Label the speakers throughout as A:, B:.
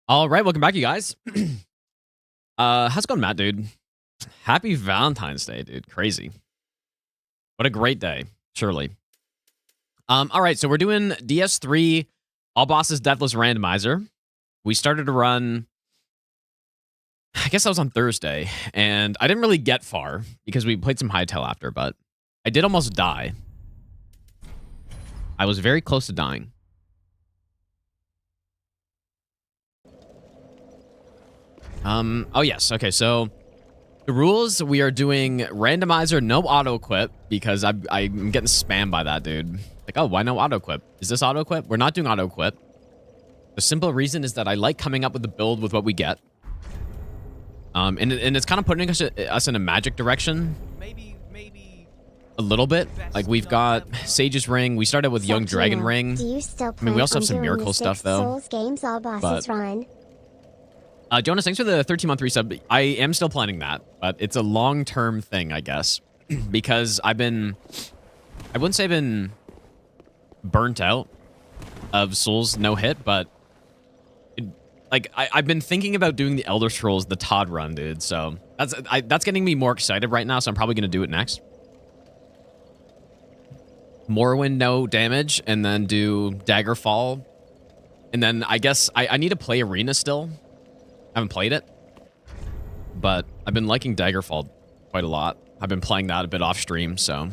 A: All right, welcome back, you guys. How's it going, Matt, dude? Happy Valentine's Day, dude. Crazy. What a great day, surely. All right, so we're doing DS3 All Bosses Deathless Randomizer. We started to run, I guess that was on Thursday, and I didn't really get far because we played some Hightail after, but I did almost die. I was very close to dying. Oh yes, okay, so the rules, we are doing Randomizer, no auto-equip, because I'm getting spammed by that, dude. Like, oh, why no auto-equip? Is this auto-equip? We're not doing auto-equip. The simple reason is that I like coming up with the build with what we get. And it's kind of putting us in a magic direction. Maybe a little bit. Like, we've got Sage's Ring. We started with Young Dragon Ring.
B: Do you still
A: I mean, we also have some Miracle stuff, though.
B: Souls games All Bosses run?
A: Jonas, thanks for the 13-month resub. I am still planning that, but it's a long-term thing, I guess. Because I wouldn't say I've been burnt out of Souls no hit, but I've been thinking about doing the Elder Scrolls, the Todd run, dude. So that's getting me more excited right now, so I'm probably going to do it next. Morrowind, no damage, and then do Daggerfall. And then I guess I need to play Arena still. I haven't played it, but I've been liking Daggerfall quite a lot. I've been playing that a bit off stream, so.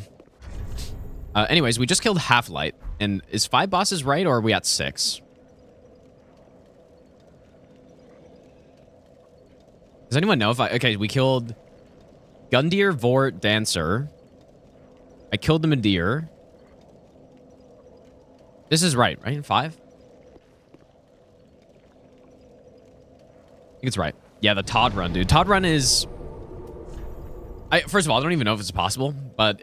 A: Anyways, we just killed Half-Light. And is 5 bosses right, or are we at 6? Does anyone know if okay, we killed Gundyr, Vort, Dancer. I killed the Medir. This is right? 5? I think it's right. Yeah, the Todd run, dude. Todd run is... First of all, I don't even know if it's possible, but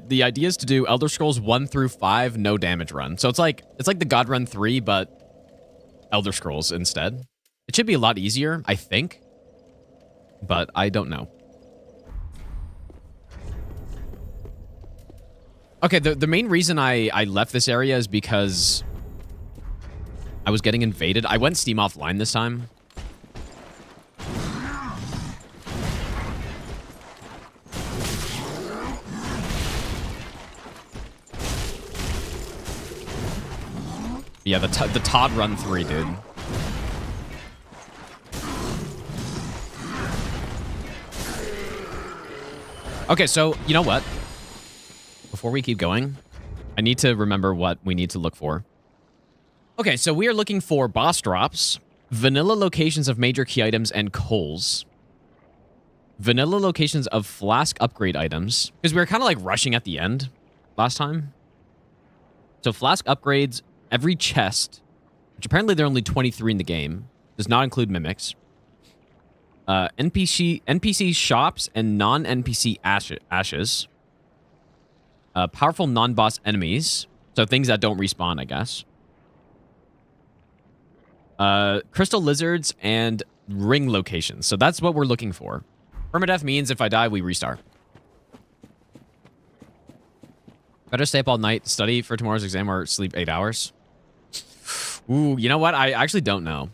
A: the idea is to do Elder Scrolls 1 through 5 no damage run. So it's like the God Run 3, but Elder Scrolls instead. It should be a lot easier, I think, but I don't know. Okay, the main reason I left this area is because I was getting invaded. I went Steam offline this time. Yeah, the Todd Run 3, dude. Okay, so, you know what? Before we keep going, I need to remember what we need to look for. Okay, so we are looking for boss drops, vanilla locations of major key items, and coals. Vanilla locations of flask upgrade items, because we were kind of like rushing at the end last time. So flask upgrades... Every chest, which apparently there are only 23 in the game, does not include mimics. NPC shops and non-NPC ashes. Powerful non-boss enemies, so things that don't respawn, I guess. Crystal lizards and ring locations. So that's what we're looking for. Permadeath means if I die, we restart. Better stay up all night, study for tomorrow's exam, or sleep 8 hours. Ooh, you know what? I actually don't know.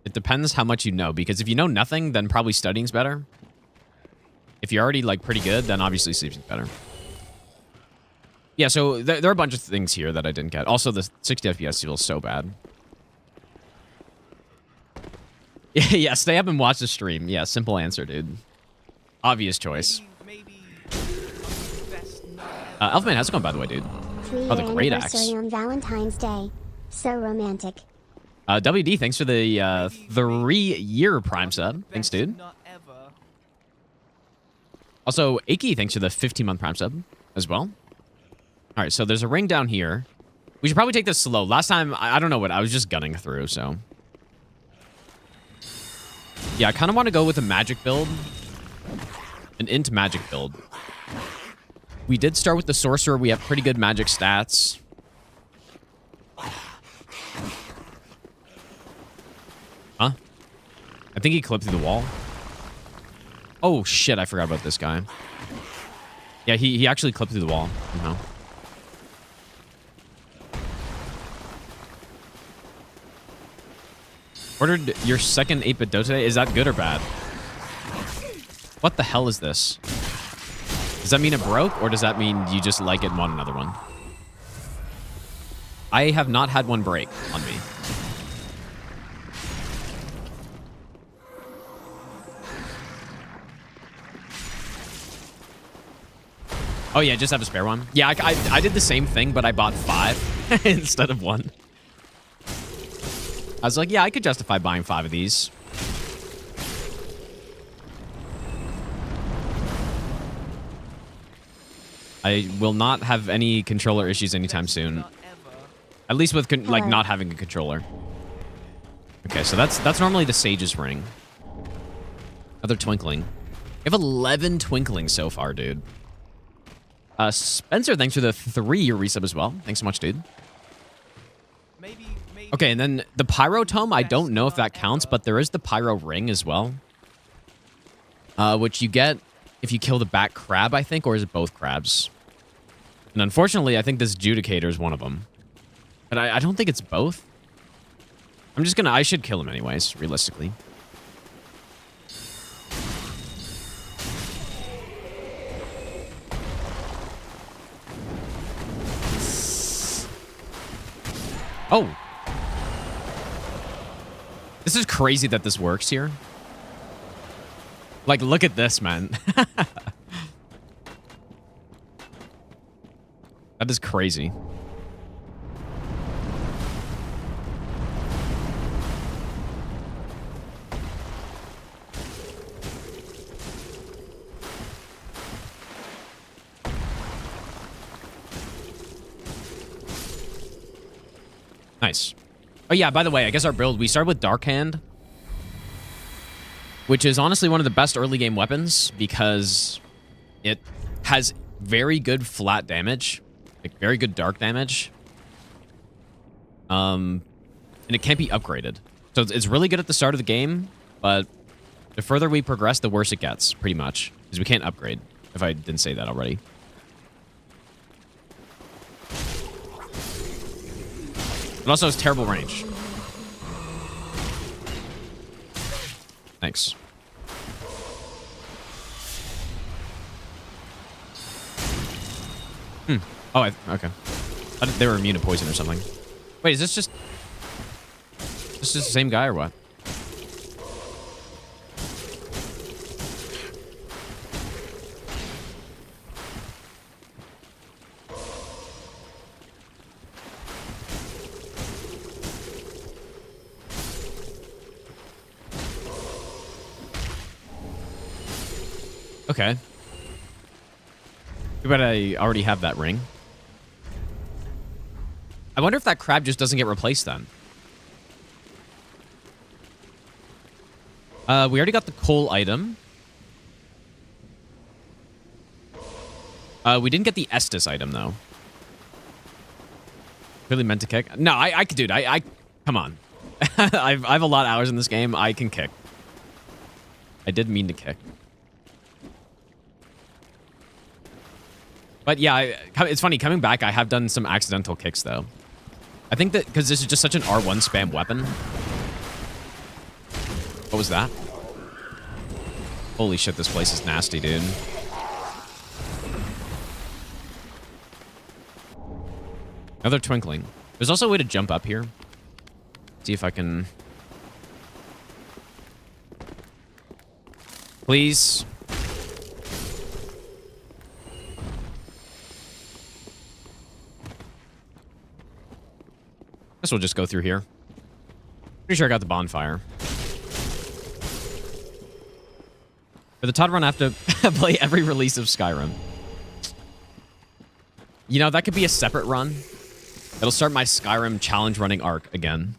A: It depends how much you know, because if you know nothing, then probably studying's better. If you're already, like, pretty good, then obviously sleeping's better. Yeah, so there are a bunch of things here that I didn't get. Also, the 60 FPS feels so bad. Yeah, stay up and watch the stream. Yeah, simple answer, dude. Obvious choice. Elfman, how's it going, by the way, dude? Oh, the great axe.
B: On Valentine's Day. So romantic.
A: WD, thanks for the 3-year Prime sub. Thanks, dude. Also, Aki, thanks for the 15-month Prime sub as well. All right, so there's a ring down here. We should probably take this slow. Last time, I don't know what, I was just gunning through, so. Yeah, I kind of want to go with a magic build. An int magic build. We did start with the sorcerer. We have pretty good magic stats. Huh? I think he clipped through the wall. Oh, shit. I forgot about this guy. Yeah, he actually clipped through the wall somehow. Ordered your second 8-bit dough today. Is that good or bad? What the hell is this? Does that mean it broke, or does that mean you just like it and want another one? I have not had one break on me. Oh yeah, just have a spare one. Yeah, I did the same thing, but I bought 5 instead of 1. I was like, yeah, I could justify buying 5 of these. I will not have any controller issues anytime soon. At least with like not having a controller. Okay, so that's normally the Sage's ring. Another twinkling. We have 11 twinklings so far, dude. Spencer, thanks for the 3-year resub as well. Thanks so much, dude. Okay, and then the Pyro Tome, I don't know if that counts, but there is the Pyro Ring as well. Which you get if you kill the Bat Crab, I think, or is it both crabs? And unfortunately, I think this Judicator is one of them. But I don't think it's both. I should kill him anyways, realistically. Oh. This is crazy that this works here. Like, look at this, man. That is crazy. Nice. Oh yeah, by the way, I guess our build, we started with Dark Hand, which is honestly one of the best early game weapons because it has very good flat damage, like very good dark damage. And it can't be upgraded. So it's really good at the start of the game, but the further we progress, the worse it gets, pretty much. Because we can't upgrade, if I didn't say that already. It also has terrible range. Thanks. Oh, okay. They were immune to poison or something. Wait, is this just the same guy or what? Okay. Too bad I already have that ring. I wonder if that crab just doesn't get replaced then. We already got the coal item. We didn't get the Estus item, though. Really meant to kick? No, I could, dude. I come on. I have a lot of hours in this game. I can kick. I did mean to kick. But yeah, it's funny. Coming back, I have done some accidental kicks, though. I think that because this is just such an R1 spam weapon. What was that? Holy shit, this place is nasty, dude. Another twinkling. There's also a way to jump up here. See if I can... Please. Guess we'll just go through here. Pretty sure I got the bonfire. For the Todd run, I have to play every release of Skyrim. You know, that could be a separate run. It'll start my Skyrim challenge running arc again.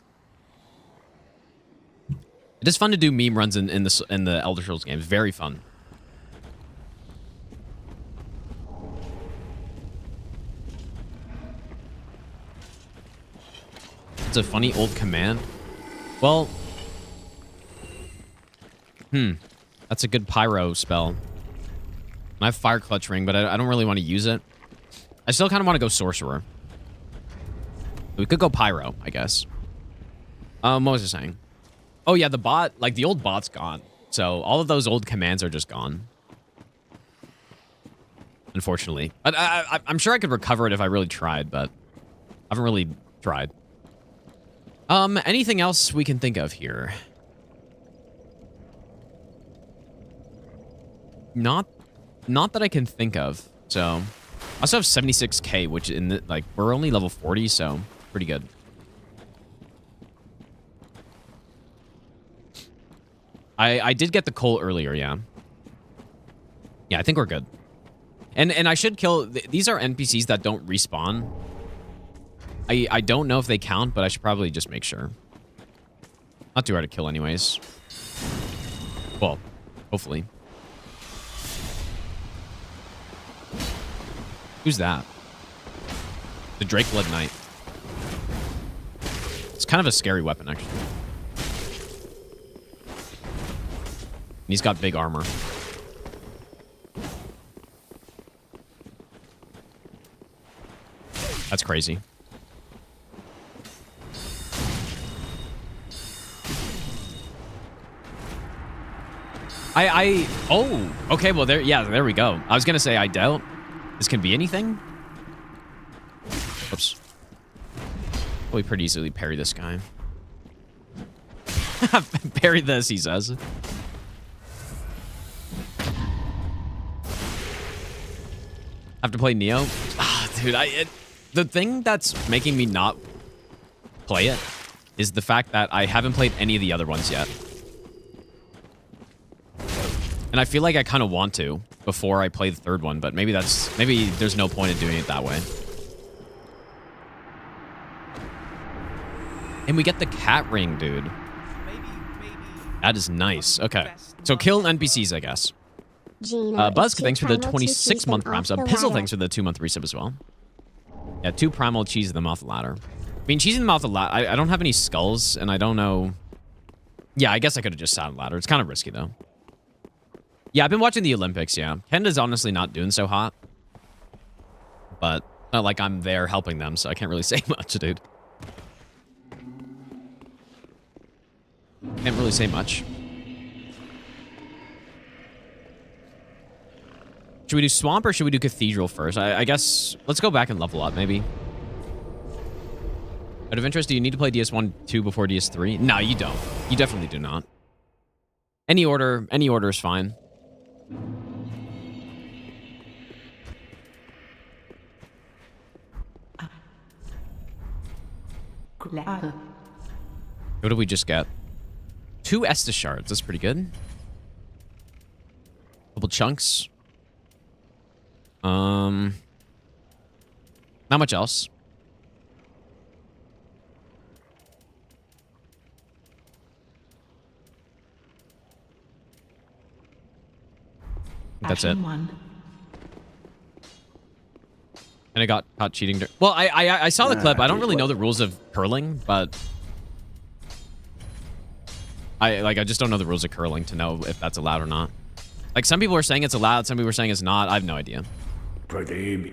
A: It is fun to do meme runs in the Elder Scrolls games. Very fun. It's a funny old command. Well, that's a good pyro spell. I have Fire Clutch Ring, but I don't really want to use it. I still kind of want to go Sorcerer. We could go Pyro, I guess. What was I saying? Oh yeah, the bot, like the old bot's gone. So all of those old commands are just gone. Unfortunately. I'm sure I could recover it if I really tried, but I haven't really tried. Anything else we can think of here? Not that I can think of. So I also have 76k, which in the, like, we're only level 40, so pretty good. I did get the coal earlier, yeah. Yeah, I think we're good. And I should kill... These are NPCs that don't respawn. I don't know if they count, but I should probably just make sure. Not too hard to kill anyways. Well, hopefully. Who's that? The Drake Blood Knight. It's kind of a scary weapon, actually. And he's got big armor. That's crazy. Oh, okay, well, there we go. I was gonna say, I doubt this can be anything. Oops. We pretty easily parry this guy. Parry this, he says. Have to play Neo? Ah, dude, the thing that's making me not play it is the fact that I haven't played any of the other ones yet. And I feel like I kind of want to before I play the third one, but maybe there's no point in doing it that way. And we get the cat ring, dude. That is nice. Okay. So kill NPCs, I guess. Buzzk, thanks for the 26-month prime sub. Pizzle, thanks for the 2-month resub as well. Yeah, 2 primal cheese in the mouth ladder. I mean, cheese in the mouth ladder. I don't have any skulls, and I don't know. Yeah, I guess I could have just sat on ladder. It's kind of risky, though. Yeah, I've been watching the Olympics, yeah. Canada's honestly not doing so hot. But not like I'm there helping them, so I can't really say much, dude. Can't really say much. Should we do Swamp or should we do Cathedral first? I guess let's go back and level up, maybe. Out of interest, do you need to play DS1, 2 before DS3? No, you don't. You definitely do not. Any order is fine. What did we just get? 2 Estus shards. That's pretty good. Couple chunks. Not much else. That's it. And I got caught cheating. Well, I saw the clip. I don't really know the rules of curling, but I just don't know the rules of curling to know if that's allowed or not. Like, some people are saying it's allowed, some people are saying it's not. I have no idea. You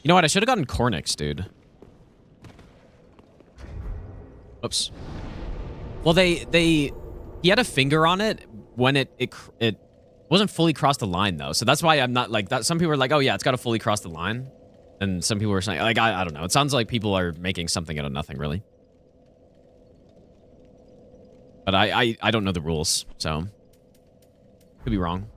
A: know what? I should have gotten Cornix, dude. Oops. Well, he had a finger on it when it wasn't fully crossed the line, though. So that's why I'm not like that. Some people are like, oh yeah, it's got to fully cross the line. And some people are saying, like, I don't know. It sounds like people are making something out of nothing, really. But I don't know the rules, so could be wrong.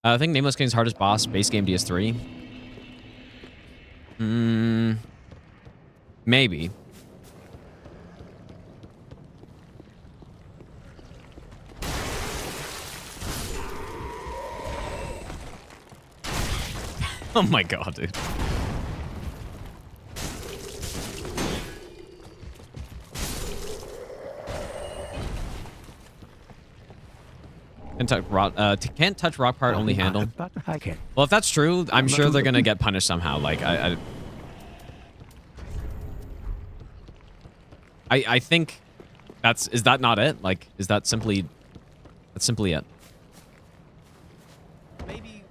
A: I think Nameless King's hardest boss, base game DS3. Maybe. Oh my god, dude. Can't touch rock part, only handle. Well, if that's true, I'm sure they're gonna get punished somehow. Like, I think is that not it? Like, is that simply... That's simply it.
C: Maybe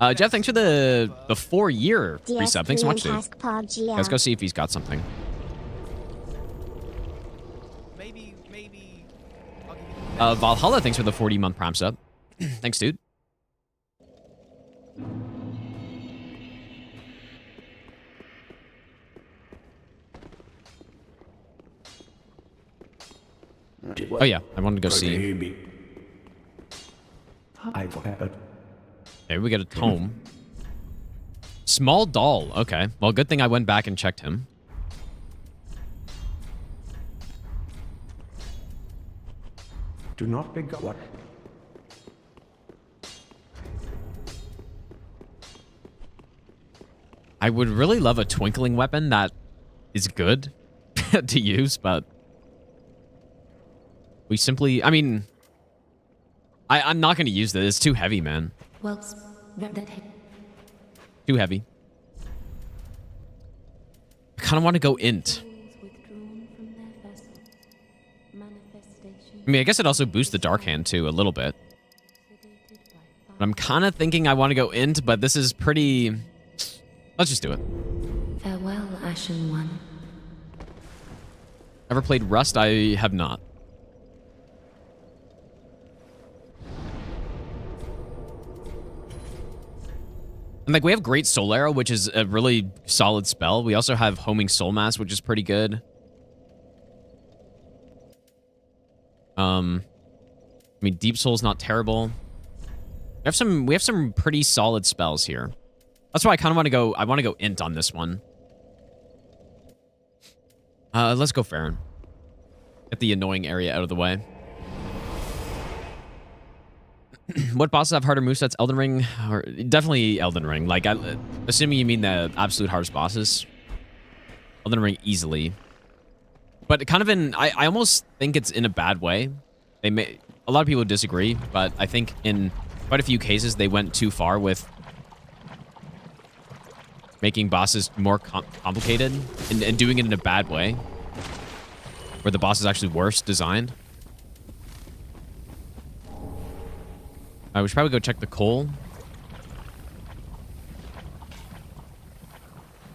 A: Jeff, thanks for the 4-year
B: DS3
A: resub. Thanks so much, dude.
B: Task Pog GL.
A: Let's go see if he's got something.
C: Maybe. I'll give you the
A: Valhalla, thanks for the 40-month Prime sub. Thanks, dude. Oh yeah, I wanted to go see. Maybe we get a tome. Small doll. Okay. Well, good thing I went back and checked him.
D: Do not pick up what?
A: I would really love a twinkling weapon that is good to use, but we simply, I mean, I'm not going to use this. It's too heavy, man. Too heavy. I kind of want to go int. I mean, I guess it also boosts the dark hand too, a little bit. But I'm kind of thinking I want to go int, but this is pretty... Let's just do it.
E: Farewell, Ashen One.
A: Ever played Rust? I have not. And like we have Great Soul Arrow, which is a really solid spell. We also have Homing Soul Mass, which is pretty good. I mean, Deep Soul's not terrible. We have some pretty solid spells here. That's why I kind of want to go. I want to go int on this one. Let's go Farron. Get the annoying area out of the way. What bosses have harder movesets? Elden Ring? Or definitely Elden Ring. Like, assuming you mean the absolute hardest bosses. Elden Ring easily. But kind of in... I almost think it's in a bad way. A lot of people disagree, but I think in quite a few cases they went too far with making bosses more complicated and doing it in a bad way. Where the boss is actually worse designed. We should probably go check the coal.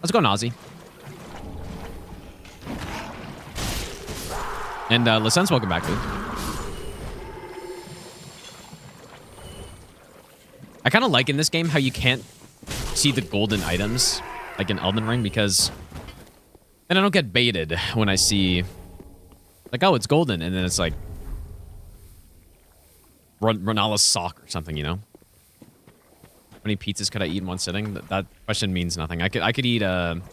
A: Let's go Nazi. And License, welcome back, dude. I kind of like in this game how you can't see the golden items, like in Elden Ring, because then I don't get baited when I see, like, oh, it's golden, and then it's like Ronala's sock or something, you know? How many pizzas could I eat in one sitting? That question means nothing. I could eat 100.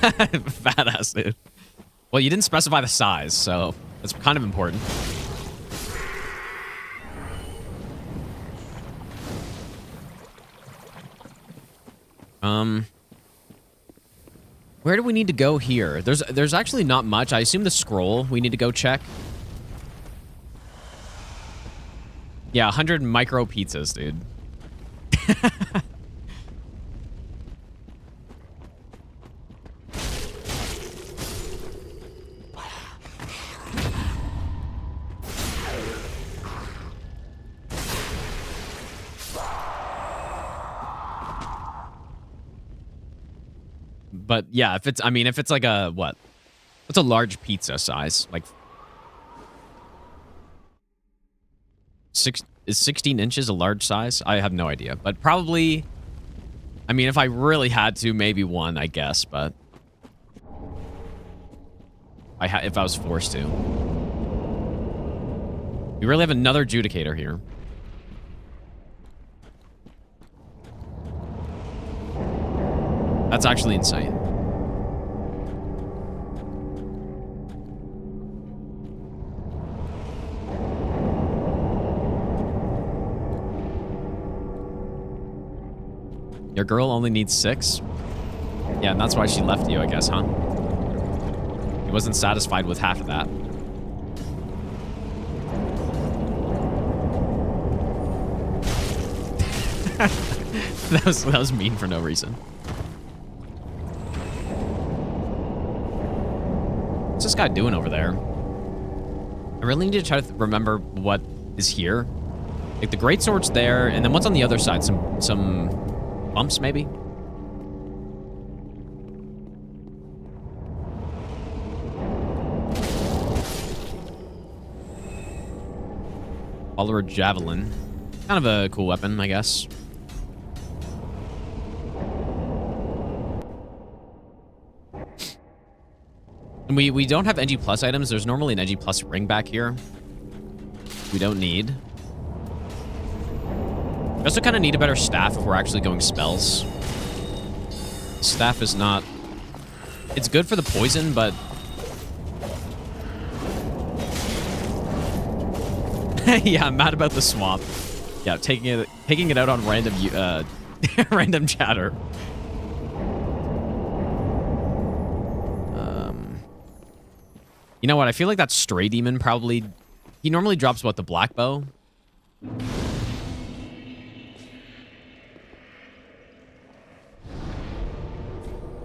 A: Badass, dude. Well, you didn't specify the size, so that's kind of important. Where do we need to go here? There's actually not much. I assume the scroll we need to go check. Yeah, 100 micro pizzas, dude. But yeah, if it's like a, what? What's a large pizza size? Like, is 16 inches a large size? I have no idea, but probably, I mean, if I really had to, maybe one, I guess, but if I was forced to. We really have another adjudicator here. That's actually insane. Your girl only needs 6? Yeah, and that's why she left you, I guess, huh? He wasn't satisfied with half of that. That was mean for no reason. What's this guy doing over there? I really need to try to remember what is here. Like the greatsword's there, and then what's on the other side? Some bumps maybe? Follower javelin. Kind of a cool weapon, I guess. And we don't have NG plus items. There's normally an NG plus ring back here. We don't need. We also kind of need a better staff if we're actually going spells. Staff is not... It's good for the poison, but... Yeah, I'm mad about the swamp. Yeah, taking it out on random random chatter. You know what? I feel like that stray demon probably... He normally drops, what, the black bow?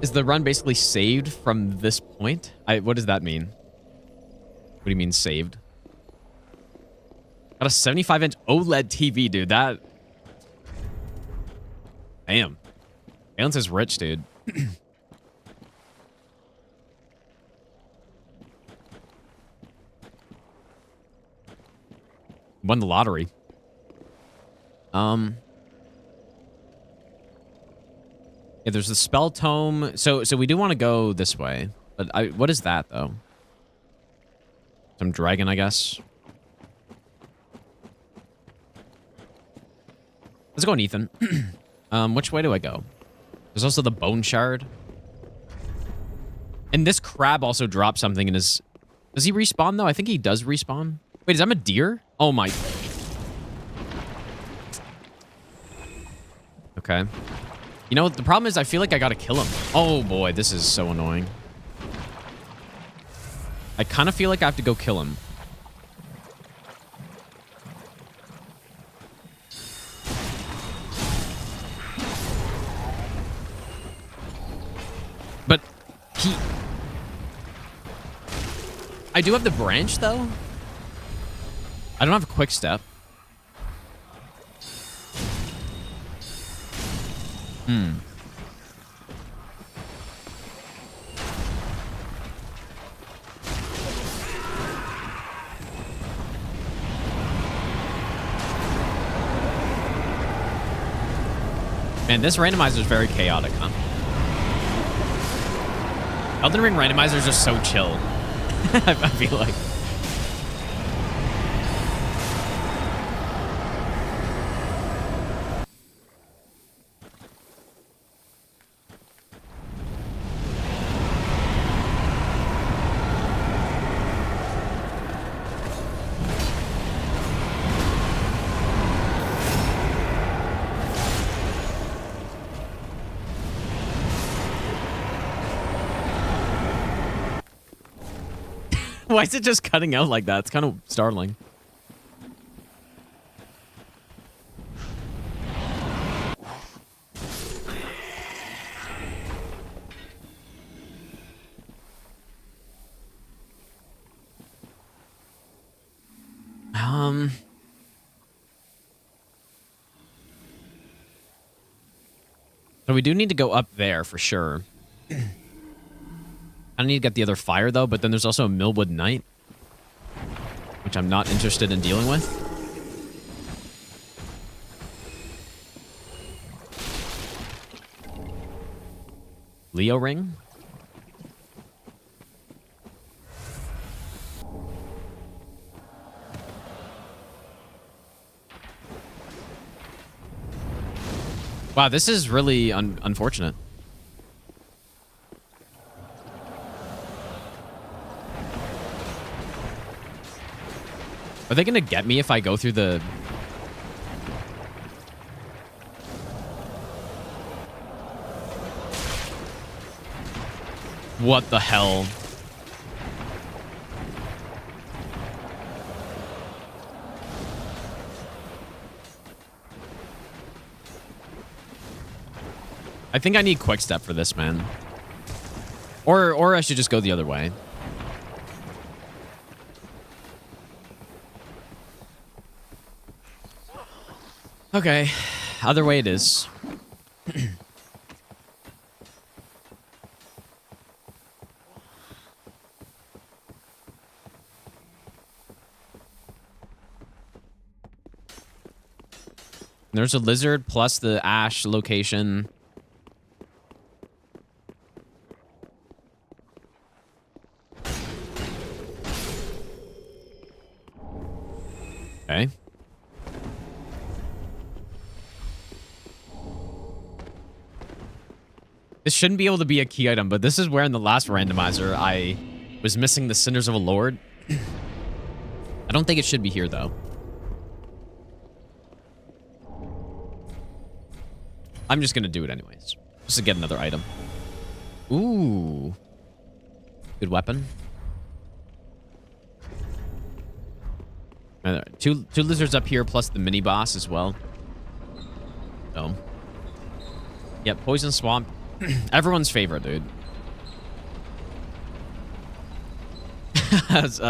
A: Is the run basically saved from this point? What does that mean? What do you mean saved? Got a 75-inch OLED TV, dude. That... Damn. Valence is rich, dude. Won the lottery. Yeah, there's the spell tome. So we do want to go this way. But what is that, though? Some dragon, I guess. Let's go on Ethan. Which way do I go? There's also the bone shard. And this crab also dropped something in his... Does he respawn, though? I think he does respawn. Wait, is that a deer? Oh, my... Okay. You know, the problem is I feel like I gotta kill him. Oh, boy, this is so annoying. I kind of feel like I have to go kill him. But he... I do have the branch, though. I don't have a quick step. Man, this randomizer is very chaotic, huh? Elden Ring randomizer is just so chill. I feel like. Why is it just cutting out like that? It's kind of startling. So we do need to go up there for sure. I need to get the other fire, though, but then there's also a Millwood Knight, which I'm not interested in dealing with. Leo Ring? Wow, this is really unfortunate. Are they gonna get me if I go through the... What the hell? I think I need quick step for this, man. Or I should just go the other way. Okay, other way it is. There's a lizard plus the ash location. Okay. This shouldn't be able to be a key item, but this is where in the last randomizer I was missing the Cinders of a Lord. I don't think it should be here, though. I'm just going to do it anyways. Just to get another item. Ooh. Good weapon. Two lizards up here, plus the mini boss as well. Oh. Yep, Poison Swamp. Everyone's favorite, dude.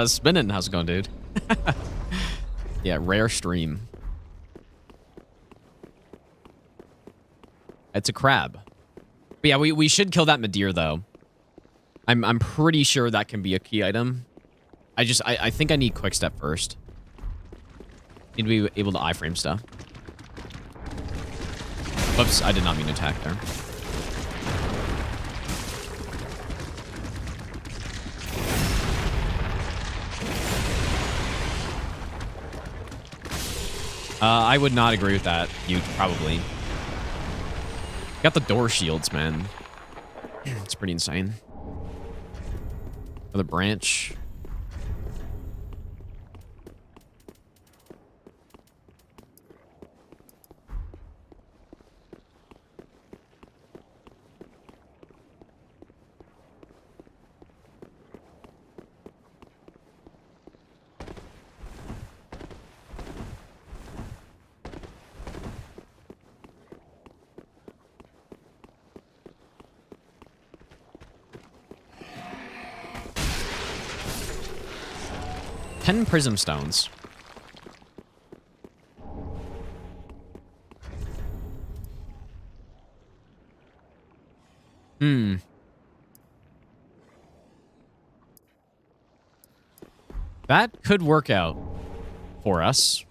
A: Spinning, how's it going, dude? Yeah, rare stream. It's a crab. But yeah, we should kill that Madeir, though. I'm pretty sure that can be a key item. I think I need quick step first. Need to be able to iframe stuff. Whoops, I did not mean to attack there. I would not agree with that. You probably. Got the door shields, man. It's pretty insane. Another branch. Prism stones. That could work out for us.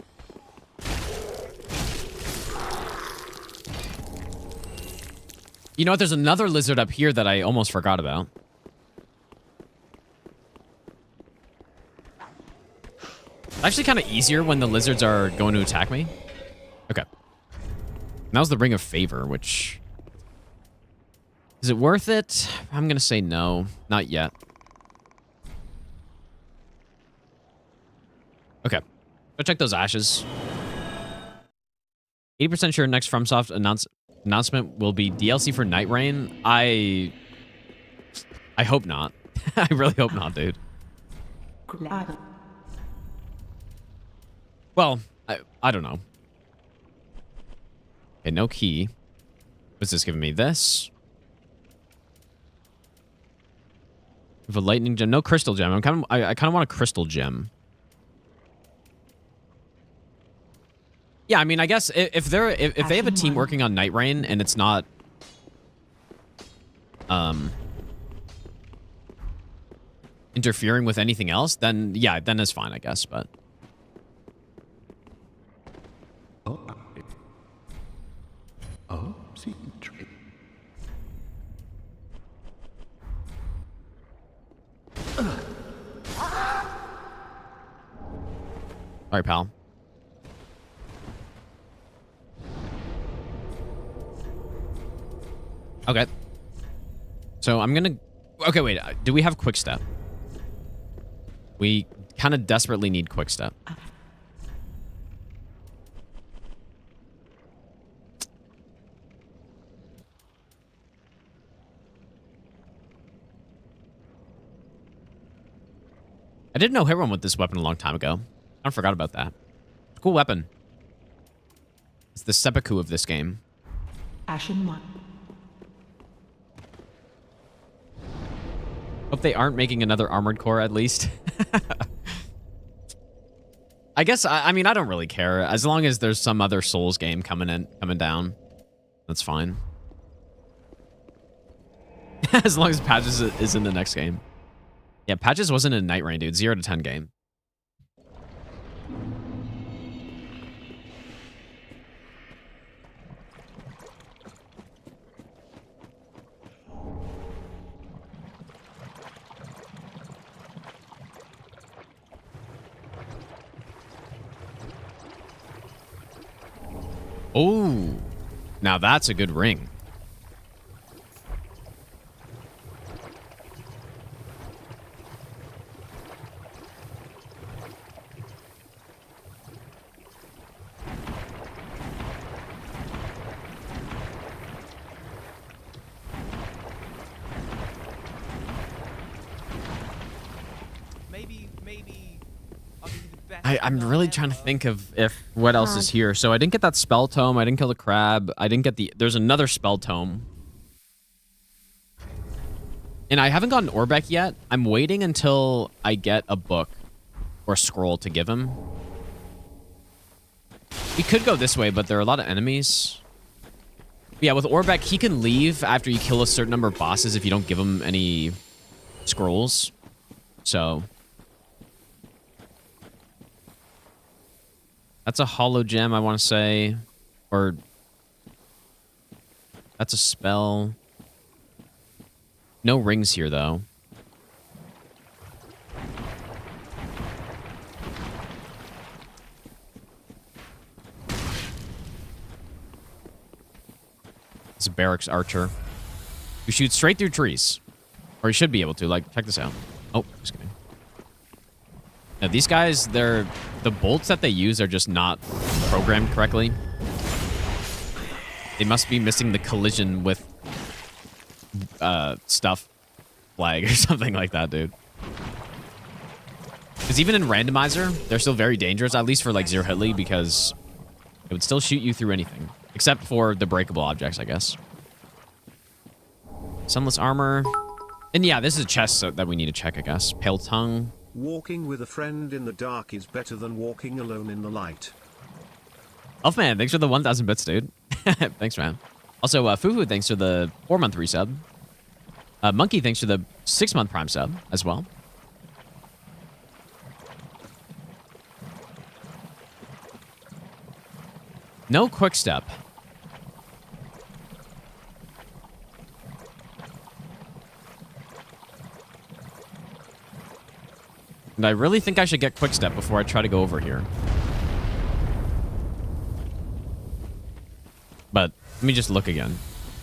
A: You know what? There's another lizard up here that I almost forgot about. It's actually kind of easier when the lizards are going to attack me. Okay. Now's the Ring of Favor, which... Is it worth it? I'm going to say no. Not yet. Okay. Go check those ashes. 80% sure next FromSoft announcement will be DLC for Night Rain. I hope not. I really hope not, dude. Well, I don't know. Okay, no key. What's this giving me? This? With a lightning gem. No crystal gem. I kind of want a crystal gem. Yeah, I mean, I guess if they have a team working on Night Rain and it's not interfering with anything else, then yeah, then it's fine, I guess, but
D: see tree.
A: All right, pal. Okay. So I'm gonna... Okay, wait. Do we have quick step? We kind of desperately need quick step. I didn't know hit run with this weapon a long time ago. I forgot about that. Cool weapon. It's the seppuku of this game.
F: Ashen 1.
A: Hope they aren't making another Armored Core at least. I guess, I mean, I don't really care. As long as there's some other Souls game coming down, that's fine. As long as Patches is in the next game. Yeah, Patches wasn't in Night Rain, dude. 0 to 10 game. Oh, now that's a good ring.
C: Maybe I'll give you the best.
A: I'm really trying to think of what else is here. So I didn't get that spell tome. I didn't kill the crab. I didn't get there's another spell tome. And I haven't gotten Orbeck yet. I'm waiting until I get a book or scroll to give him. We could go this way, but there are a lot of enemies. Yeah, with Orbeck, he can leave after you kill a certain number of bosses if you don't give him any scrolls. So that's a hollow gem, I want to say. Or that's a spell. No rings here, though. It's a barracks archer. You shoot straight through trees. Or you should be able to. Like, check this out. Oh, just kidding. Now, these guys, the bolts that they use are just not programmed correctly. They must be missing the collision with stuff flag or something like that, dude. Because even in Randomizer, they're still very dangerous, at least for like Zero Hitly, because it would still shoot you through anything. Except for the breakable objects, I guess. Sunless armor. And yeah, this is a chest that we need to check, I guess. Pale tongue.
F: Walking with a friend in the dark is better than walking alone in the light.
A: Elfman, thanks for the 1,000 bits, dude. Thanks, man. Also, Fufu, thanks for the 4-month resub. Monkey, thanks for the 6-month Prime sub as well. No quick step. And I really think I should get quick step before I try to go over here. But let me just look again,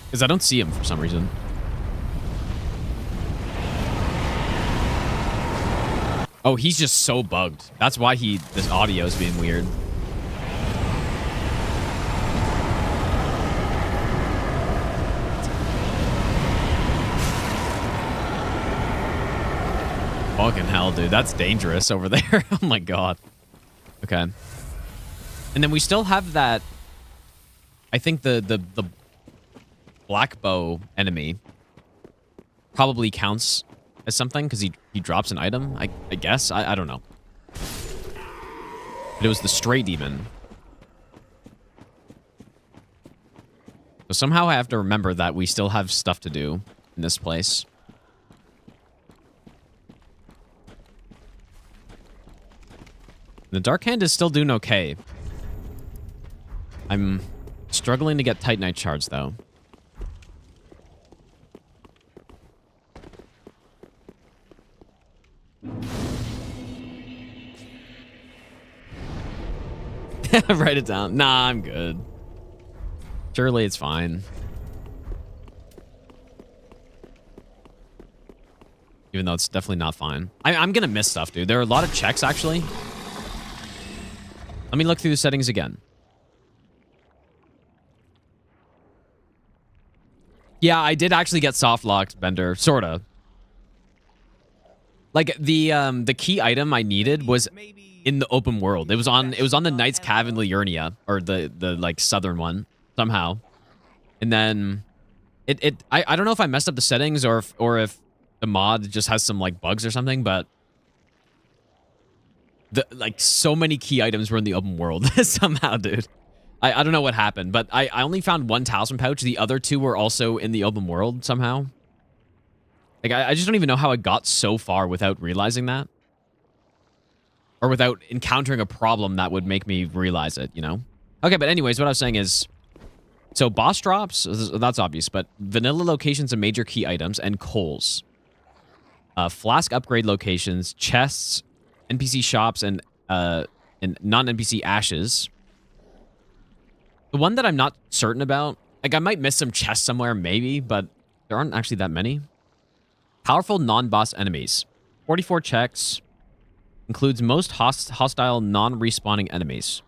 A: because I don't see him for some reason. Oh, he's just so bugged. That's why this audio is being weird. Fucking hell, dude. That's dangerous over there. Oh my god. Okay. And then we still have that. I think the black bow enemy probably counts as something because he drops an item, I guess. I don't know. But it was the stray demon. So somehow I have to remember that we still have stuff to do in this place. The Dark Hand is still doing okay. I'm struggling to get Titanite shards, though. Write it down. Nah, I'm good. Surely it's fine. Even though it's definitely not fine. I'm gonna miss stuff, dude. There are a lot of checks, actually. Let me look through the settings again. Yeah, I did actually get soft locked, Bender. Sorta. Like, the key item I needed was in the open world. It was on the Knight's Cave in Liurnia, or the like southern one somehow. And then I don't know if I messed up the settings or if the mod just has some like bugs or something, but like so many key items were in the open world somehow, dude. I don't know what happened, but I only found one talisman pouch. The other two were also in the open world somehow. Like, I just don't even know how I got so far without realizing that. Or without encountering a problem that would make me realize it, you know? Okay, but anyways, what I was saying is... So, boss drops, that's obvious, but vanilla locations and major key items, and coals. Flask upgrade locations, chests, NPC shops, and non-NPC ashes. The one that I'm not certain about, like, I might miss some chests somewhere, maybe, but there aren't actually that many. Powerful non-boss enemies. 44 checks. Includes most hostile non-respawning enemies.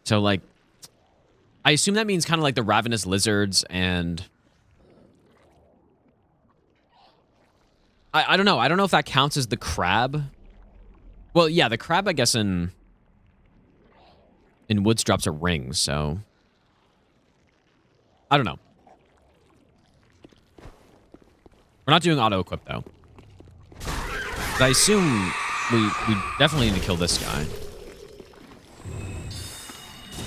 A: So, like, I assume that means kind of like the ravenous lizards and... I don't know. I don't know if that counts as the crab. Well, yeah, the crab, I guess, in woods drops a ring, so... I don't know. We're not doing auto-equip, though. I assume we definitely need to kill this guy.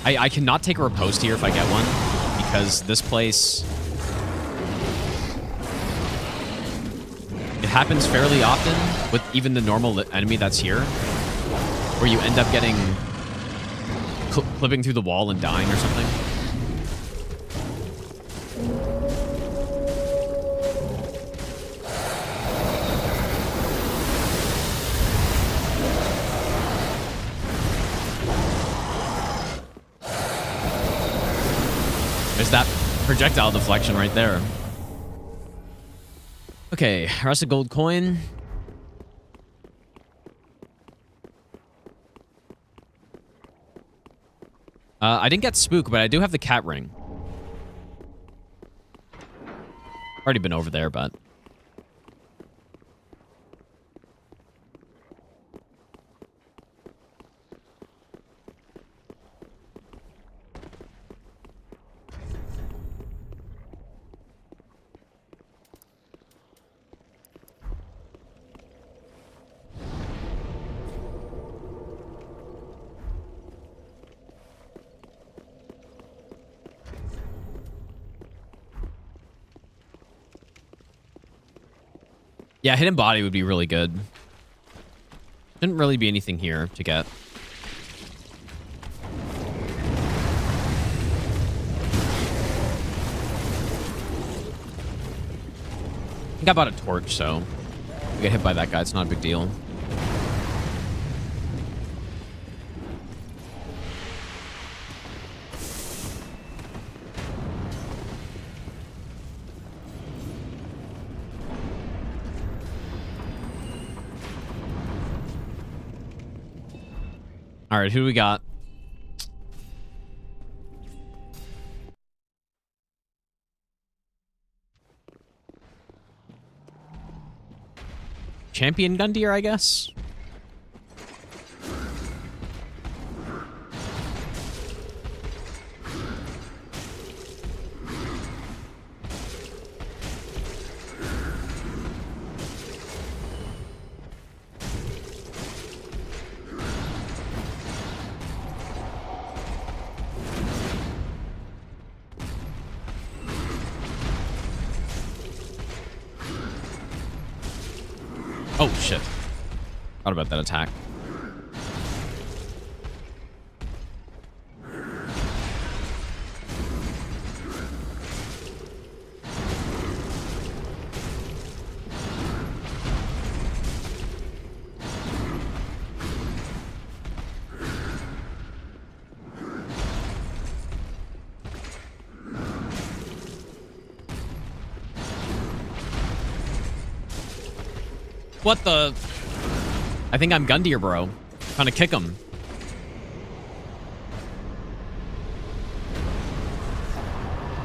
A: I cannot take a riposte here if I get one, because this place... It happens fairly often with even the normal enemy that's here, where you end up getting... clipping through the wall and dying or something. There's that projectile deflection right there. Okay, rest of gold coin. I didn't get spook, but I do have the cat ring. Already been over there, but... Yeah, hidden body would be really good. Shouldn't really be anything here to get. I think I bought a torch, so if I get hit by that guy, it's not a big deal. All right, who do we got? Champion Gundyr, I guess? Oh, shit. Thought about that attack. What the? I think I'm Gundyr, bro. Trying to kick him.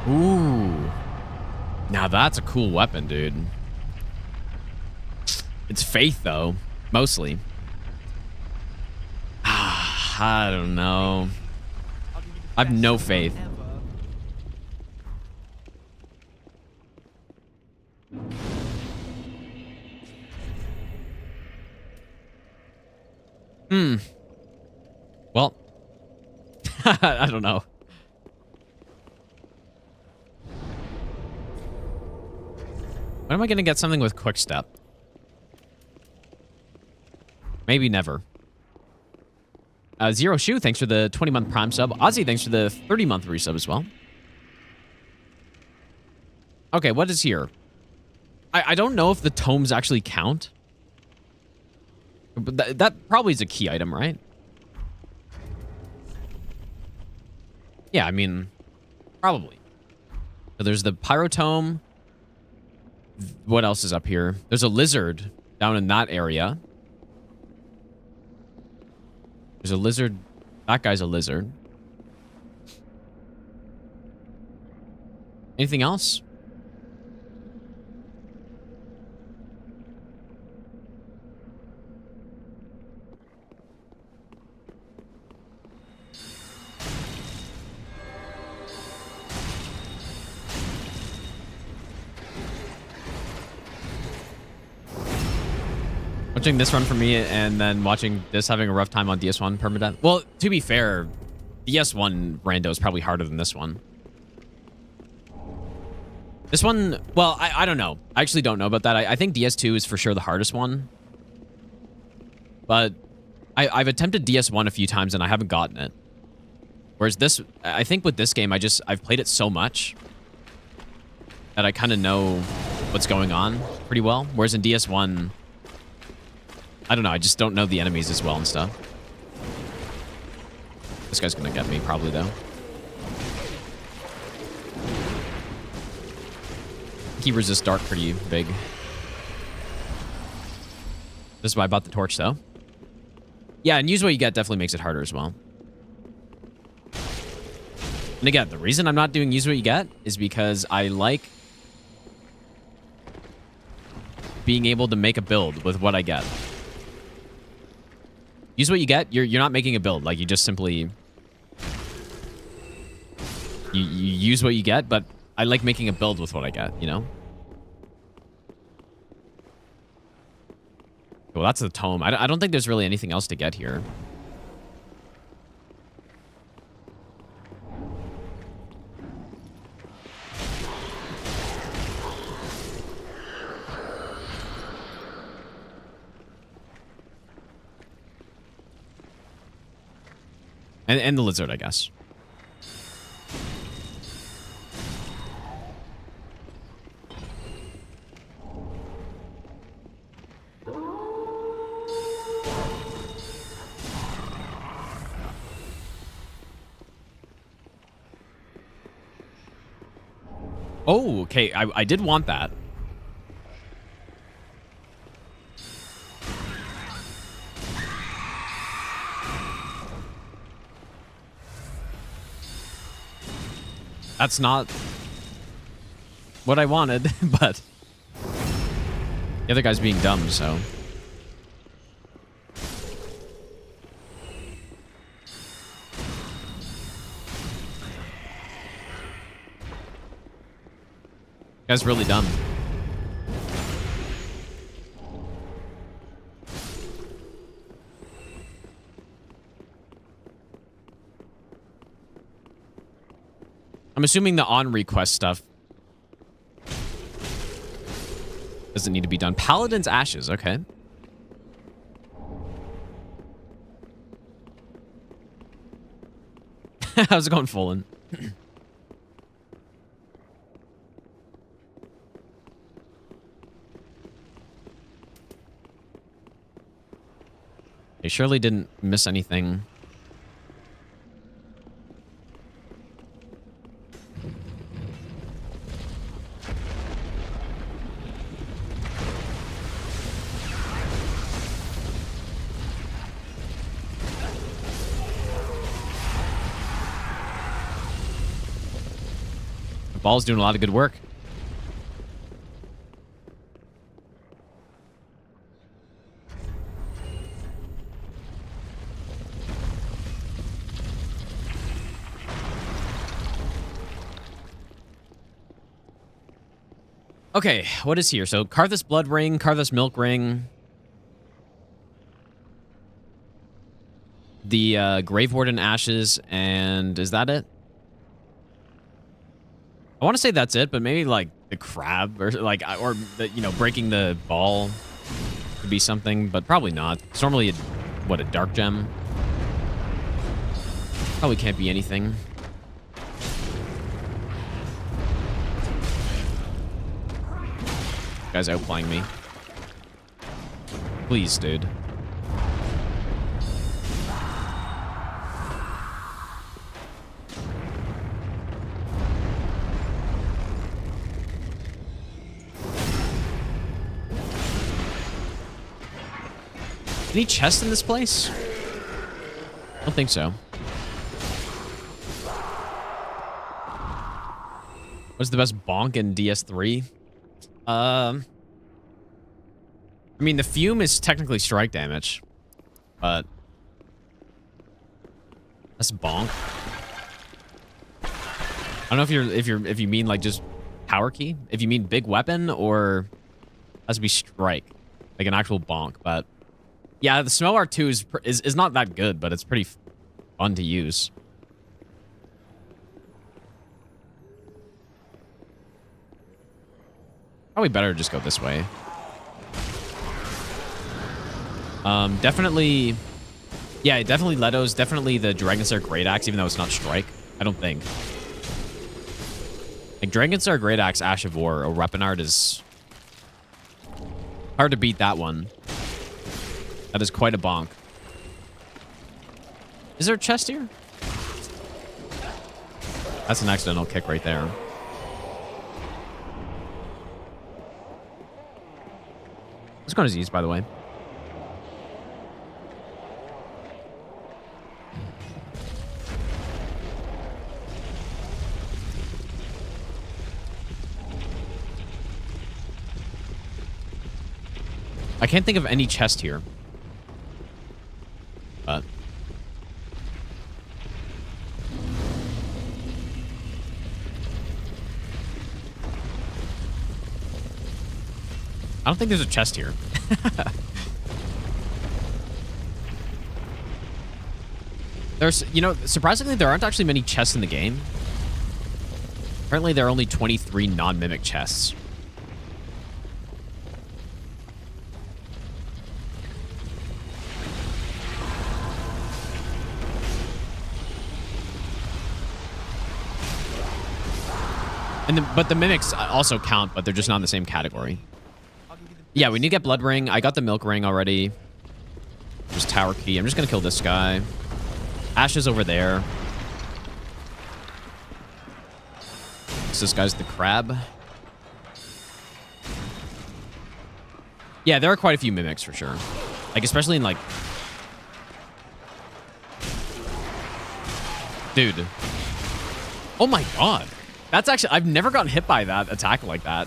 A: Ooh. Now that's a cool weapon, dude. It's faith, though. Mostly. I don't know. I have no faith. Well, I don't know. When am I going to get something with quick step? Maybe never. Zero Shoe, thanks for the 20-month Prime sub. Ozzy, thanks for the 30-month resub as well. Okay, what is here? I don't know if the tomes actually count. But that probably is a key item, right? Yeah, I mean, probably. So there's the Pyrotome. What else is up here? There's a lizard down in that area. There's a lizard. That guy's a lizard. Anything else? Watching this run for me and then watching this having a rough time on DS1 Permadeath. Well, to be fair, DS1 Rando is probably harder than this one. This one, well, I don't know. I actually don't know about that. I think DS2 is for sure the hardest one. But I've attempted DS1 a few times and I haven't gotten it. Whereas this, I think with this game, I've played it so much that I kind of know what's going on pretty well. Whereas in DS1... I don't know, I just don't know the enemies as well and stuff. This guy's gonna get me, probably, though. He resists dark pretty big. This is why I bought the torch, though. Yeah, and use what you get definitely makes it harder as well. And again, the reason I'm not doing use what you get is because I like being able to make a build with what I get. Use what you get. You're not making a build. Like, you just simply... You use what you get, but I like making a build with what I get, you know? Well, that's the tome. I don't think there's really anything else to get here. And the lizard, I guess. Oh, okay. I did want that. That's not what I wanted, but the other guy's being dumb, so. Guy's really dumb. I'm assuming the on-request stuff doesn't need to be done. Paladin's Ashes, okay. How's it going, Fullen? They surely didn't miss anything. Ball's doing a lot of good work. Okay, what is here? So, Karthus Blood Ring, Karthus Milk Ring. the Grave Warden Ashes, and is that it? I want to say that's it, but maybe like the crab or like, or the, you know, breaking the ball could be something, but probably not. It's normally a dark gem. Probably can't be anything. Guy's outplaying me. Please, dude. Any chests in this place? I don't think so. What's the best bonk in DS3? I mean, the fume is technically strike damage, but that's bonk. I don't know if you mean like just power key, if you mean big weapon, or has to be strike, like an actual bonk. But yeah, the Smell Art 2 is not that good, but it's pretty fun to use. Probably better to just go this way. Definitely, yeah, definitely Leto's, definitely the Dragonstar Great Axe, even though it's not strike. I don't think. Like Dragonstar Great Axe, Ash of War, or Weapon Art is hard to beat that one. That is quite a bonk. Is there a chest here? That's an accidental kick right there. Let's go to Z's, by the way. I can't think of any chest here. But I don't think there's a chest here. There's, you know, surprisingly, there aren't actually many chests in the game. Apparently, there are only 23 non-mimic chests. But the mimics also count, but they're just not in the same category. Yeah, we need to get Blood Ring. I got the Milk Ring already. There's Tower Key. I'm just going to kill this guy. Ash is over there. So this guy's the crab. Yeah, there are quite a few mimics for sure. Like, especially in like... Dude. Oh my god. That's actually... I've never gotten hit by that attack like that.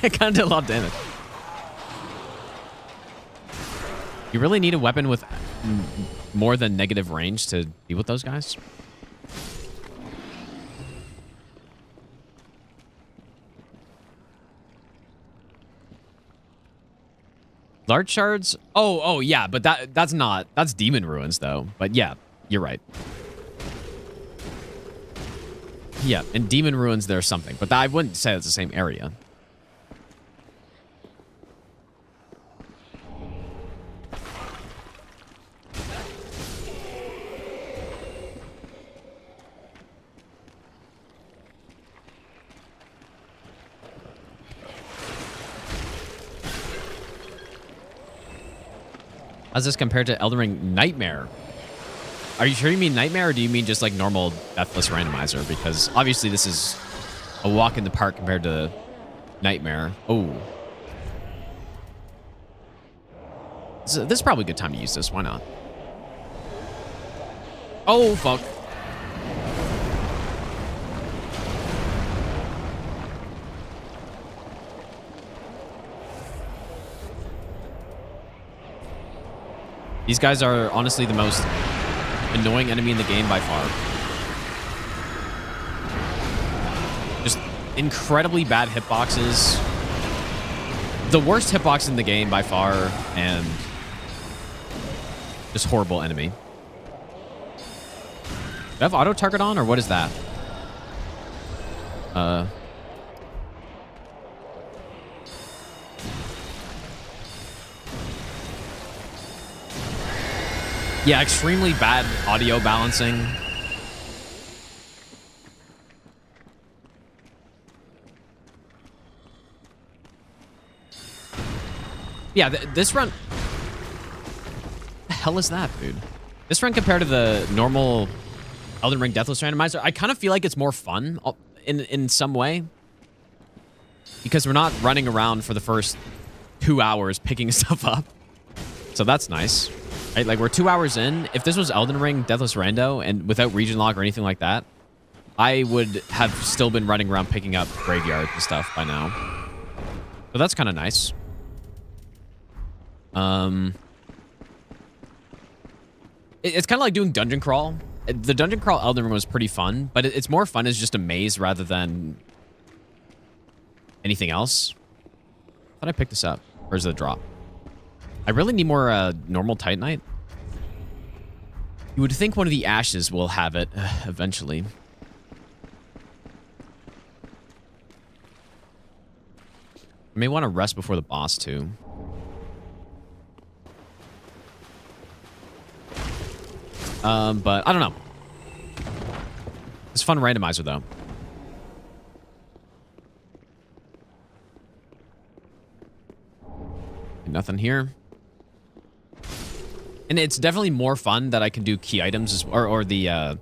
A: It kind of did a lot of damage. You really need a weapon with more than negative range to deal with those guys? Large shards? Oh, yeah, but that's not... That's Demon Ruins, though. But yeah, you're right. Yeah, in Demon Ruins, there's something. But I wouldn't say it's the same area. How's this compared to Elden Ring Nightmare? Are you sure you mean Nightmare, or do you mean just like normal Deathless Randomizer? Because obviously this is a walk in the park compared to Nightmare. Oh. This is probably a good time to use this. Why not? Oh, fuck. These guys are honestly the most annoying enemy in the game by far. Just incredibly bad hitboxes. The worst hitbox in the game by far, and just horrible enemy. I have auto target on, or what is that? Yeah, extremely bad audio balancing. Yeah, this run... What the hell is that, dude? This run compared to the normal Elden Ring Deathless Randomizer, I kind of feel like it's more fun in some way. Because we're not running around for the first 2 hours picking stuff up. So that's nice. Right? Like, we're 2 hours in. If this was Elden Ring Deathless Rando and without region lock or anything like that, I would have still been running around picking up graveyards and stuff by now. So that's kind of nice. It's kind of like doing dungeon crawl. The dungeon crawl Elden Ring was pretty fun, but it's more fun as just a maze rather than anything else. I thought I picked this up. Where's the drop? I really need more normal Titanite. You would think one of the ashes will have it eventually. I may want to rest before the boss too. But I don't know. It's a fun randomizer though. Nothing here. And it's definitely more fun that I can do key items or the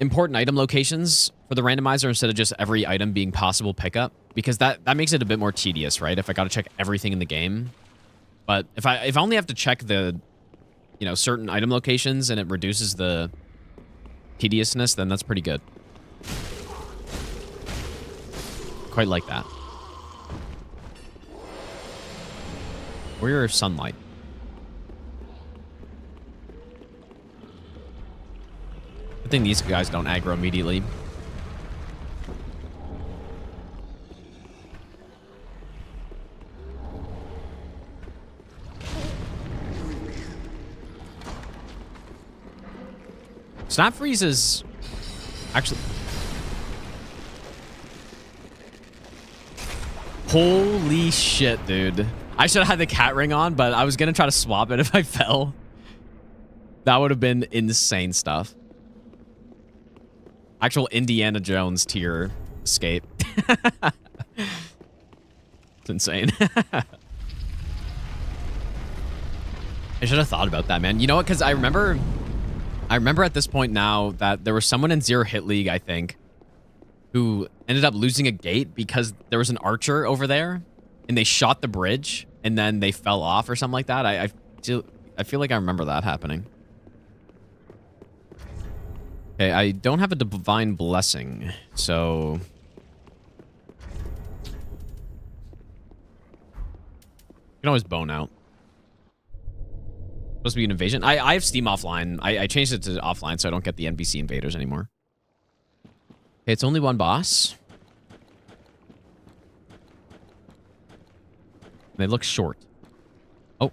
A: important item locations for the randomizer instead of just every item being possible pickup, because that makes it a bit more tedious, right? If I got to check everything in the game. But if I only have to check the, you know, certain item locations and it reduces the tediousness, then that's pretty good. Quite like that. Warrior of Sunlight. Good thing these guys don't aggro immediately. Snap freeze is actually... Holy shit, dude. I should have had the cat ring on, but I was going to try to swap it if I fell. That would have been insane stuff. Actual Indiana Jones tier escape. It's insane. I should have thought about that, man. You know what? Because I remember at this point now that there was someone in Zero Hit League, I think, who ended up losing a gate because there was an archer over there and they shot the bridge and then they fell off or something like that. I feel like I remember that happening. Okay, I don't have a divine blessing, so... You can always bone out. Supposed to be an invasion. I have Steam offline. I changed it to offline so I don't get the NPC invaders anymore. Okay, it's only one boss. They look short. Oh.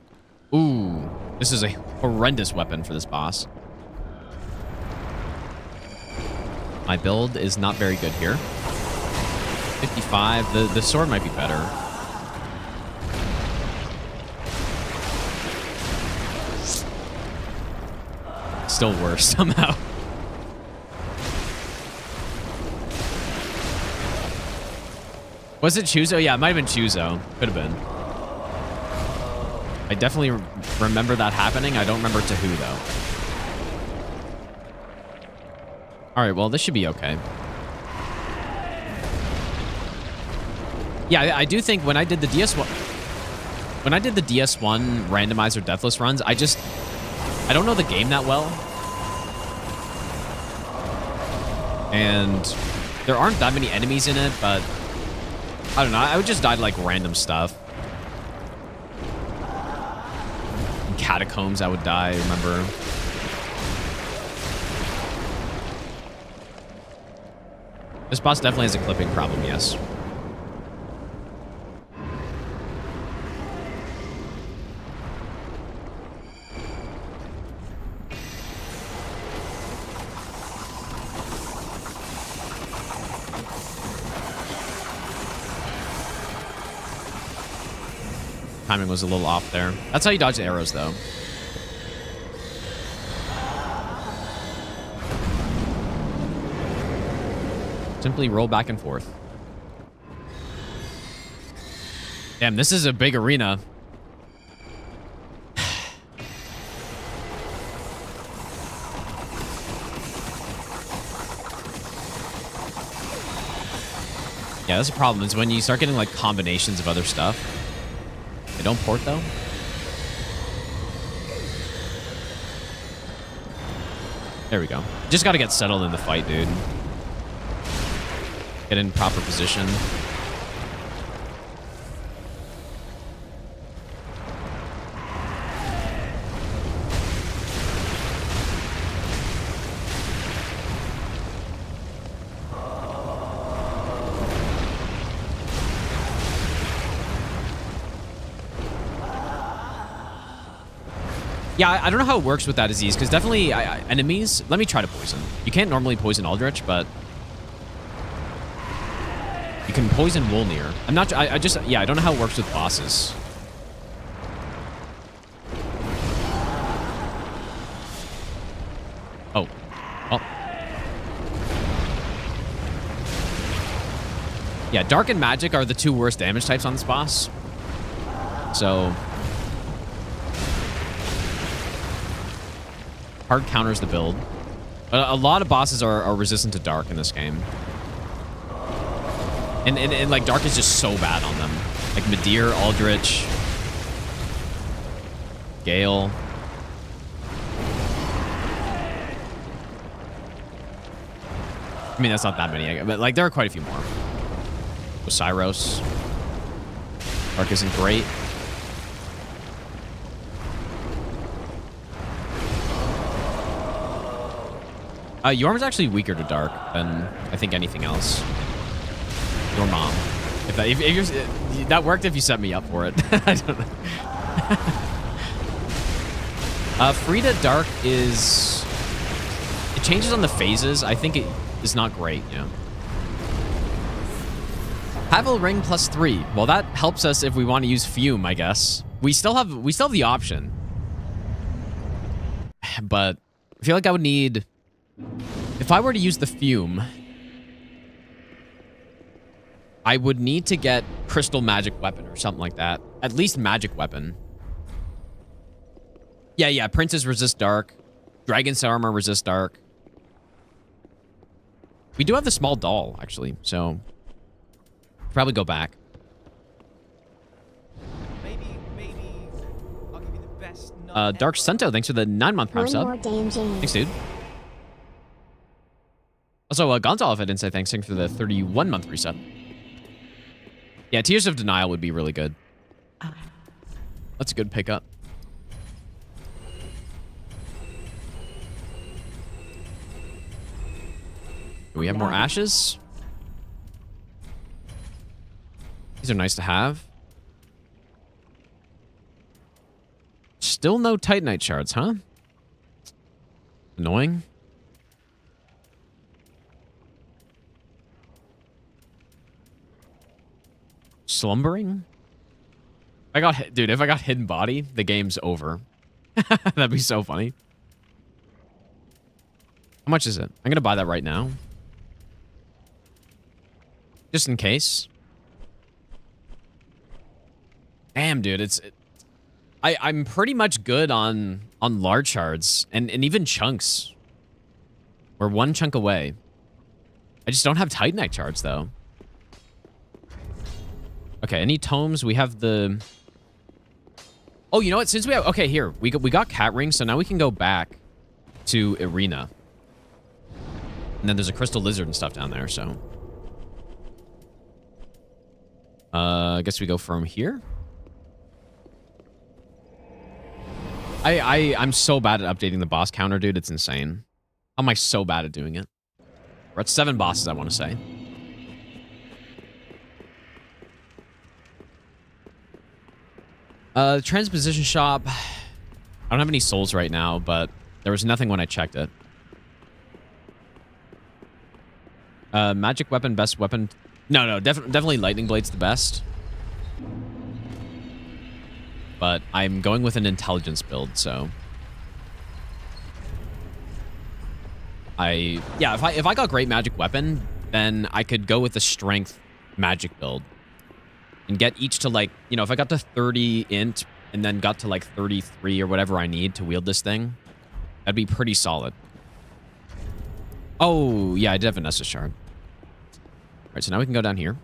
A: Ooh. This is a horrendous weapon for this boss. My build is not very good here. 55. The sword might be better. Still worse somehow. Was it Chuzo? Yeah, it might have been Chuzo. Could have been. I definitely remember that happening. I don't remember to who, though. All right, well, this should be okay. Yeah, I do think when I did the DS1... When I did the DS1 randomizer Deathless runs, I don't know the game that well. And there aren't that many enemies in it, but... I don't know, I would just die to, like, random stuff. In catacombs, I would die, remember? This boss definitely has a clipping problem, yes. Timing was a little off there. That's how you dodge the arrows, though. Simply roll back and forth. Damn, this is a big arena. Yeah, that's a problem, is when you start getting like combinations of other stuff. They don't port though. There we go. Just gotta get settled in the fight, dude. Get in proper position. Yeah, I don't know how it works with that disease, because definitely enemies... Let me try to poison. You can't normally poison Aldrich, but... You can poison Wolnir. I'm not... I just... Yeah, I don't know how it works with bosses. Oh. Oh. Yeah, Dark and Magic are the two worst damage types on this boss. So... Hard counters the build. A lot of bosses are resistant to Dark in this game. And like, Dark is just so bad on them. Like, Midir, Aldrich, Gale. I mean, that's not that many, but like, there are quite a few more. Osiros. Dark isn't great. Yorm's actually weaker to Dark than I think anything else. Your mom. If that worked if you set me up for it. I don't know. Frida Dark is... It changes on the phases. I think it is not great, yeah. Pavel Ring +3. Well, that helps us if we want to use Fume, I guess. We still have the option. But I feel like I would need... If I were to use the Fume, I would need to get Crystal Magic Weapon or something like that. At least Magic Weapon. Yeah, Princes resist Dark. Dragon's Armor resist Dark. We do have the small doll, actually, so... Probably go back.
C: Maybe I'll give you the best...
A: Dark Sento, thanks for the 9-month Prime
B: One
A: sub.
B: more damn James.
A: Thanks, dude. Also, Gonzalez, I didn't say thanks for the 31-month reset. Yeah, Tears of Denial would be really good. That's a good pickup. Do we have more ashes? These are nice to have. Still no Titanite shards, huh? Annoying. Slumbering? Dude, if I got Hidden Body, the game's over. That'd be so funny. How much is it? I'm gonna buy that right now. Just in case. Damn, dude, I'm pretty much good on large shards and even chunks. We're one chunk away. I just don't have Titanite shards though. Okay, any tomes? We have the... Oh, you know what? Since we have... Okay, here. We got Cat Ring, so now we can go back to Arena. And then there's a Crystal Lizard and stuff down there, so... I guess we go from here? I'm so bad at updating the boss counter, dude. It's insane. How am I so bad at doing it? We're at 7 bosses, I want to say. Transposition shop. I don't have any souls right now, but there was nothing when I checked it. Magic weapon, best weapon. No, definitely lightning blade's the best. but I'm going with an intelligence build, so if I got great magic weapon, then I could go with the strength magic build and get each to like, you know, if I got to 30 int and then got to like 33 or whatever I need to wield this thing, that'd be pretty solid. Oh, yeah, I did have a Nessus shard. All right, so now we can go down here.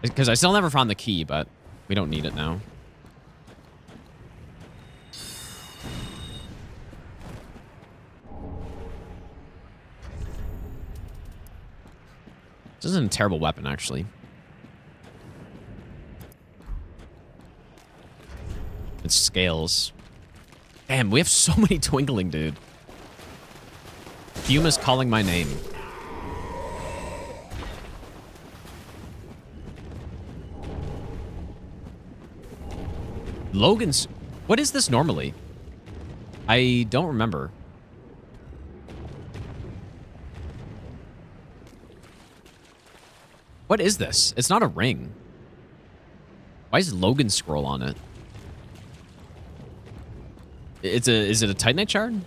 A: Because I still never found the key, but we don't need it now. This isn't a terrible weapon, actually. It scales. Damn, we have so many twinkling, dude. Fume is calling my name. Logan's... What is this normally? I don't remember. What is this? It's not a ring. Why is Logan scroll on it? Is it a Titanite shard?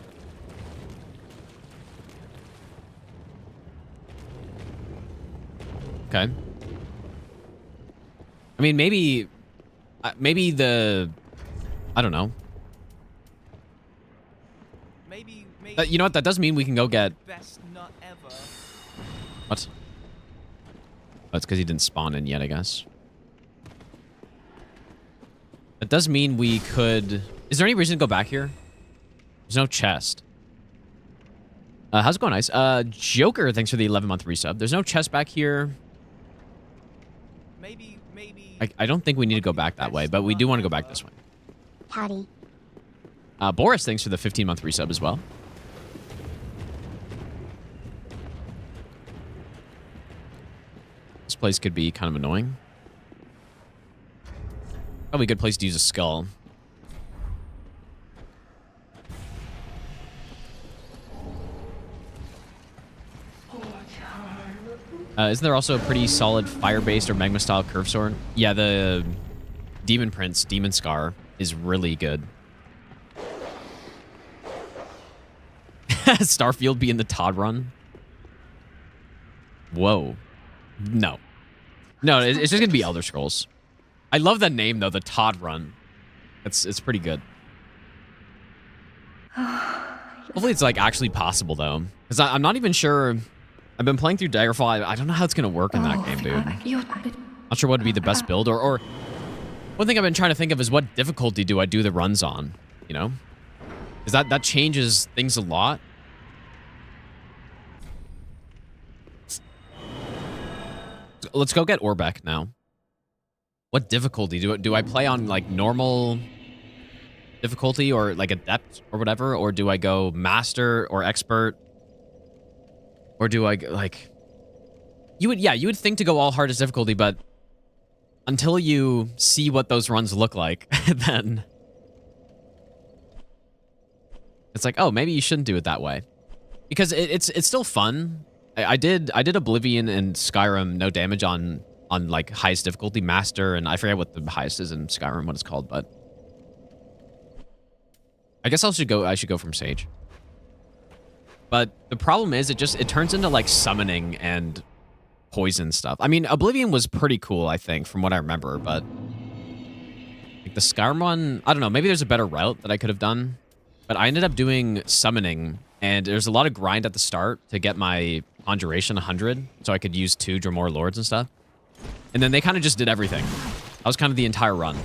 A: Okay. I mean, maybe the... I don't know.
C: Maybe
A: You know what? That does mean we can go get...
C: best nut ever.
A: What? Oh, it's because he didn't spawn in yet, I guess. That does mean we could... Is there any reason to go back here? There's no chest. How's it going, Ice? Joker, thanks for the 11-month resub. There's no chest back here.
C: Maybe.
A: I don't think we need to go back that way, but we do want to go back this way.
B: Howdy.
A: Boris, thanks for the 15-month resub as well. This place could be kind of annoying. Probably a good place to use a skull. Isn't there also a pretty solid fire-based or magma-style curve sword? Yeah, the Demon Prince, Demon Scar, is really good. Starfield be in the Todd run? Whoa. No. No, it's just going to be Elder Scrolls. I love that name, though, the Todd run. It's pretty good. Hopefully it's, like, actually possible, though. Because I'm not even sure... I've been playing through Daggerfall. I don't know how it's going to work in that game, dude. Not sure what would be the best build. Or one thing I've been trying to think of is what difficulty do I do the runs on, you know? Because that changes things a lot. Let's go get Orbeck now. What difficulty? Do I play on, like, normal difficulty or, like, adept or whatever? Or do I go master or expert? Or do I, like... You would think to go all hardest difficulty, but until you see what those runs look like, then... It's like, oh, maybe you shouldn't do it that way. Because it's still fun. I did Oblivion and Skyrim no damage on like highest difficulty, master, and I forget what the highest is in Skyrim, what it's called, but I guess I should go from Sage. But the problem is it turns into like summoning and poison stuff. I mean, Oblivion was pretty cool, I think, from what I remember, but like the Skyrim one, I don't know, maybe there's a better route that I could have done. But I ended up doing summoning, and there's a lot of grind at the start to get my Conjuration 100, so I could use 2 Dremor Lords and stuff. And then they kind of just did everything. That was kind of the entire run.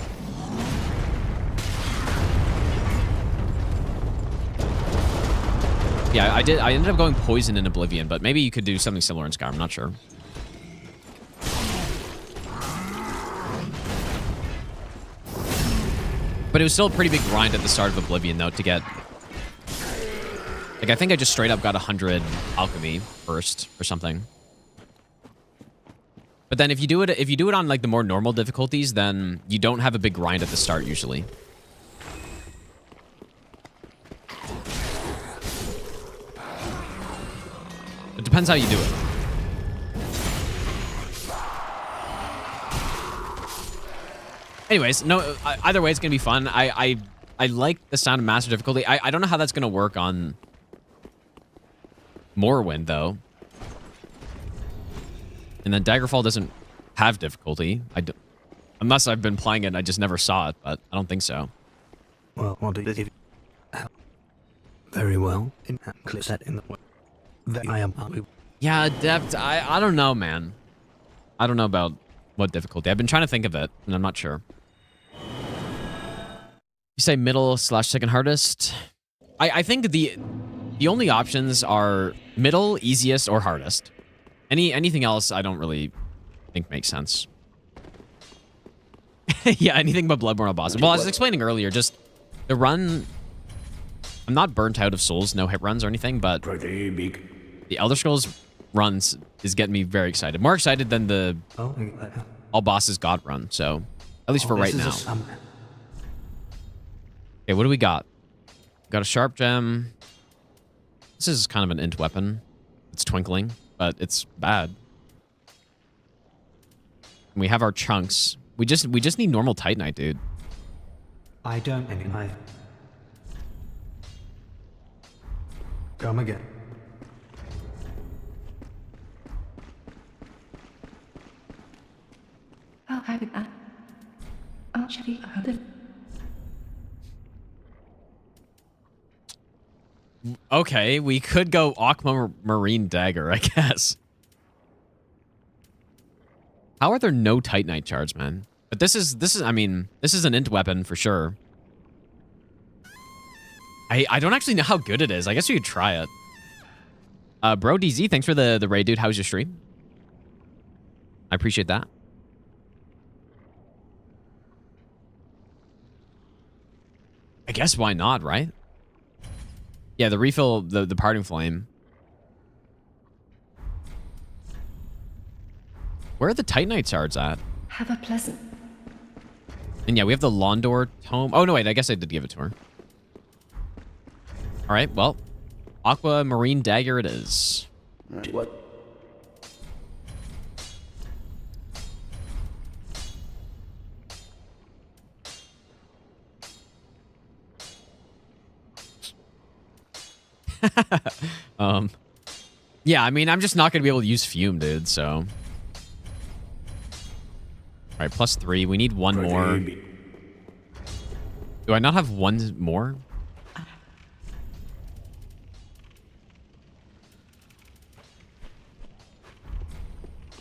A: Yeah, I ended up going poison in Oblivion, but maybe you could do something similar in Skyrim, I'm not sure. But it was still a pretty big grind at the start of Oblivion, though, to get... Like, I think I just straight up got 100 alchemy first or something. But then if you do it on, like, the more normal difficulties, then you don't have a big grind at the start, usually. It depends how you do it. Anyways, no. Either way, it's gonna be fun. I like the sound of master difficulty. I don't know how that's gonna work on Morrowind though. And then Daggerfall doesn't have difficulty. Unless I've been playing it and I just never saw it, but I don't think so.
D: Well, what do you very well in set in the way that I am.
A: Yeah, depth. I don't know, man. I don't know about what difficulty. I've been trying to think of it, and I'm not sure. You say middle / second hardest? I think the only options are middle, easiest, or hardest. Anything else I don't really think makes sense. Yeah, anything but Bloodborne boss. Well, I was explaining earlier, just the run. I'm not burnt out of Souls, no hit runs or anything, but the Elder Scrolls runs is getting me very excited. More excited than the all bosses God run. So, at least for right now. Okay, what do we got? Got a sharp gem. This is kind of an int weapon. It's twinkling, but it's bad. And we have our chunks. We just need normal Titanite, dude.
D: I don't anymore. Come again.
E: I'll have it. Actually, heard it.
A: Okay, we could go Aquamarine Dagger, I guess. How are there no Titanite shards, man? But this is I mean, this is an int weapon for sure. I don't actually know how good it is. I guess we could try it. Bro DZ, thanks for the raid, dude. How's your stream? I appreciate that. I guess why not, right? Yeah, the refill, the parting flame. Where are the Titanite shards at?
E: Have a pleasant.
A: And yeah, we have the Londor tome. Oh, no, wait. I guess I did give it to her. All right, well. Aquamarine Dagger it is.
D: What?
A: Yeah, I mean, I'm just not going to be able to use Fume, dude, so. All right, +3. We need one more. Do I not have one more?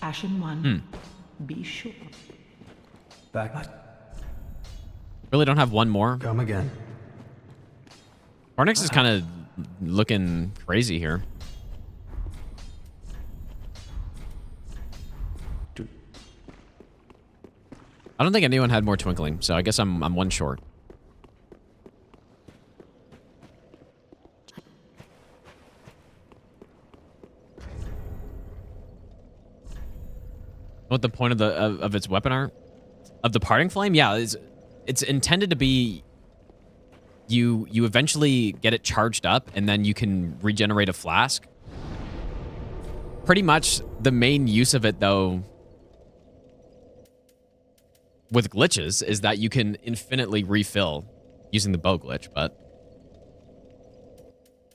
G: Ashen one. Be sure.
D: Back.
A: Really don't have one more?
D: Come again.
A: Hornix is kind of looking crazy here. I don't think anyone had more twinkling, so I guess I'm one short. What the point of the of its weapon art? Of the parting flame? Yeah, it's intended to be you eventually get it charged up and then you can regenerate a flask. Pretty much the main use of it though with glitches is that you can infinitely refill using the bow glitch, but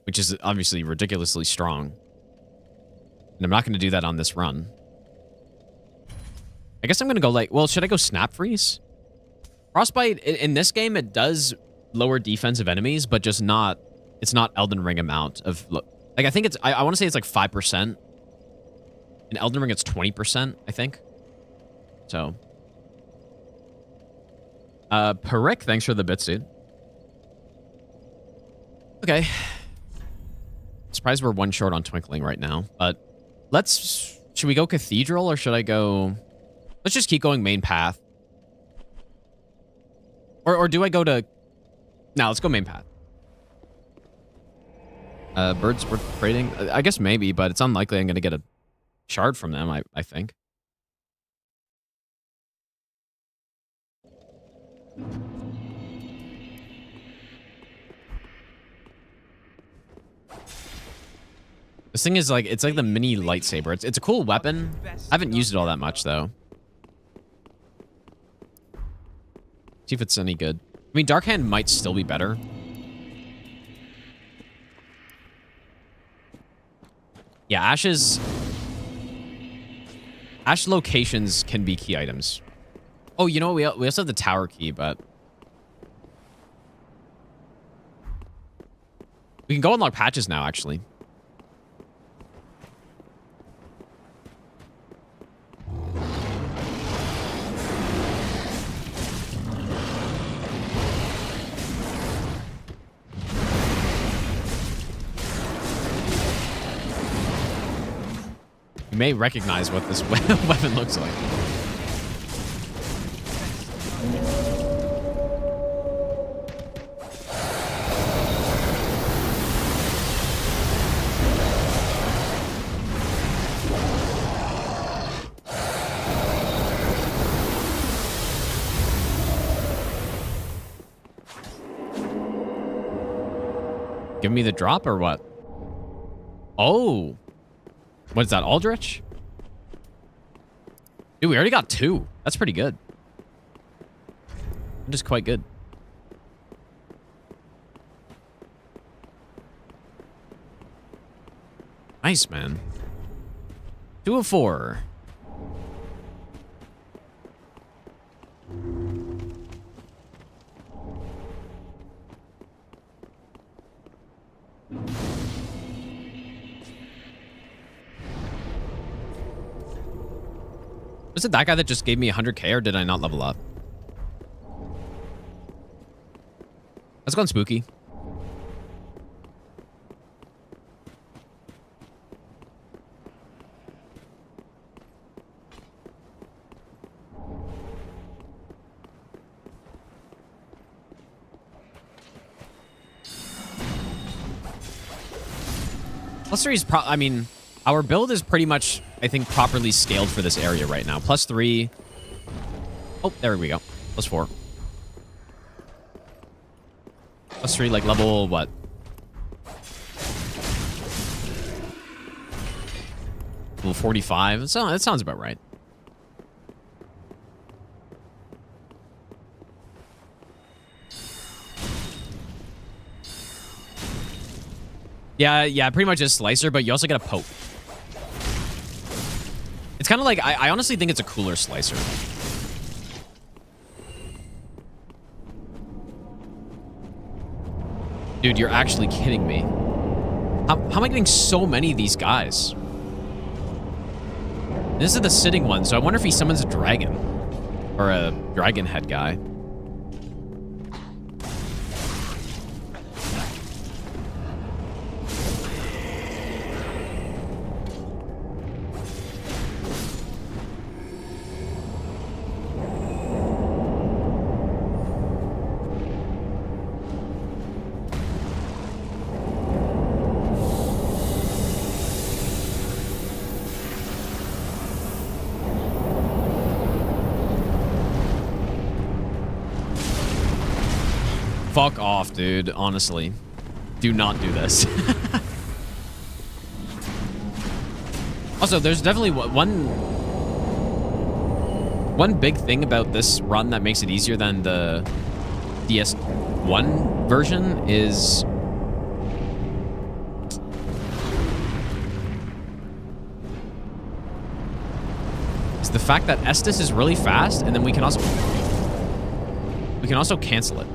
A: which is obviously ridiculously strong. And I'm not going to do that on this run. I guess I'm going to go like, well, should I go Snap Freeze? Frostbite, in this game, it does lower defensive enemies, but just not, it's not Elden Ring amount of, like, I think it's, I want to say it's like 5%. In Elden Ring, it's 20%, I think. So. Perick, thanks for the bits, dude. Okay. Surprised we're one short on Twinkling right now, but should we go Cathedral or should I go, let's just keep going main path. Or do I go to, no, let's go main path. Birds worth trading? I guess maybe, but it's unlikely I'm going to get a shard from them, I think. This thing is like, it's like the mini lightsaber. It's a cool weapon. I haven't used it all that much though. See if it's any good. I mean, Dark Hand might still be better. Yeah, Ash locations can be key items. Oh, you know what? We also have the tower key, but we can go unlock patches now, actually. You may recognize what this weapon looks like. Give me the drop or what? Oh. What is that, Aldrich? Dude, we already got 2. That's pretty good. Just quite good. Nice, man. 2 of 4. Was it that guy that just gave me 100k, or did I not level up? Let's go on Spooky. +3 is I mean, our build is pretty much, I think, properly scaled for this area right now. +3. Oh, there we go. +4. +3, like level what? Level 45. So that sounds about right. Yeah, pretty much a slicer, but you also get a poke. It's kind of like, I honestly think it's a cooler slicer. Dude, you're actually kidding me. How am I getting so many of these guys? This is the sitting one, so I wonder if he summons a dragon. Or a dragon head guy. Fuck off, dude. Honestly. Do not do this. Also, there's definitely one big thing about this run that makes it easier than the DS1 version is the fact that Estus is really fast, and then we can also cancel it.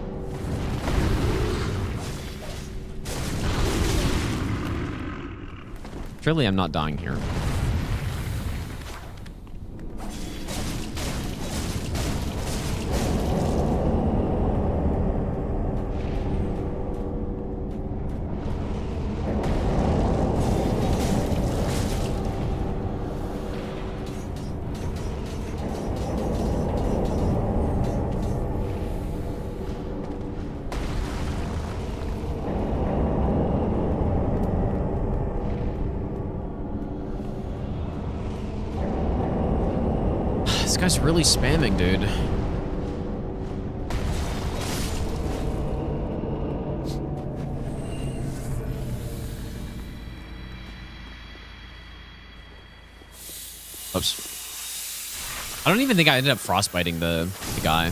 A: Surely I'm not dying here. This guy's really spamming, dude. Oops. I don't even think I ended up frostbiting the guy.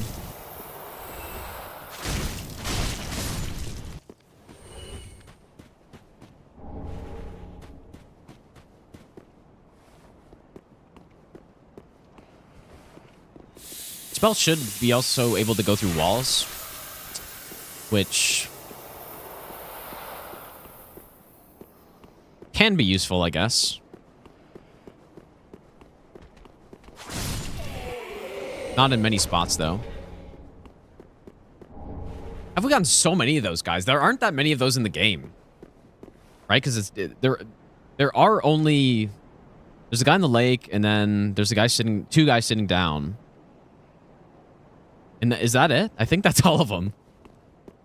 A: spell should be also able to go through walls, which can be useful, I guess. Not in many spots, though. Have we gotten so many of those guys? There aren't that many of those in the game, right? Because there are only, there's a guy in the lake, and then there's a guy sitting, two guys sitting down. And is that it? I think that's all of them.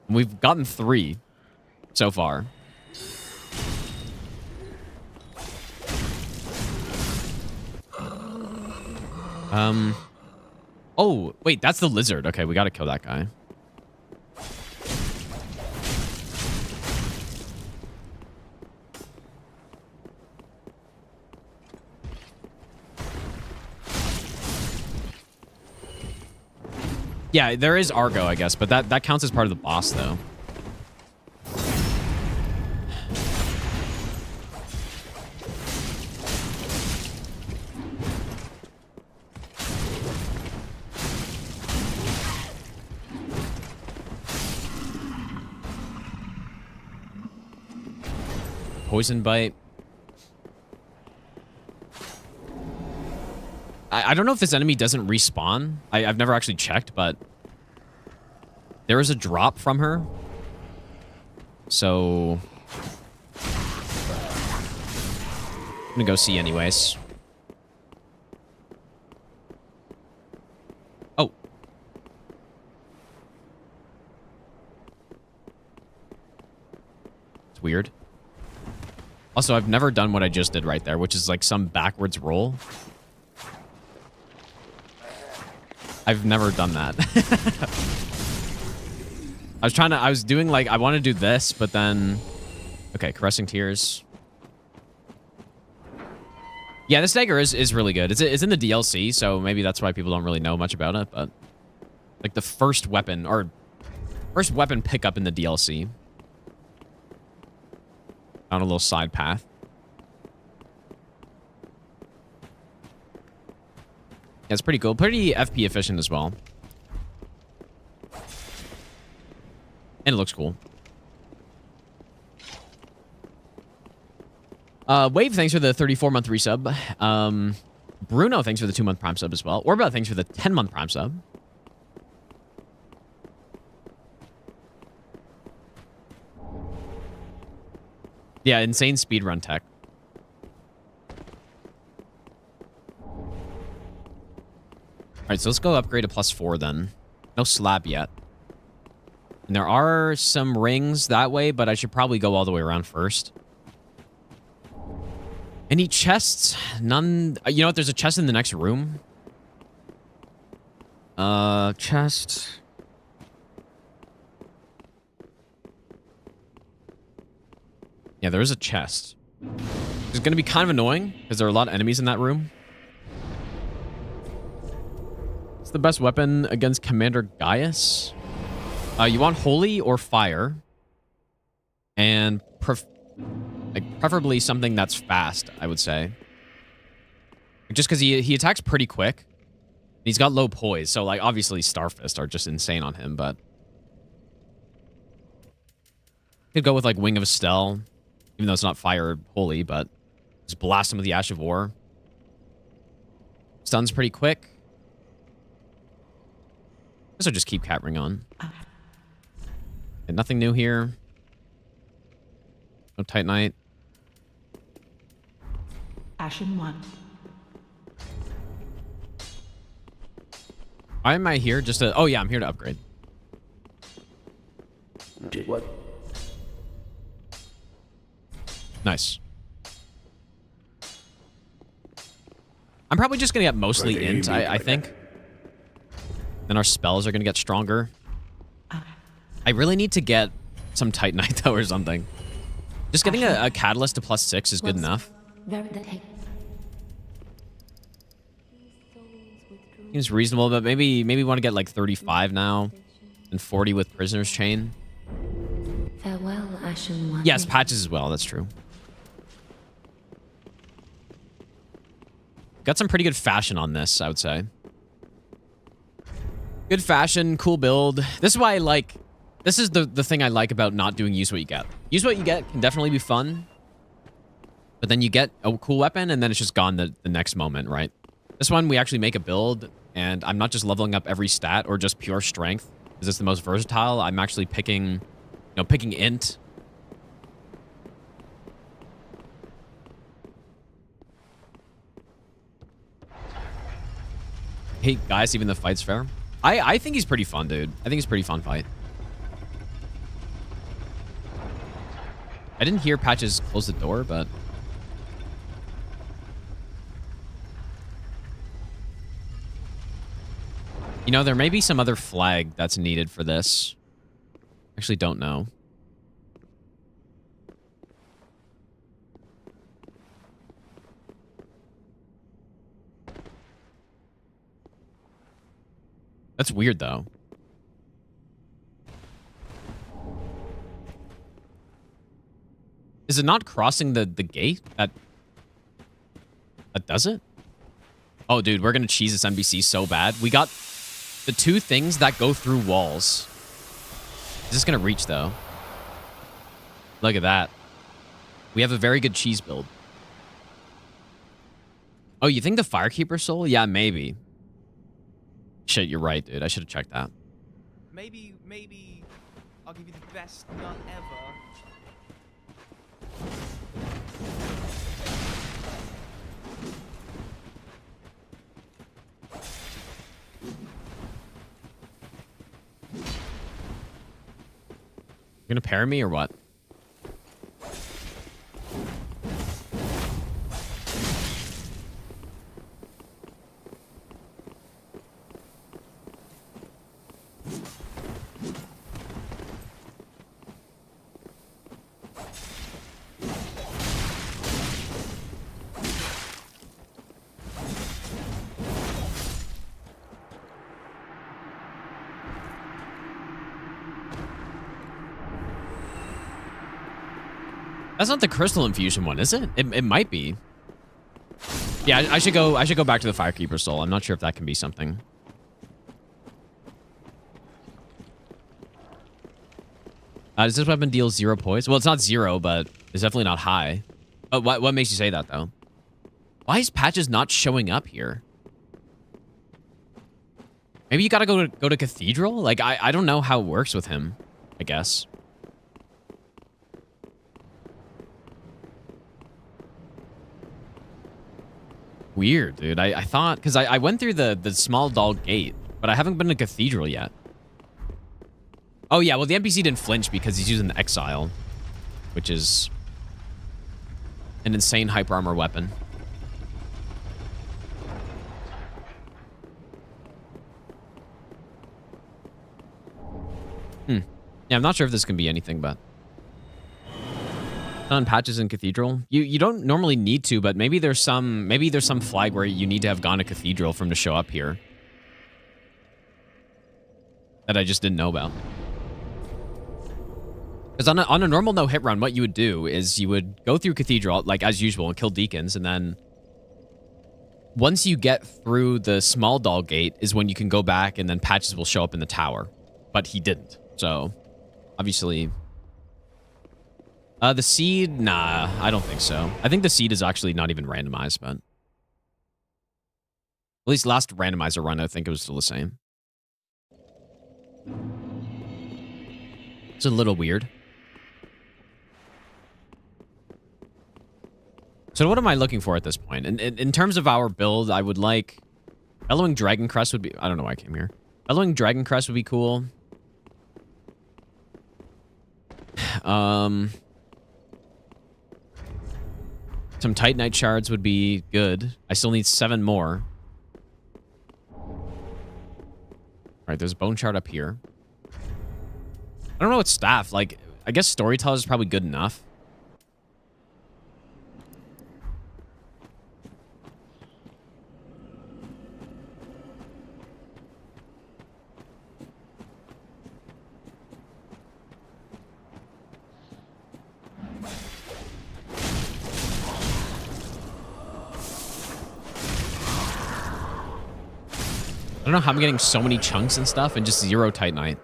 A: We've gotten 3 so far. Oh, wait, that's the lizard. Okay, we gotta kill that guy. Yeah, there is Argo, I guess, but that counts as part of the boss, though. Poison bite. I don't know if this enemy doesn't respawn. I've never actually checked, but there is a drop from her. So I'm gonna go see anyways. Oh. It's weird. Also, I've never done what I just did right there, which is like some backwards roll. I've never done that. I was doing like, I want to do this, but then, okay, Caressing Tears. Yeah, this dagger is really good. It's in the DLC, so maybe that's why people don't really know much about it, but like the first weapon pickup in the DLC. On a little side path. Yeah, it's pretty cool. Pretty FP efficient as well. And it looks cool. Wave, thanks for the 34-month resub. Bruno, thanks for the 2-month Prime sub as well. Orba, thanks for the 10-month Prime sub. Yeah, insane speedrun tech. Alright, so let's go upgrade to +4 then. No slab yet. And there are some rings that way, but I should probably go all the way around first. Any chests? None. You know what? There's a chest in the next room. Chest. Yeah, there is a chest. It's going to be kind of annoying because there are a lot of enemies in that room. It's the best weapon against Commander Gaius. You want Holy or Fire. And preferably something that's fast, I would say. Just because he attacks pretty quick. He's got low poise, so like obviously Starfist are just insane on him, but... Could go with like Wing of Estelle. Even though it's not Fire or Holy, but just blast him with the Ash of War. Stun's pretty quick. Guess I'll just keep Cat Ring on. And nothing new here. No Tight Knight.
G: Ashen 1.
A: Why am I here? Just to... Oh, yeah, I'm here to upgrade.
D: Did what?
A: Nice. I'm probably just going to get mostly int, I think. Then our spells are going to get stronger. I really need to get some Tight Knight, though, or something. Just getting a Catalyst to +6 is good enough. Seems reasonable, but maybe we want to get like 35 now. And 40 with Prisoner's Chain.
H: Farewell, Ashen One.
A: Yes, patches as well, that's true. Got some pretty good fashion on this, I would say. Good fashion, cool build. This is why I like... This is the thing I like about not doing use what you get. Use what you get can definitely be fun. But then you get a cool weapon, and then it's just gone the next moment, right? This one, we actually make a build, and I'm not just leveling up every stat or just pure strength. Is this the most versatile? I'm actually picking, you know, picking int. Hey, guys, even the fight's fair. I think he's pretty fun, dude. I think he's a pretty fun fight. I didn't hear Patches close the door, but... You know, there may be some other flag that's needed for this. Actually, don't know. That's weird, though. Is it not crossing the gate that does it? Oh, dude, we're going to cheese this NPC so bad. We got the 2 things that go through walls. Is this going to reach, though? Look at that. We have a very good cheese build. Oh, you think the Firekeeper soul? Yeah, maybe. Shit, you're right, dude. I should have checked that.
C: Maybe I'll give you the best gun ever.
A: You're gonna parry me or what? That's not the crystal infusion one, is it? It might be. Yeah, I should go back to the Firekeeper soul. I'm not sure if that can be something. Does this weapon deal 0 poison? Well, it's not 0, but it's definitely not high. But what makes you say that, though? Why is Patches not showing up here? Maybe you gotta go to Cathedral? Like, I don't know how it works with him, I guess. Weird, dude. I thought... Because I went through the small doll gate, but I haven't been to Cathedral yet. Oh, yeah. Well, the NPC didn't flinch because he's using the Exile, which is an insane hyper armor weapon. Yeah, I'm not sure if this can be anything, but... On Patches in Cathedral. You don't normally need to, but maybe there's some flag where you need to have gone to Cathedral for him to show up here. That I just didn't know about. Because on a normal no-hit run, what you would do is you would go through Cathedral, like as usual, and kill deacons, and then once you get through the small doll gate is when you can go back and then Patches will show up in the tower. But he didn't. So, obviously... the seed? Nah, I don't think so. I think the seed is actually not even randomized, but... At least last randomizer run, I think it was still the same. It's a little weird. So what am I looking for at this point? In terms of our build, I would like... Bellowing Dragon Crest would be... I don't know why I came here. Bellowing Dragon Crest would be cool. Some Titanite shards would be good. I still need 7 more. Alright, there's a bone shard up here. I don't know what staff. Like, I guess Storyteller is probably good enough. I don't know how I'm getting so many chunks and stuff and just 0 Titanite.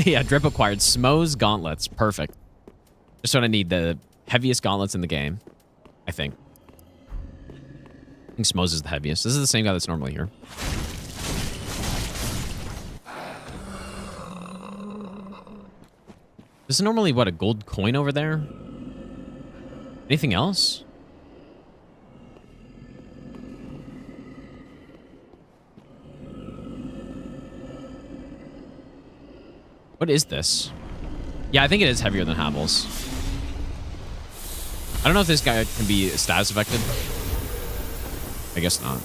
A: Yeah, Drip acquired Smo's gauntlets. Perfect. Just what I need. The heaviest gauntlets in the game, I think. I think Smo's is the heaviest. This is the same guy that's normally here. This is normally, what, a gold coin over there? Anything else? What is this? Yeah, I think it is heavier than Havel's. I don't know if this guy can be status affected. I guess not.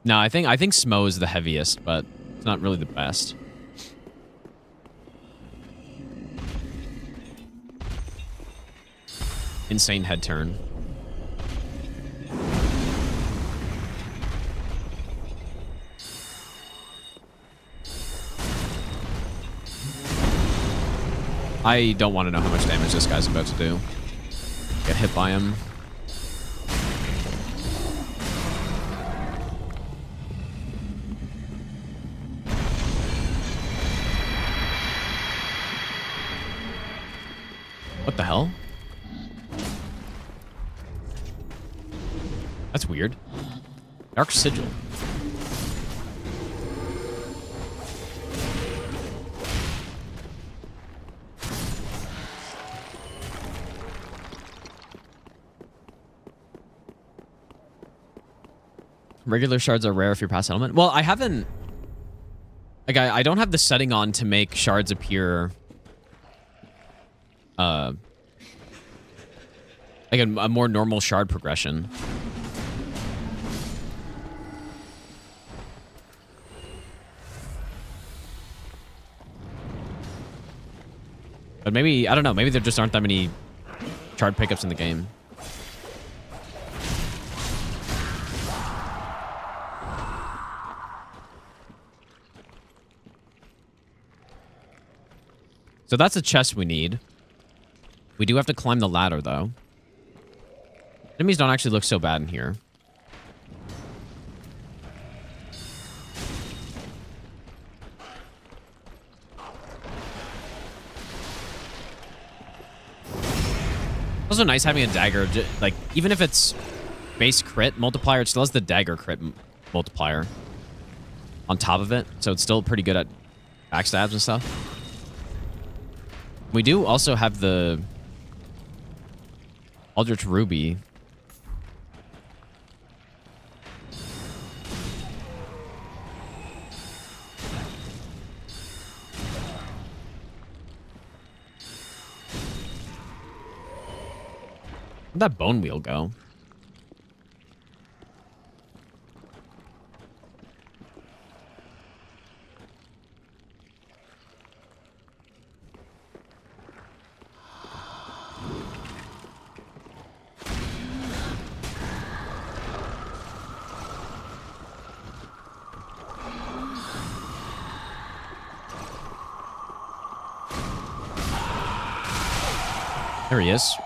A: No, I think Smo is the heaviest, but it's not really the best. Insane head turn. I don't want to know how much damage this guy's about to do. Get hit by him. What the hell? That's weird. Dark Sigil. Regular shards are rare if you're past element. Well, I haven't... Like, I don't have the setting on to make shards appear... like a more normal shard progression. But maybe... I don't know. Maybe there just aren't that many shard pickups in the game. So that's a chest we need. We do have to climb the ladder, though. Enemies don't actually look so bad in here. Also nice having a dagger. Like, even if it's base crit multiplier, it still has the dagger crit multiplier on top of it. So it's still pretty good at backstabs and stuff. We do also have the Aldrich Ruby. Where'd that bone wheel go? There he is.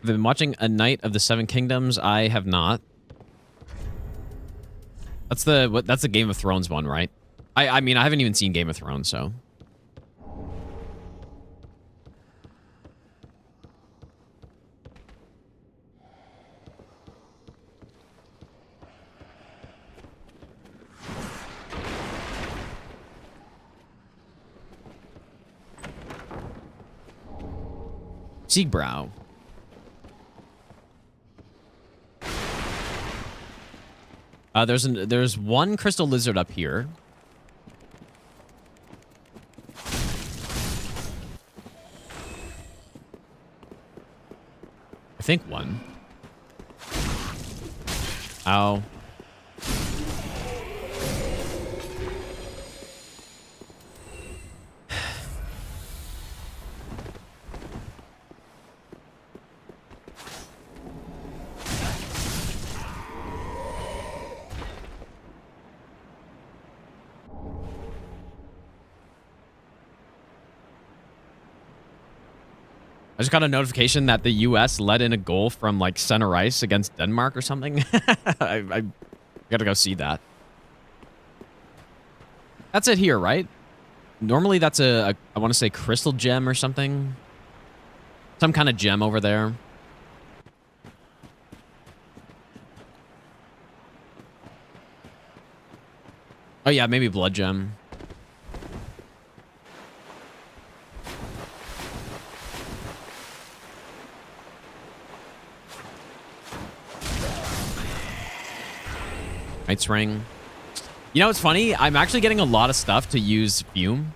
A: I've been watching A Knight of the Seven Kingdoms. I have not. That's the Game of Thrones one, right? I mean, I haven't even seen Game of Thrones, so. Siegbrow. There's one crystal lizard up here. I think one. Ow. I just got a notification that the U.S. let in a goal from, like, center ice against Denmark or something. I gotta go see that. That's it here, right? Normally that's I want to say crystal gem or something. Some kind of gem over there. Oh, yeah, maybe blood gem. Knight's Ring. You know what's funny? I'm actually getting a lot of stuff to use Fume.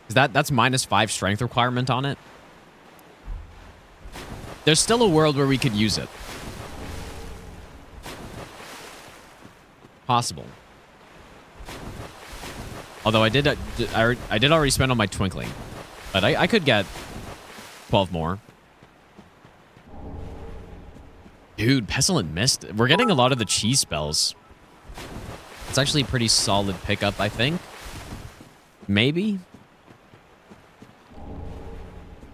A: That's -5 strength requirement on it. There's still a world where we could use it. Possible. Although I did already spend on my Twinkling. But I could get 12 more. Dude, Pestilent Mist. We're getting a lot of the cheese spells. It's actually a pretty solid pickup, I think. Maybe.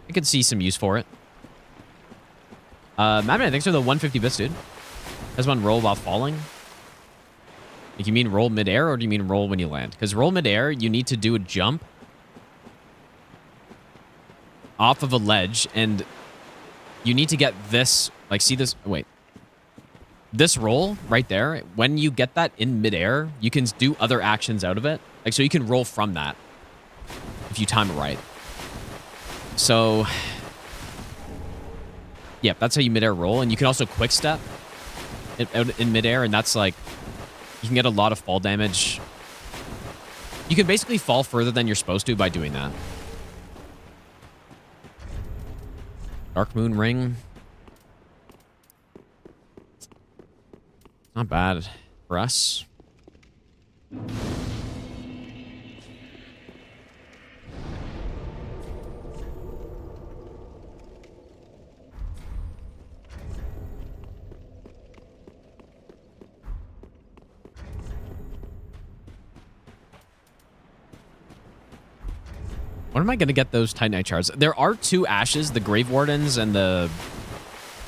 A: I could see some use for it. Madman, thanks for the 150 bits, dude. Has one roll while falling? Like, you mean roll midair, or do you mean roll when you land? Because roll midair, you need to do a jump off of a ledge, and you need to get this, like, see this? Wait. This roll right there, when you get that in midair, you can do other actions out of it. Like, so you can roll from that if you time it right. So, yeah, that's how you midair roll. And you can also quick step in midair, and that's like, you can get a lot of fall damage. You can basically fall further than you're supposed to by doing that. Dark Moon Ring. Not bad for us. When am I going to get those Titanite shards? There are 2 ashes, the Grave Wardens and the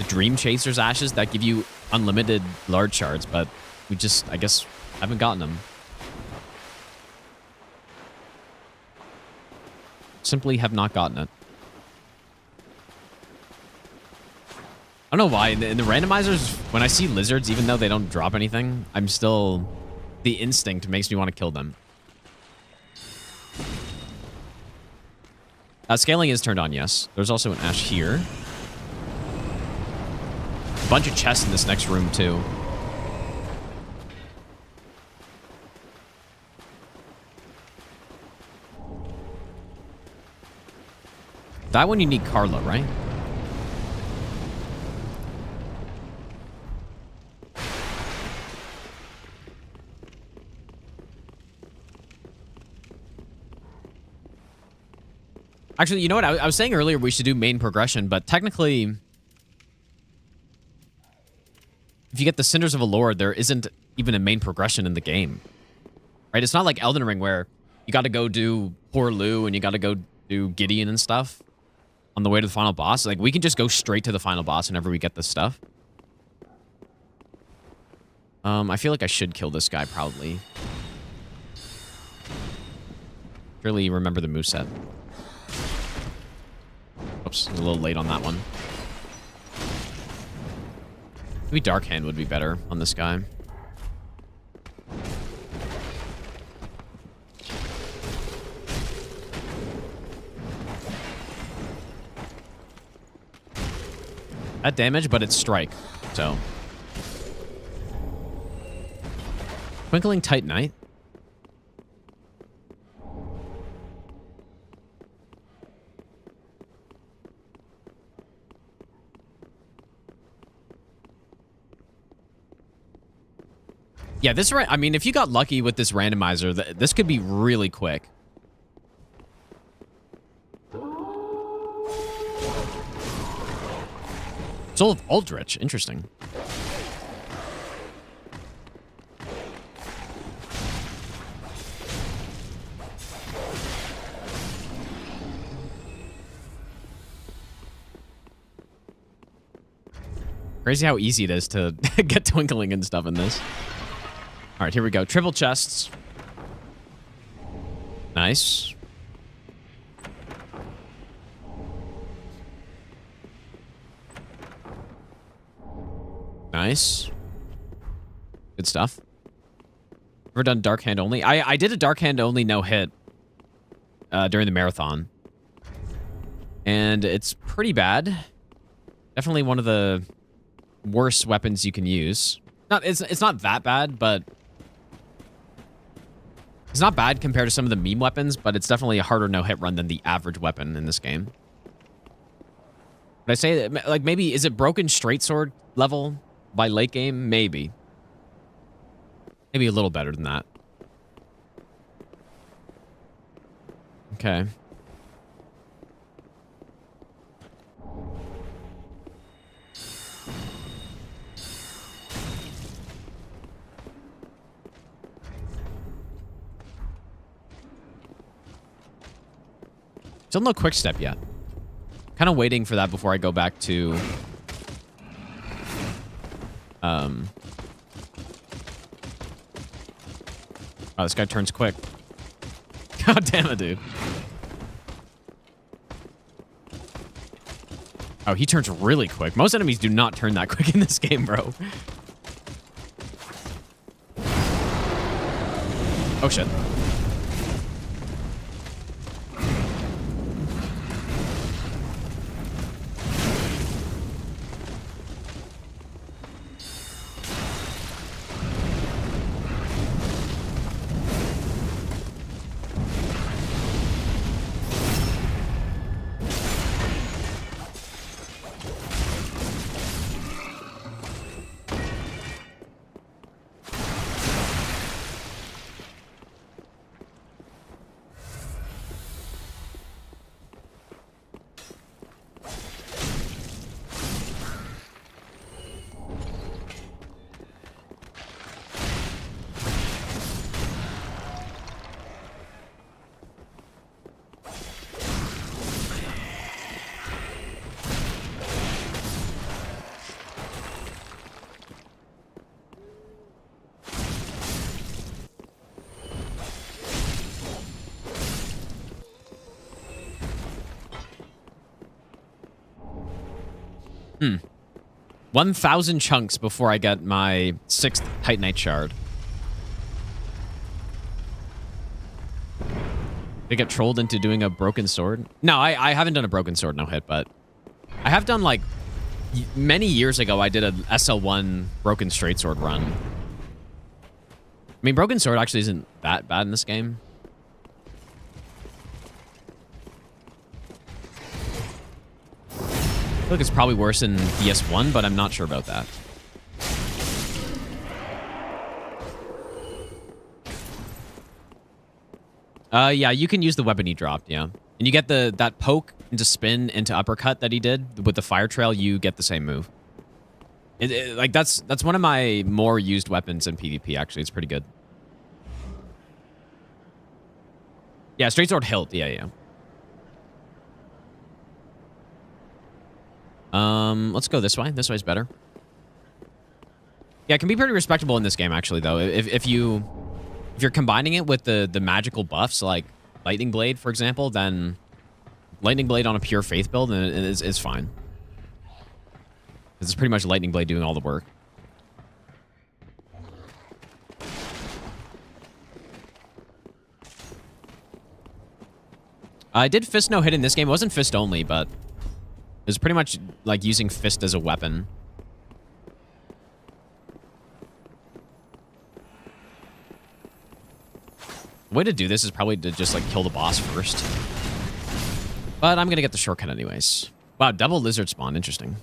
A: Dream Chasers ashes that give you unlimited large shards, but we just, I guess, haven't gotten them. Simply have not gotten it. I don't know why. In the randomizers, when I see lizards, even though they don't drop anything, I'm still... The instinct makes me want to kill them. Scaling is turned on, yes. There's also an ash here. A bunch of chests in this next room, too. That one you need Carla, right? Actually, you know what? I was saying earlier we should do main progression, but technically, if you get the Cinders of Allure, there isn't even a main progression in the game. Right? It's not like Elden Ring where you got to go do Poor Lou and you got to go do Gideon and stuff on the way to the final boss. Like, we can just go straight to the final boss whenever we get this stuff. I feel like I should kill this guy, probably. Surely remember the moveset. Oops, a little late on that one. Maybe Dark Hand would be better on this guy. that damage, but it's strike. So. Twinkling Titanite. Yeah, this I mean, if you got lucky with this randomizer, this could be really quick. Soul of Aldrich, interesting. Crazy how easy it is to get twinkling and stuff in this. All right, here we go. Triple chests. Nice. Nice. Good stuff. Ever done Dark Hand only? I did a Dark Hand only no hit during the marathon. And it's pretty bad. Definitely one of the worst weapons you can use. It's not that bad, but it's not bad compared to some of the meme weapons, but it's definitely a harder no-hit run than the average weapon in this game. Would I say that, like, maybe, is it broken straight sword level by late game? Maybe. Maybe a little better than that. Okay. Still no quick step yet. Kind of waiting for that before I go back to oh, this guy turns quick. God damn it, dude. Oh, he turns really quick. Most enemies do not turn that quick in this game, bro. Oh, shit. Hmm. 1,000 chunks before I get my 6th Titanite shard. Did I get trolled into doing a broken sword? No, I haven't done a broken sword no hit, but I have done, like, many years ago, I did a SL1 broken straight sword run. I mean, broken sword actually isn't that bad in this game. I feel like it's probably worse in DS1, but I'm not sure about that. Yeah, you can use the weapon he dropped, yeah. And you get that poke into spin into uppercut that he did with the fire trail, you get the same move. Like, that's one of my more used weapons in PvP, actually. It's pretty good. Yeah, straight sword hilt, yeah. Let's go this way. This way's better. Yeah, it can be pretty respectable in this game, actually, though. If you're combining it with the magical buffs, like Lightning Blade, for example, then Lightning Blade on a pure Faith build is fine. It's pretty much Lightning Blade doing all the work. I did fist no hit in this game. It wasn't fist only, but It's pretty much like using fist as a weapon. The way to do this is probably to just like kill the boss first. But I'm gonna get the shortcut anyways. Wow, double lizard spawn, interesting.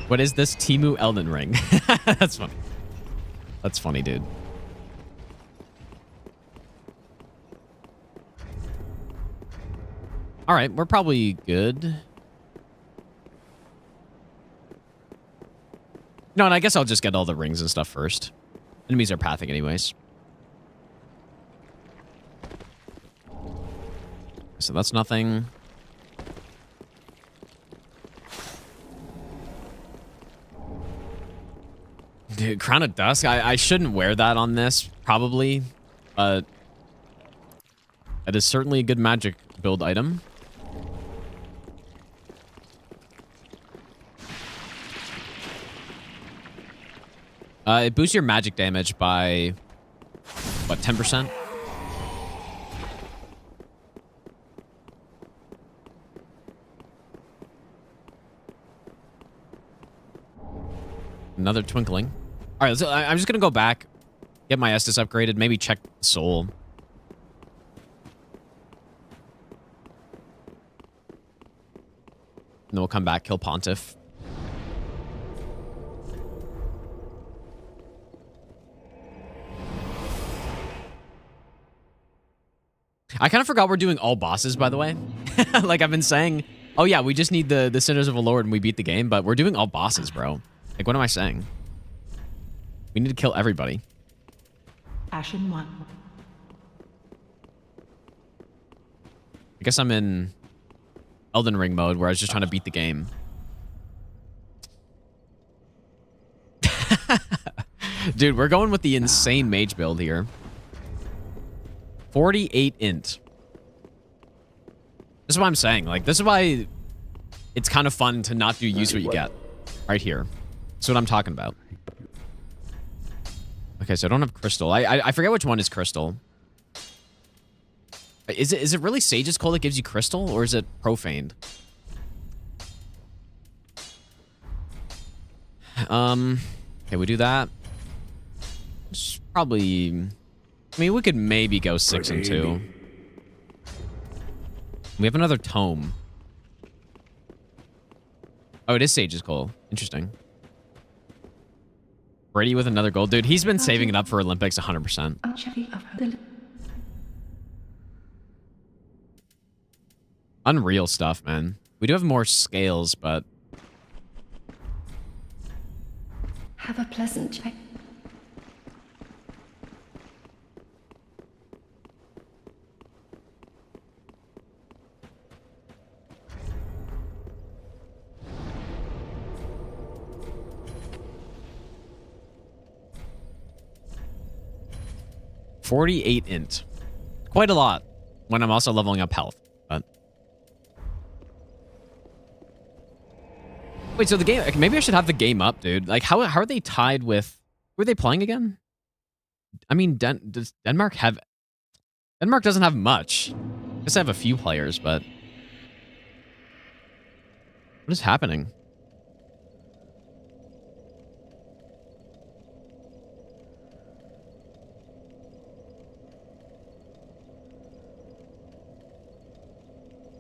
A: What is this? Timu Elden Ring. That's funny. That's funny, dude. All right, we're probably good. No, and I guess I'll just get all the rings and stuff first. Enemies are pathing anyways. So that's nothing. Dude, Crown of Dusk. I shouldn't wear that on this, probably. But that is certainly a good magic build item. It boosts your magic damage by, what, 10%? Another twinkling. All right, so I'm just going to go back, get my Estus upgraded, maybe check Soul. And then we'll come back, kill Pontiff. I kind of forgot we're doing all bosses, by the way. Like I've been saying, oh yeah, we just need the Sinners of a Lord and we beat the game, but we're doing all bosses, bro. Like, what am I saying? We need to kill everybody.
G: Ashen 1.
A: I guess I'm in Elden Ring mode where I was just trying to beat the game. Dude, we're going with the insane mage build here. 48 int. This is what I'm saying. Like, this is why it's kind of fun to not do use what you get. Right here. That's what I'm talking about. Okay, so I don't have crystal. I forget which one is crystal. Is it really Sage's Coal that gives you crystal, or is it profaned? Okay, we do that. It's probably. I mean, we could maybe go 6 and 2. We have another tome. Oh, it is Sage's Coal. Interesting. Brady with another gold. Dude, he's been saving it up for Olympics 100%. Unreal stuff, man. We do have more scales, but...
E: Have a pleasant check.
A: .48 int. Quite a lot when I'm also leveling up health. But wait, so the game, maybe I should have the game up, dude. Like, how are they tied with, who are they playing again? I mean, does Denmark have, Denmark doesn't have much. I guess they have a few players, but what is happening?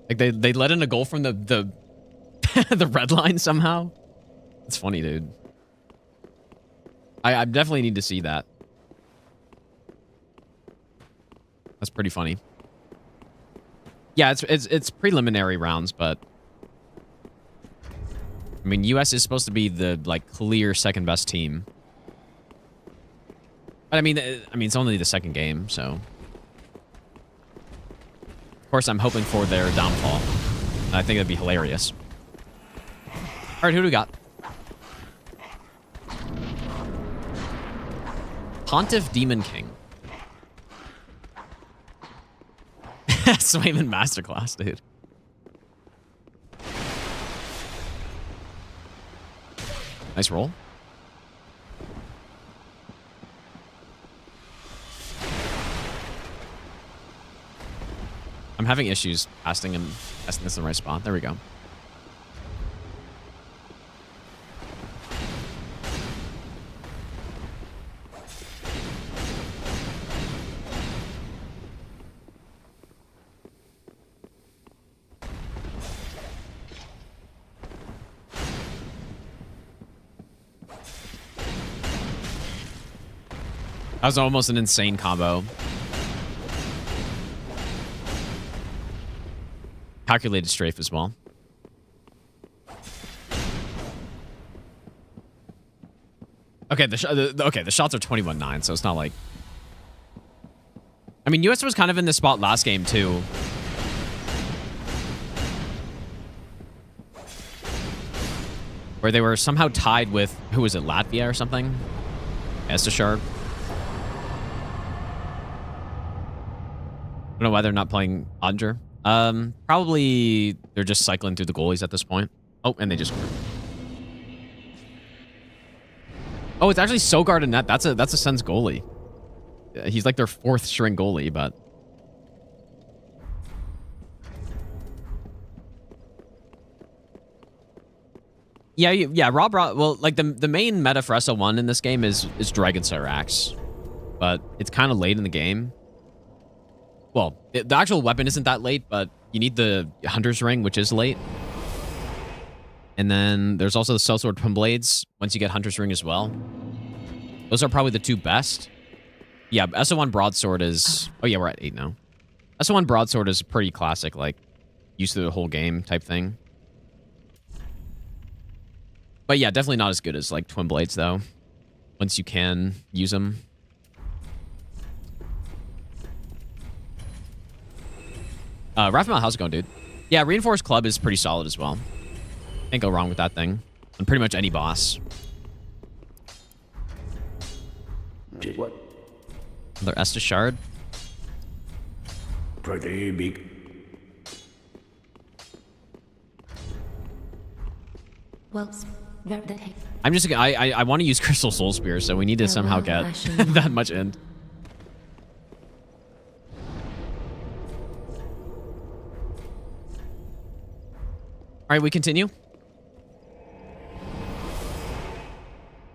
A: Like they let in a goal from the the red line somehow. It's funny, dude. I definitely need to see that. That's pretty funny. Yeah, it's preliminary rounds, but I mean, US is supposed to be the like clear second best team. But I mean it's only the second game, so. Of course, I'm hoping for their downfall. I think it'd be hilarious. All right, who do we got? Pontiff Demon King. Swayman Masterclass, dude. Nice roll. I'm having issues casting this in the right spot. There we go. That was almost an insane combo. Calculated strafe as well. Okay, the shots are 21-9, so it's not like... I mean, US was kind of in this spot last game, too. Where they were somehow tied with... Who was it? Latvia or something? Estashard. I don't know why they're not playing Gundyr. Probably they're just cycling through the goalies at this point. Oh, and they just scored. Oh, it's actually Sogard in net. That's a Sens goalie. He's like their 4th string goalie, but yeah. Rob. Well, like the main meta for SO1 in this game is Dragon Slayer Axe, but it's kind of late in the game. Well, the actual weapon isn't that late, but you need the Hunter's Ring, which is late. And then there's also the Sellsword Twin Blades once you get Hunter's Ring as well. Those are probably the 2 best. Yeah, SO1 Broadsword is... Oh, yeah, we're at 8 now. SO1 Broadsword is pretty classic, like, used through the whole game type thing. But yeah, definitely not as good as, like, Twin Blades, though. Once you can use them. Rafael, how's it going, dude? Yeah, Reinforced Club is pretty solid as well. Can't go wrong with that thing. On pretty much any boss.
D: What?
A: Another Estus Shard.
D: Pretty big.
H: Well,
A: I'm just... I want to use Crystal Soul Spear, so we need to somehow get that much in. All right, we continue.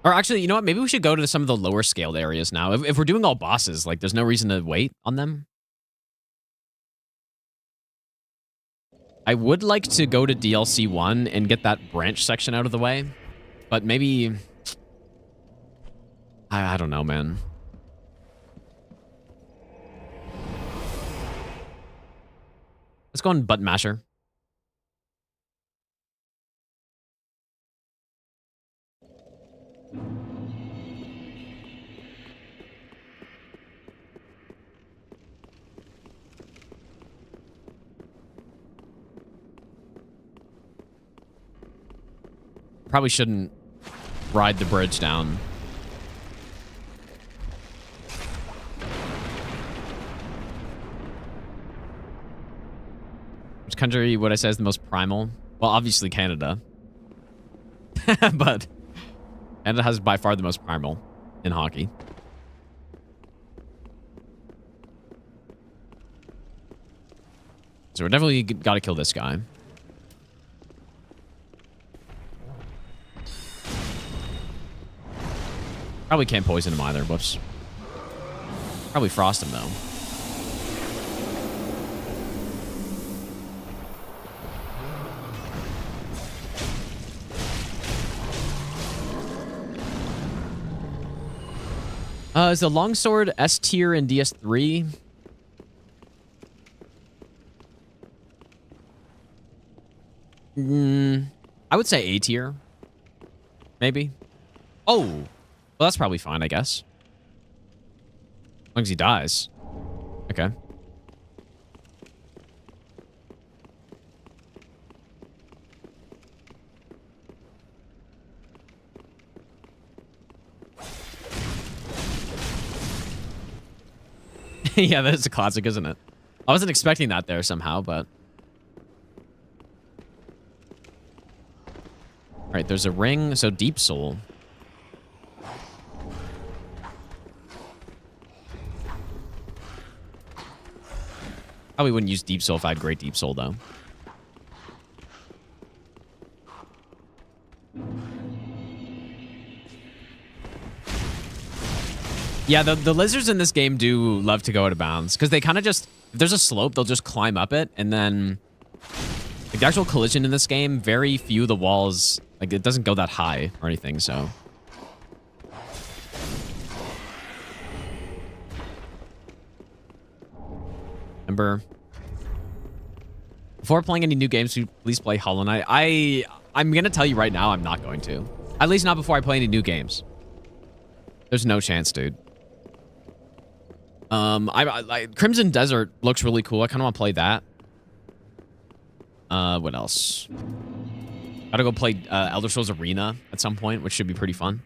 A: Or actually, you know what? Maybe we should go to some of the lower scaled areas now. If we're doing all bosses, like, there's no reason to wait on them. I would like to go to DLC 1 and get that branch section out of the way. But maybe... I don't know, man. Let's go on Button Masher. Probably shouldn't ride the bridge down. Which country would I say is the most primal? Well, obviously Canada. But Canada has by far the most primal in hockey. So we're definitely got to kill this guy. Probably can't poison him either. Whoops. Probably frost him, though. Is the longsword S tier in DS3? I would say A tier. Maybe. Oh. Well, that's probably fine, I guess. As long as he dies. Okay. Yeah, that is a classic, isn't it? I wasn't expecting that there somehow, but... All right, there's a ring. So Deep Soul. Probably wouldn't use Deep Soul if I had Great Deep Soul, though. Yeah, the lizards in this game do love to go out of bounds because they kind of just... If there's a slope, they'll just climb up it, and then... Like, the actual collision in this game, very few of the walls... Like, it doesn't go that high or anything, so... Remember... Before playing any new games, please play Hollow Knight. I'm going to tell you right now, I'm not going to. At least not before I play any new games. There's no chance, dude. Crimson Desert looks really cool. I kind of want to play that. What else? Gotta go play Elder Scrolls Arena at some point, which should be pretty fun.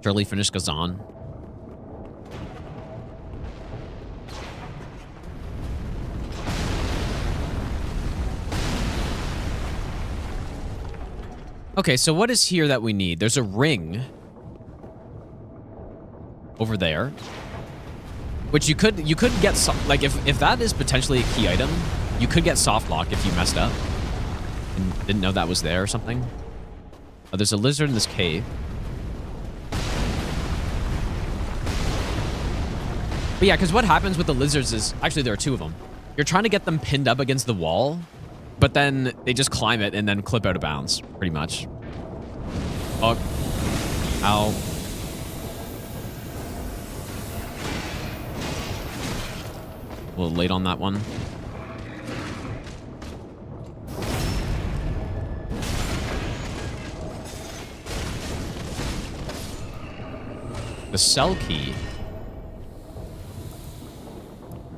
A: Surely finish Kazan. Okay, so what is here that we need? There's a ring over there, which you could get like if that is potentially a key item, you could get soft lock if you messed up and didn't know that was there or something. Oh, there's a lizard in this cave. But yeah, because what happens with the lizards is actually there are two of them. You're trying to get them pinned up against the wall, but then they just climb it and then clip out of bounds, pretty much. Oh. Ow. A little late on that one. The cell key.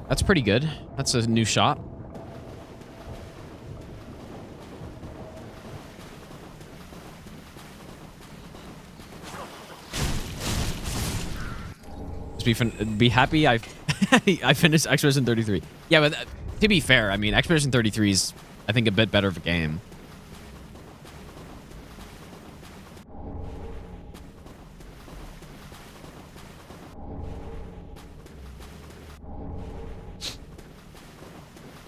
A: That's pretty good. That's a new shot. Be happy I finished Expedition 33. Yeah, but to be fair, I mean, Expedition 33 is, I think, a bit better of a game.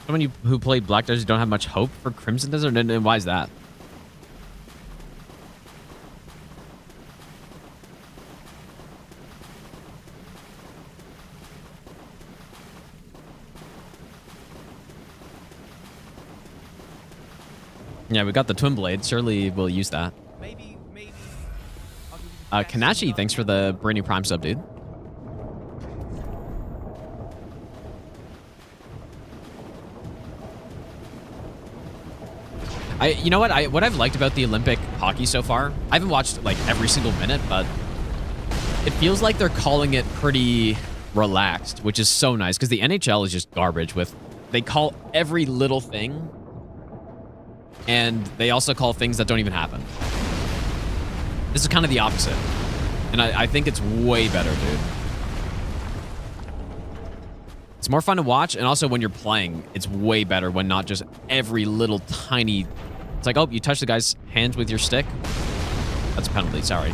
A: Someone who played Black Desert don't have much hope for Crimson Desert, and why is that? Yeah, we got the twin blade. Surely we'll use that.
C: Maybe. I'll give you the best
A: Kanachi, thanks for the brand new Prime sub, dude. You know what? What I've liked about the Olympic hockey so far, I haven't watched like every single minute, but it feels like they're calling it pretty relaxed, which is so nice because the NHL is just garbage with, they call every little thing. And they also call things that don't even happen. This is kind of the opposite. And I think it's way better, dude. It's more fun to watch, and also when you're playing, it's way better when not just every little tiny... It's like, oh, you touch the guy's hands with your stick? That's a penalty, sorry.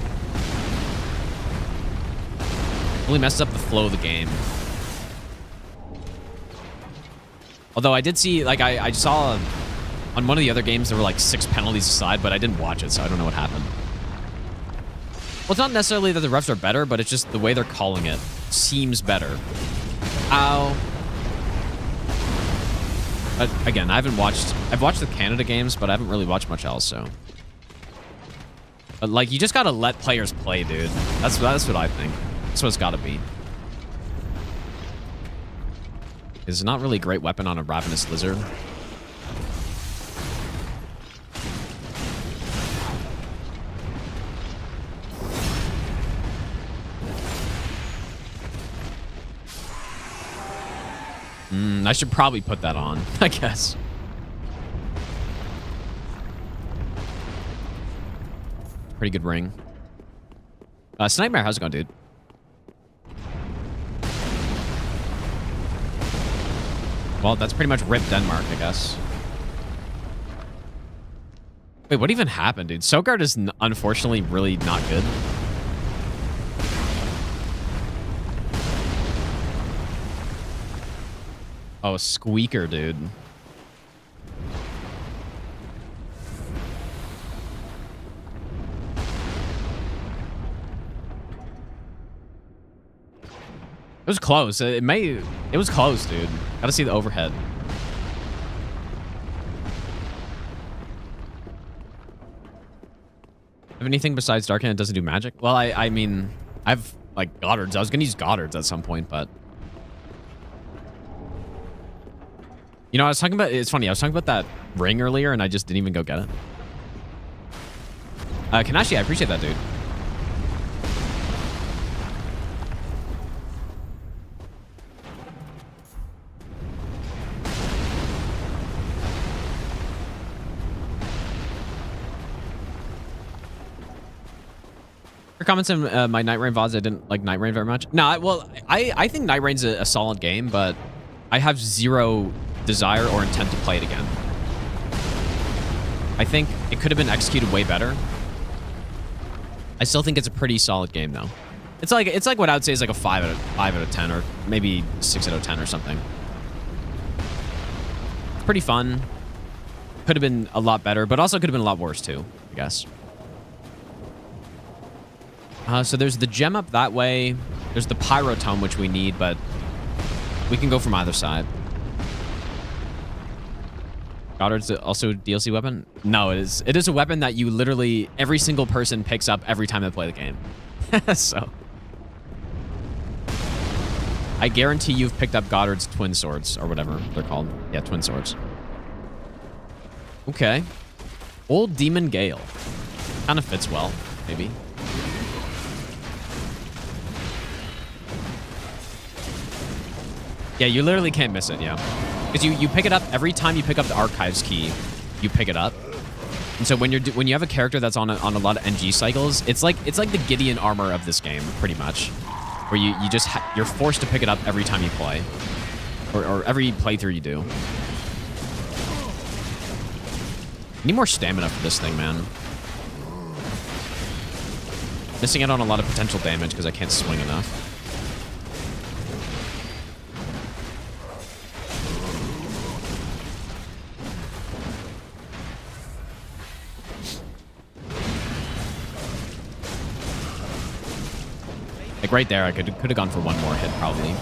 A: Really messes up the flow of the game. Although I did see, like, I saw... On one of the other games, there were like 6 penalties aside, but I didn't watch it, so I don't know what happened. Well, it's not necessarily that the refs are better, but it's just the way they're calling it seems better. Ow. But again, I've watched the Canada games, but I haven't really watched much else, so. But like, you just gotta let players play, dude. That's what I think. That's what it's gotta be. It's not really a great weapon on a ravenous lizard. I should probably put that on, I guess. Pretty good ring. Snipemare, how's it going, dude? Well, that's pretty much RIP Denmark, I guess. Wait, what even happened, dude? Sogard is unfortunately really not good. Oh, Squeaker, dude. It was close. It was close, dude. Gotta see the overhead. Have anything besides Dark Hand that doesn't do magic? Well, I mean, I've like Goddards. I was gonna use Goddards at some point, but you know, I was talking about. It's funny. I was talking about that ring earlier, and I just didn't even go get it. Kanashi, I appreciate that, dude. Your comments in my Night Rain VODs, I didn't like Night Rain very much. No, well, I think Night Rain's a solid game, but I have zero desire or intent to play it again. I think it could have been executed way better. I still think it's a pretty solid game, though. It's like what I would say is like a 5 out of 10, or maybe 6 out of 10 or something. It's pretty fun. Could have been a lot better, but also could have been a lot worse too, I guess. So there's the gem up that way. There's the pyrotome, which we need, but we can go from either side. Goddard's also a DLC weapon? No, it is a weapon that you literally, every single person picks up every time they play the game. So I guarantee you've picked up Goddard's twin swords, or whatever they're called. Yeah, twin swords. Okay. Old Demon Gale. Kind of fits well, maybe. Yeah, you literally can't miss it, yeah. Because you pick it up every time you pick up the archives key, you pick it up. And so when you have a character that's on a lot of NG cycles, it's like the Gideon armor of this game, pretty much, where you're forced to pick it up every time you play, or every playthrough you do. I need more stamina for this thing, man. Missing out on a lot of potential damage because I can't swing enough. Like right there, I could have gone for one more hit, probably.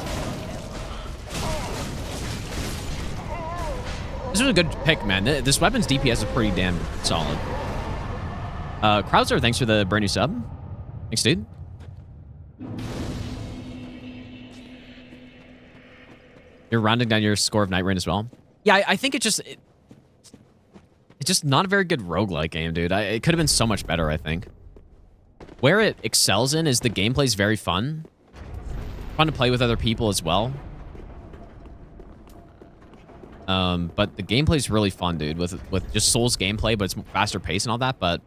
A: This was a good pick, man. This weapon's DPS is pretty damn solid. Krauser, thanks for the brand new sub. Thanks, dude. You're rounding down your score of Night Rain as well. Yeah, I think it's just not a very good roguelike game, dude. It could have been so much better, I think. Where it excels in is the gameplay's very fun. Fun to play with other people as well. But the gameplay's really fun, dude, with just Souls gameplay, but it's faster paced and all that, but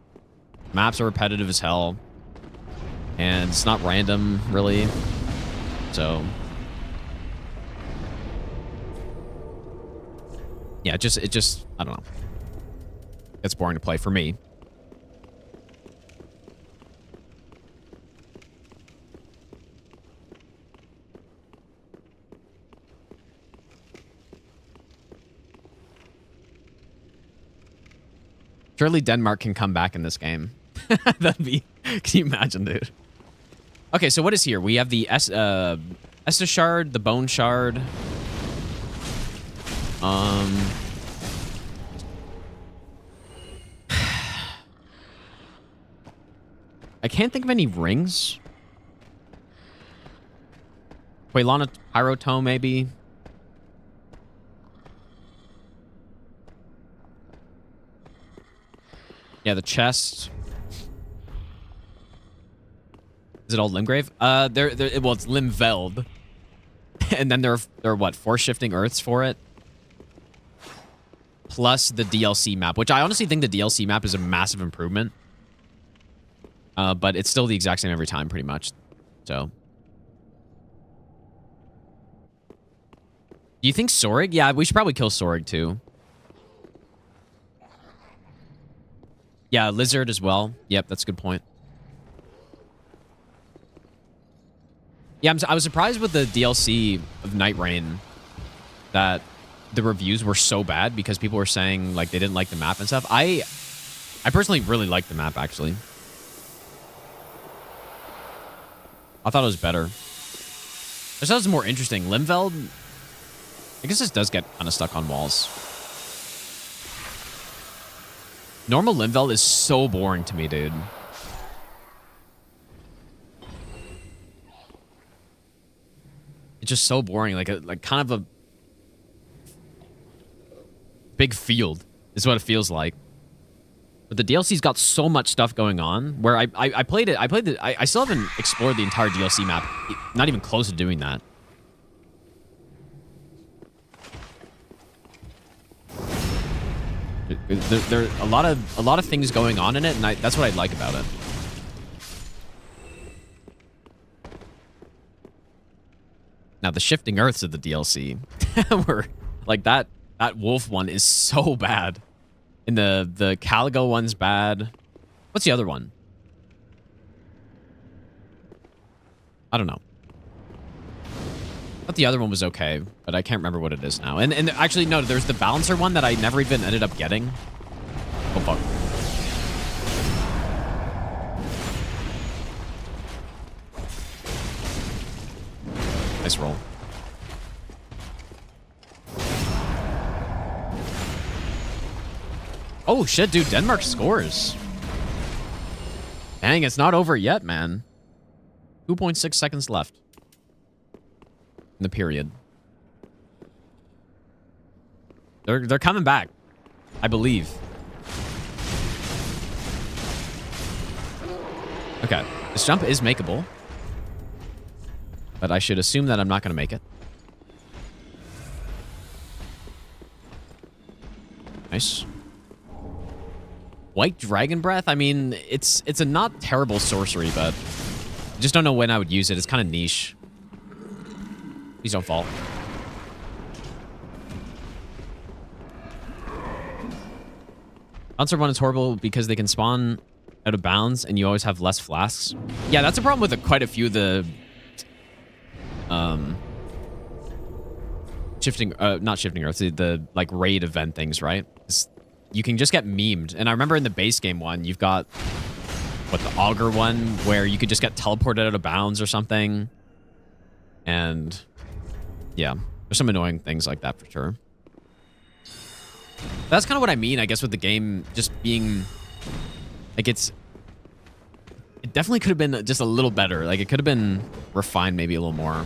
A: maps are repetitive as hell. And it's not random, really. So yeah, it just I don't know. It's boring to play for me. Surely Denmark can come back in this game. That'd be... Can you imagine, dude? Okay, so what is here? We have the Estus Shard, the Bone Shard. I can't think of any rings. Quaylana Pyrotome, maybe. Yeah, the chest. Is it all Limgrave? Well, it's Limveld. And then there are what, 4 shifting earths for it? Plus the DLC map, which I honestly think the DLC map is a massive improvement. But it's still the exact same every time, pretty much. So. Do you think Sorig? Yeah, we should probably kill Sorig too. Yeah, Lizard as well. Yep, that's a good point. Yeah, I was surprised with the DLC of Night Rain that the reviews were so bad because people were saying like they didn't like the map and stuff. I personally really liked the map, actually. I thought it was better. I thought it was more interesting. Limveld, I guess this does get kind of stuck on walls. Normal Limveld is so boring to me, dude. It's just so boring. Like kind of a big field is what it feels like. But the DLC's got so much stuff going on where I played it. I still haven't explored the entire DLC map. Not even close to doing that. There are a lot of things going on in it, and that's what I like about it. Now the shifting earths of the DLC were like that wolf one is so bad. And the Caligo one's bad. What's the other one? I don't know. I thought the other one was okay, but I can't remember what it is now. And actually, no, there's the Balancer one that I never even ended up getting. Oh, fuck. Nice roll. Oh, shit, dude. Denmark scores. Dang, it's not over yet, man. 2.6 seconds left in the period. They're coming back, I believe. Okay, this jump is makeable, but I should assume that I'm not going to make it. Nice. White Dragon Breath? I mean, it's a not terrible sorcery, but I just don't know when I would use it. It's kind of niche. Please don't fall. Bouncer 1 is horrible because they can spawn out of bounds and you always have less flasks. Yeah, that's a problem with quite a few of the not shifting earths, the like raid event things, right? You can just get memed. And I remember in the base game one, you've got what, the auger one where you could just get teleported out of bounds or something. And yeah, there's some annoying things like that for sure. That's kind of what I mean, I guess, with the game just being like it definitely could have been just a little better. Like it could have been refined maybe a little more.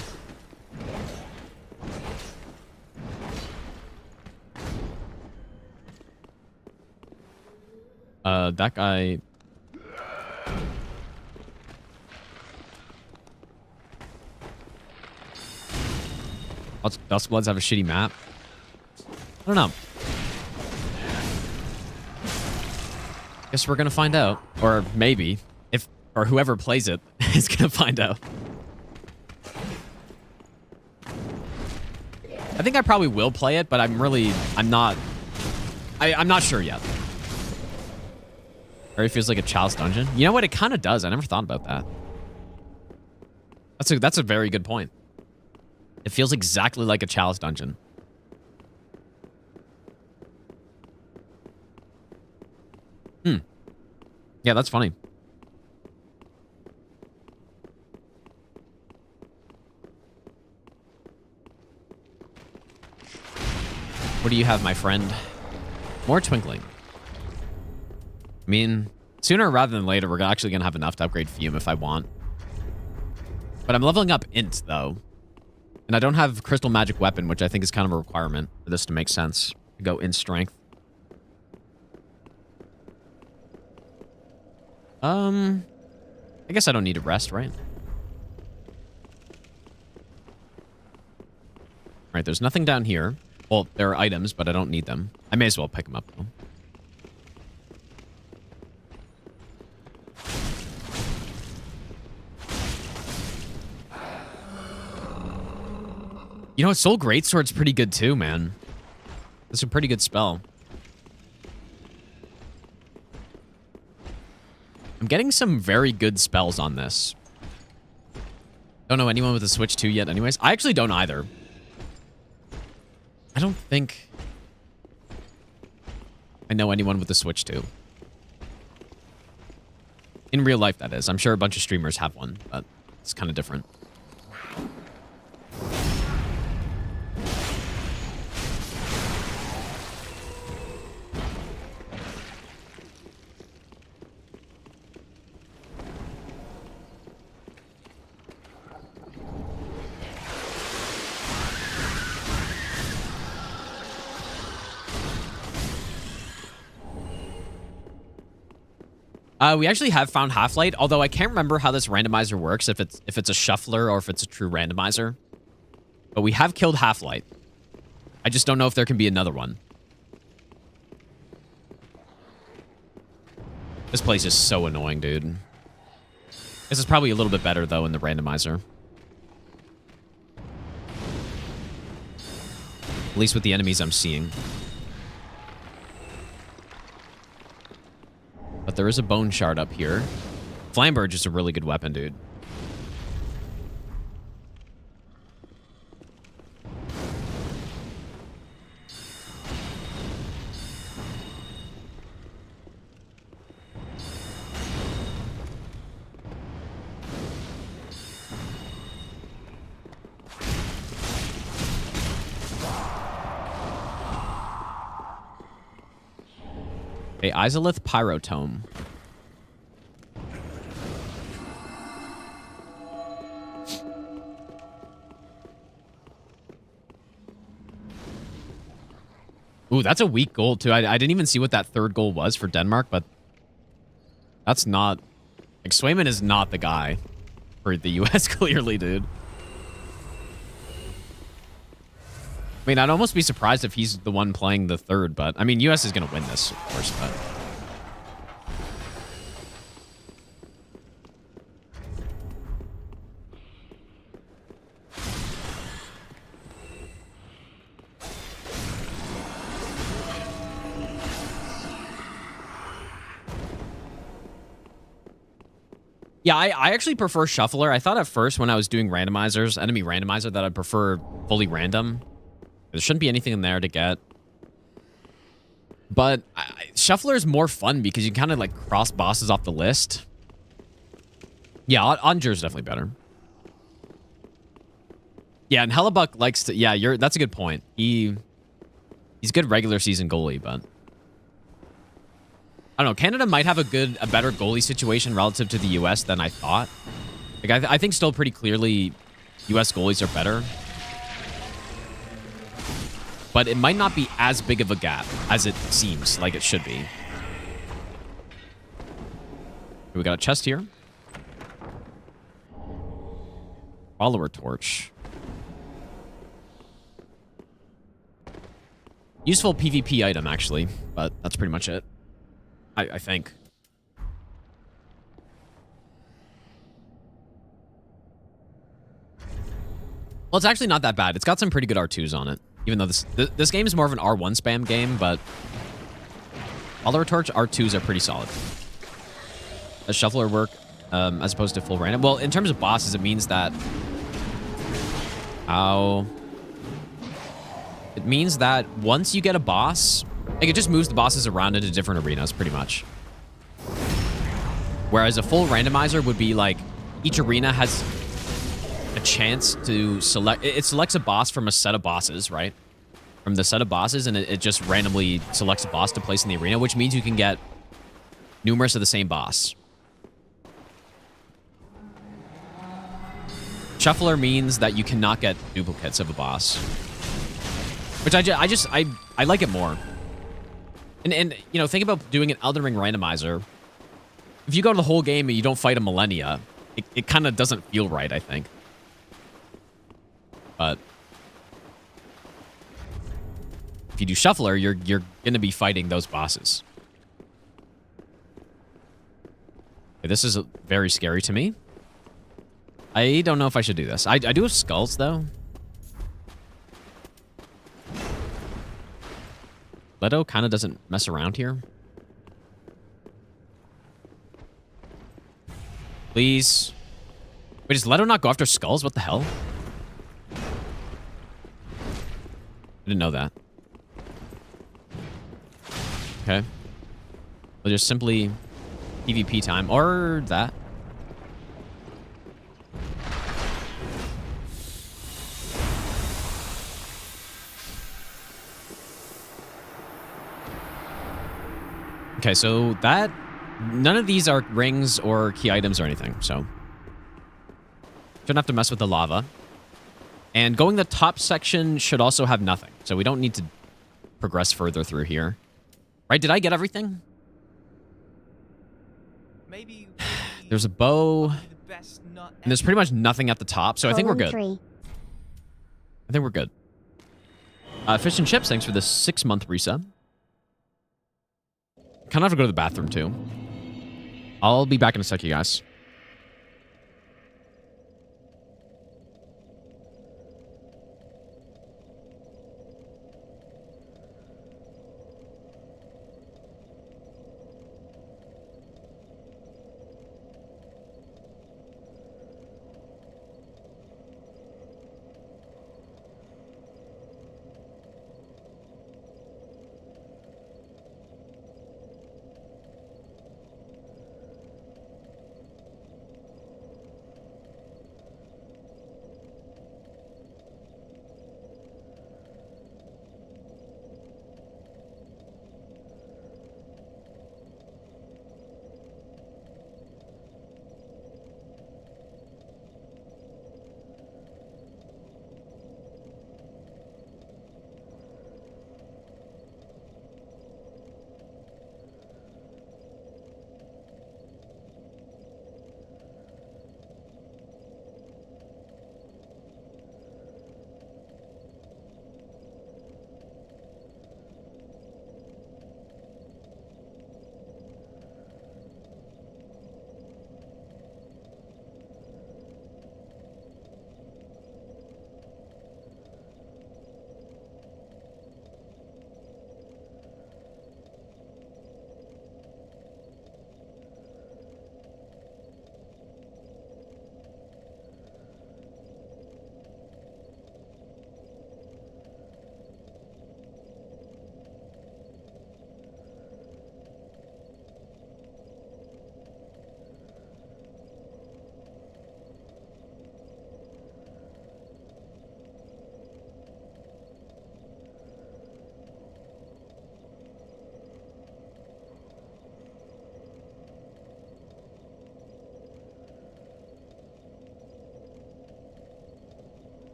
A: That guy. Duskbloods have a shitty map. I don't know. Guess we're gonna find out, or maybe or whoever plays it is gonna find out. I think I probably will play it, but I'm not sure yet. Or it feels like a Chalice dungeon. You know what? It kind of does. I never thought about that. That's a very good point. It feels exactly like a Chalice dungeon. Yeah, that's funny. What do you have, my friend? More twinkling. I mean, sooner rather than later, we're actually going to have enough to upgrade Fume if I want. But I'm leveling up Int, though. And I don't have Crystal Magic Weapon, which I think is kind of a requirement for this to make sense. To go in Strength. I guess I don't need to rest, right? Alright, there's nothing down here. Well, there are items, but I don't need them. I may as well pick them up, though. You know, Soul Greatsword's pretty good too, man. It's a pretty good spell. I'm getting some very good spells on this. Don't know anyone with a Switch 2 yet anyways. I actually don't either. I don't think I know anyone with a Switch 2. In real life, that is. I'm sure a bunch of streamers have one, but it's kind of different. We actually have found Half-Light, although I can't remember how this randomizer works, if it's a shuffler or if it's a true randomizer. But we have killed Half-Light. I just don't know if there can be another one. This place is so annoying, dude. This is probably a little bit better, though, in the randomizer. At least with the enemies I'm seeing. But there is a bone shard up here. Flamberge is a really good weapon, dude. A Izalith Pyrotome. Ooh, that's a weak goal, too. I didn't even see what that third goal was for Denmark, but that's not... Like, Swayman is not the guy for the U.S., clearly, dude. I mean, I'd almost be surprised if he's the one playing the third, but... I mean, U.S. is going to win this, of course, but... Yeah, I actually prefer Shuffler. I thought at first when I was doing randomizers, enemy randomizer, that I'd prefer fully random. There shouldn't be anything in there to get. But Shuffler is more fun because you kind of like cross bosses off the list. Yeah, Gundyr is definitely better. Yeah, and Hellebuck likes to... Yeah, that's a good point. He's a good regular season goalie, but... I don't know. Canada might have a better goalie situation relative to the U.S. than I thought. Like, I think still pretty clearly U.S. goalies are better. But it might not be as big of a gap as it seems like it should be. We got a chest here. Follower torch. Useful PvP item, actually. But that's pretty much it. I think. Well, it's actually not that bad. It's got some pretty good R2s on it. Even though this game is more of an R1 spam game, but... Follower Torch R2s are pretty solid. Does Shuffler work as opposed to full random? Well, in terms of bosses, it means that... It means that once you get a boss... Like, it just moves the bosses around into different arenas, pretty much. Whereas a full randomizer would be, like, each arena has a chance to select... It selects a boss from a set of bosses, right? From the set of bosses, and it just randomly selects a boss to place in the arena, which means you can get numerous of the same boss. Shuffler means that you cannot get duplicates of a boss. Which I like it more. And you know, think about doing an Elden Ring randomizer. If you go to the whole game and you don't fight a Millennia, it kind of doesn't feel right, I think. But if you do Shuffler, you're going to be fighting those bosses. Okay, this is very scary to me. I don't know if I should do this. I do have skulls, though. Leto kind of doesn't mess around here. Please. Wait, does Leto not go after skulls? What the hell? I didn't know that. Okay. We'll just simply PvP time. Or that. Okay, so that... None of these are rings or key items or anything, so... Shouldn't have to mess with the lava. And going the top section should also have nothing. So we don't need to progress further through here. Right, did I get everything?
C: Maybe
A: There's a bow.
C: the best nut
A: And there's pretty much nothing at the top, so I think we're good.
B: 3.
A: I think we're good. Fish and Chips, thanks for the 6-month resub. Kind of have to go to the bathroom, too. I'll be back in a sec, you guys.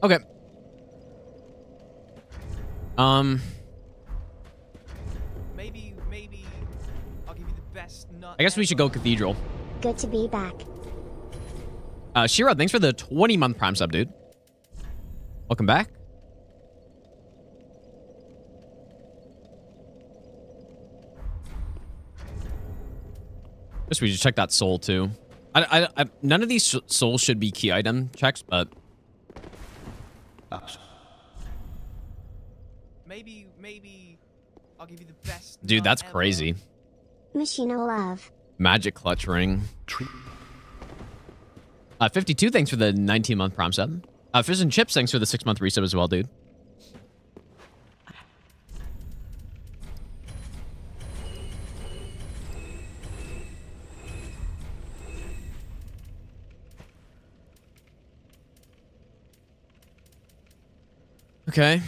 A: Okay.
C: Maybe I'll give you the best nut.
A: I guess we should go Cathedral.
B: Good to be back.
A: Shira, thanks for the 20-month Prime sub, dude. Welcome back. Guess we should check that soul, too. None of these souls should be key item checks, but...
C: Maybe I'll give you the best.
A: Dude,
C: nut
A: that's
C: ever.
A: crazy.
B: Machine of Love.
A: Magic clutch ring. 52, thanks for the 19-month Prime sub. Fish and Chips, thanks for the 6-month resub as well, dude. Okay.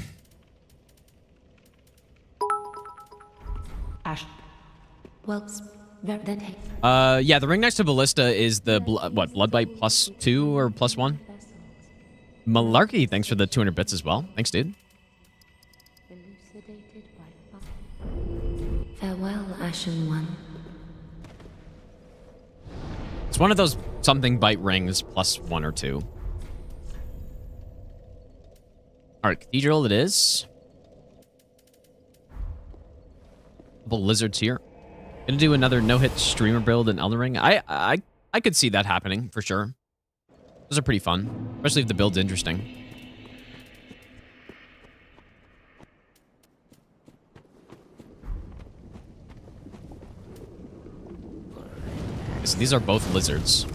G: Ash.
H: Well, then
A: Yeah, the ring next to Ballista is the, Blood Bite +2 or +1? Malarkey, thanks for the 200 bits as well. Thanks, dude.
H: Farewell, Ashen One.
A: It's one of those something bite rings plus 1 or 2. All right, cathedral it is. Couple lizards here. Gonna do another no-hit streamer build in Elden Ring. I could see that happening for sure. Those are pretty fun, especially if the build's interesting. So these are both lizards.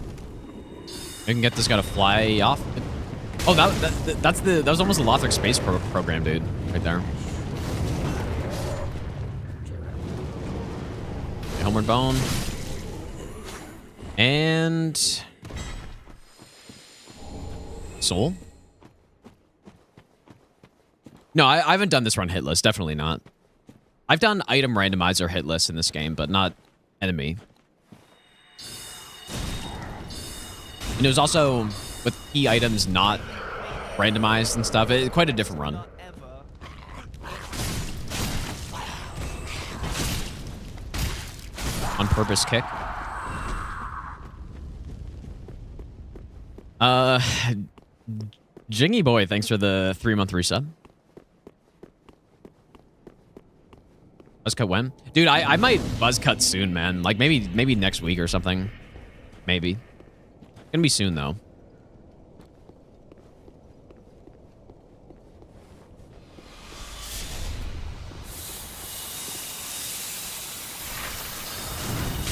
A: I can get this guy to fly off. Oh, that was almost a Lothric space program, dude, right there. Okay, homeward bone. And soul. No, I haven't done this run hitless. Definitely not. I've done item randomizer hitless in this game, but not enemy. And it was also with key items not randomized and stuff. Quite a different run. On purpose kick. Jingy Boy, thanks for the 3-month resub. Buzzcut when? Dude, I might buzzcut soon, man. Like maybe next week or something. Maybe. Gonna be soon though.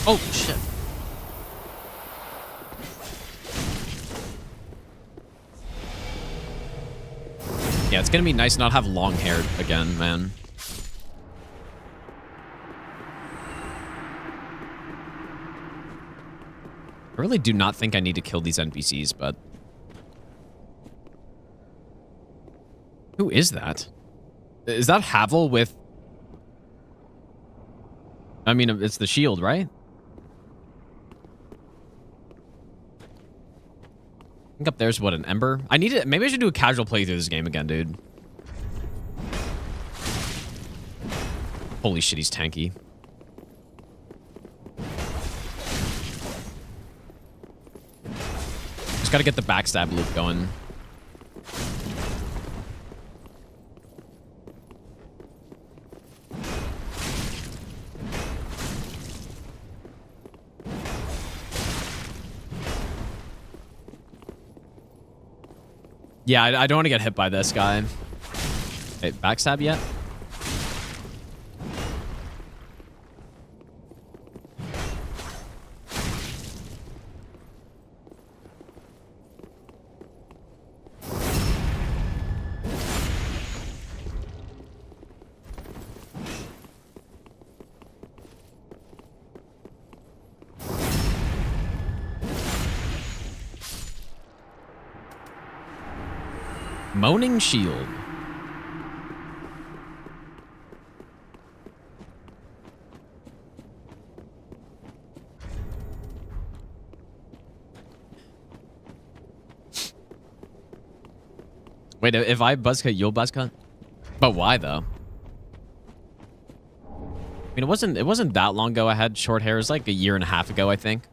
A: Oh shit. Yeah, it's gonna be nice to not have long hair again, man. I really do not think I need to kill these NPCs, but... Who is that? Is that Havel with... I mean, it's the shield, right? I think up there's, what, an Ember? I need to... Maybe I should do a casual playthrough of this game again, dude. Holy shit, he's tanky. Just gotta get the backstab loop going. Yeah, I don't want to get hit by this guy. Hey, backstab yet? Moaning Shield. Wait, if I buzzcut, you'll buzzcut? But why though? I mean, it wasn't that long ago I had short hair. It was like a year and a half ago, I think.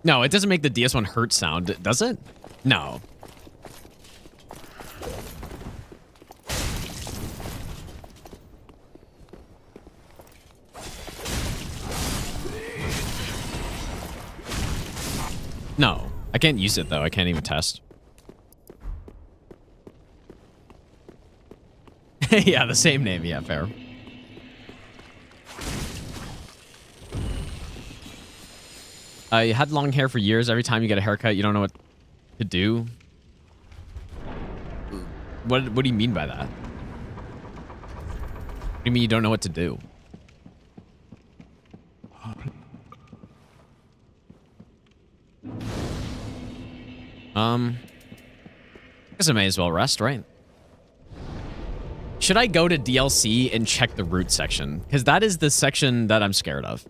A: No, it doesn't make the DS1 hurt sound, does it? No. No. I can't use it, though. I can't even test. Yeah, the same name. Yeah, fair. You had long hair for years. Every time you get a haircut, you don't know what to do. What do you mean by that? What do you mean you don't know what to do? I guess I may as well rest, right? Should I go to DLC and check the root section? Because that is the section that I'm scared of.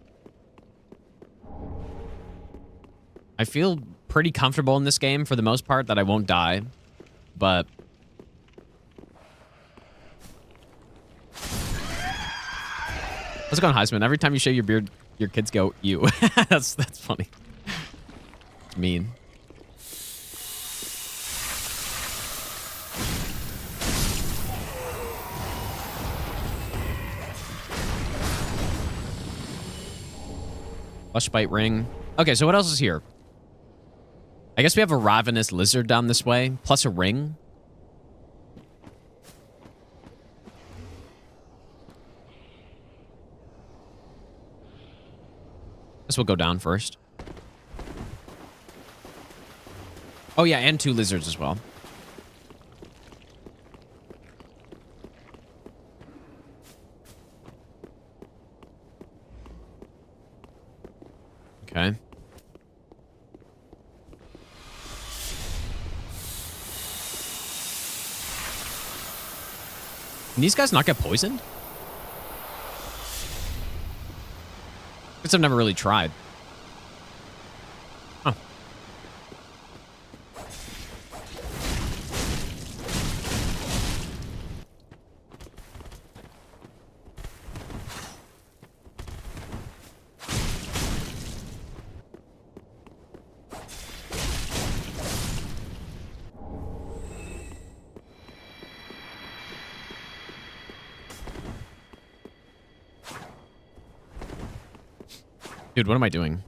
A: I feel pretty comfortable in this game for the most part that I won't die, but... How's it going, Heisman? Every time you shave your beard, your kids go, ew. That's funny. It's mean. Flesh bite ring. Okay, so what else is here? I guess we have a ravenous lizard down this way, plus a ring. This will go down first. Oh yeah, and 2 lizards as well. Okay. Can these guys not get poisoned? I guess I've never really tried. Huh. Dude, what am I doing?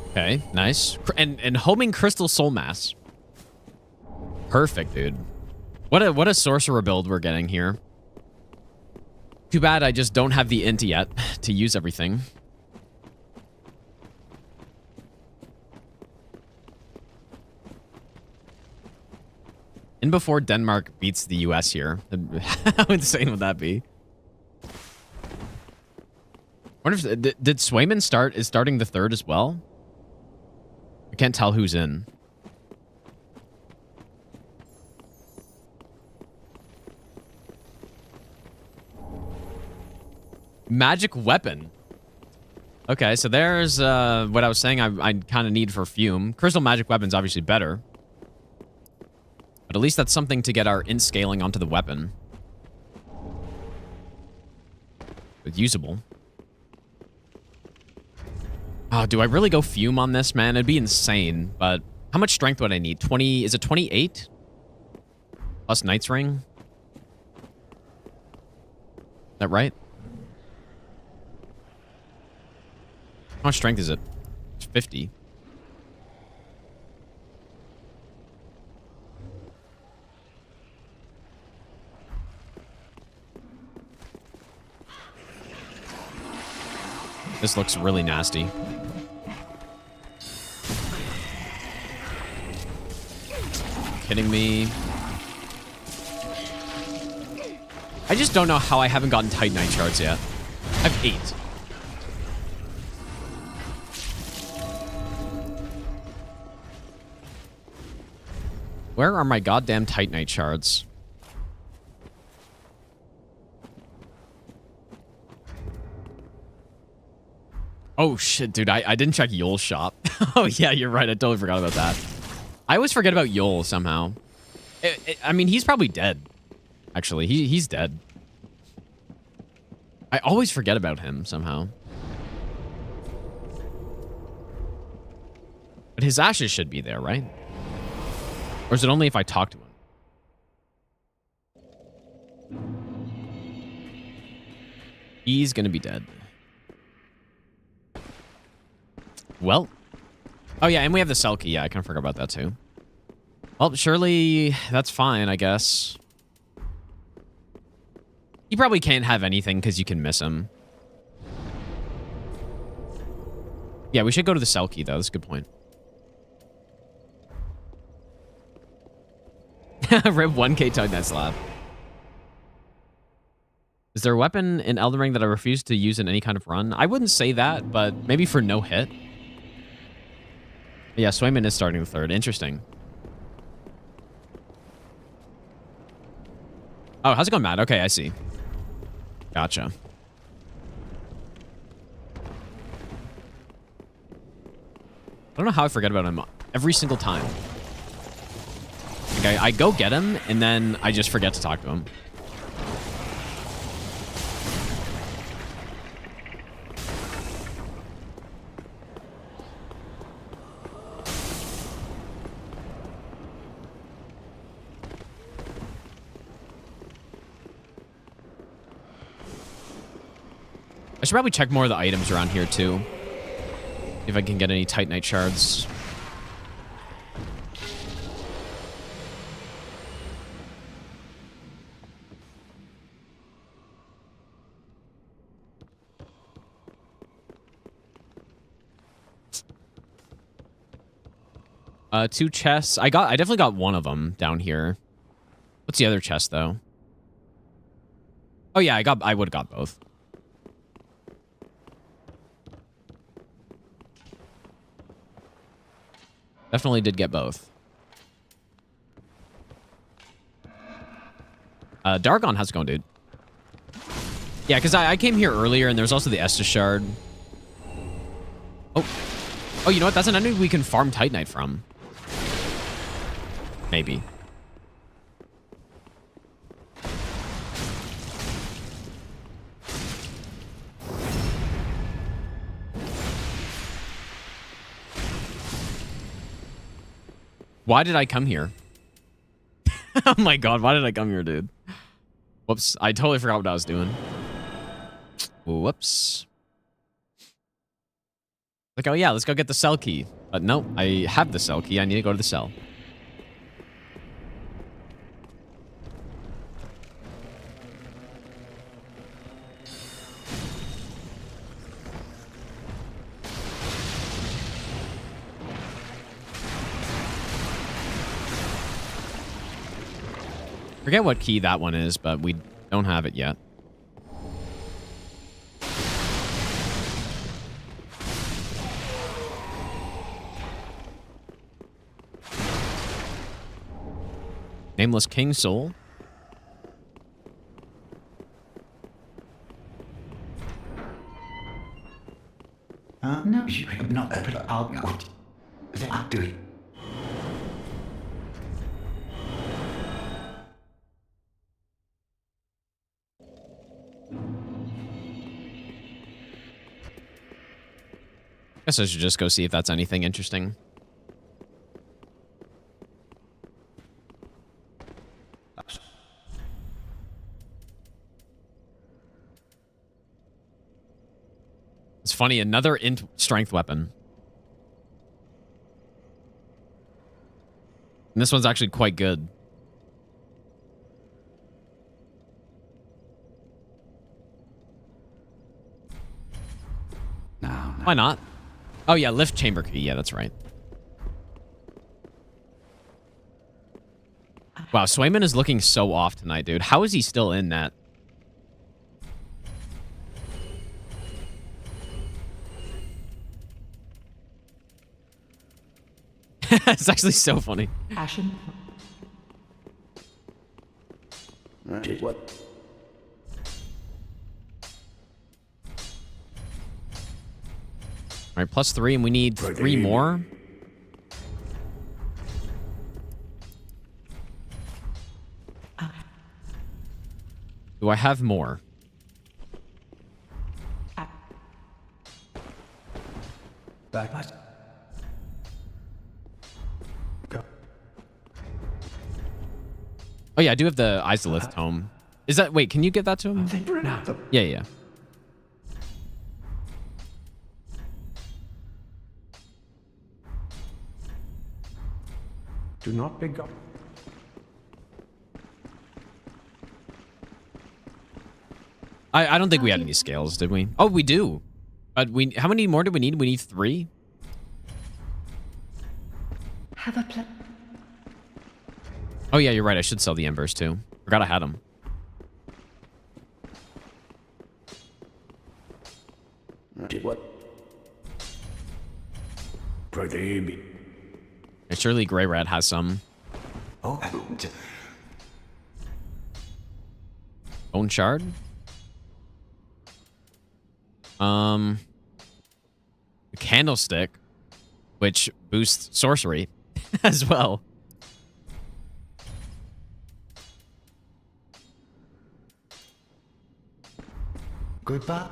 A: Okay, nice. And homing crystal soul mass. Perfect, dude. What a sorcerer build we're getting here. Too bad I just don't have the int yet to use everything. And before Denmark beats the US here. How insane would that be? I wonder if... Did Swayman is starting the 3rd as well? I can't tell who's in. Magic weapon. Okay, so there's what I was saying I kind of need for Fume. Crystal magic weapon's obviously better. But at least that's something to get our int scaling onto the weapon. It's usable. Oh, do I really go Fume on this, man? It'd be insane, but how much strength would I need? 20, is it 28? Plus Knight's Ring? Is that right? How much strength is it? It's 50. This looks really nasty. Kidding me? I just don't know how I haven't gotten Titanite shards yet. I have 8. Where are my goddamn Titanite shards? Oh shit, dude, I didn't check Yoel's shop. Oh yeah, you're right, I totally forgot about that. I always forget about Yoel somehow. I mean, he's probably dead. Actually, he's dead. I always forget about him somehow. But his ashes should be there, right? Or is it only if I talk to him? He's gonna be dead. Well. Oh yeah, and we have the Selkie. Yeah, I kind of forgot about that too. Well, surely that's fine, I guess. You probably can't have anything because you can miss him. Yeah, we should go to the Selkie, though. That's a good point. Rip 1K Titanite slab. Is there a weapon in Elden Ring that I refuse to use in any kind of run? I wouldn't say that, but maybe for no hit. Yeah, Swayman is starting the third. Interesting. Oh, how's it going, Matt? Okay, I see. Gotcha. I don't know how I forget about him every single time. Okay, I go get him, and then I just forget to talk to him. I should probably check more of the items around here, too. If I can get any Titanite shards. Two chests. I definitely got one of them down here. What's the other chest, though? Oh, yeah, I would have got both. Definitely did get both. Dargon, how's it going, dude? Yeah, because I came here earlier, and there's also the Estus shard. Oh, you know what? That's an enemy we can farm Titanite from. Maybe. Why did I come here? Oh my god, why did I come here, dude? Whoops, I totally forgot what I was doing. Whoops. Like, oh yeah, let's go get the cell key. But no, I have the cell key. I need to go to the cell. Forget what key that one is, but we don't have it yet. Nameless King Soul.
D: No, you have not I'll do it. Guess I should just go see if that's anything interesting. It's funny, another int strength weapon. And this one's actually quite good. No. Why not? Oh yeah, lift chamber key. Yeah, that's right. Wow, Swayman is looking so off tonight, dude. How is he still in that? It's actually so funny.
G: Ashen.
D: What?
A: All right, +3, and we need 3 more. Do I have more?
D: Back. Go.
A: Oh yeah, I do have the Izalith tome. Is that... Wait, can you give that to him? Yeah, yeah.
D: Do not be gone.
A: I don't think we had any scales, did we? Oh, we do. But how many more do we need? We need 3.
E: Have a plan.
A: Oh, yeah, you're right. I should sell the embers, too. Forgot I had them.
I: What? Permadeath.
A: Yeah, surely Grey Rat has some.
I: Oh.
A: Bone Shard? The Candlestick, which boosts sorcery as well.
I: Goodbye.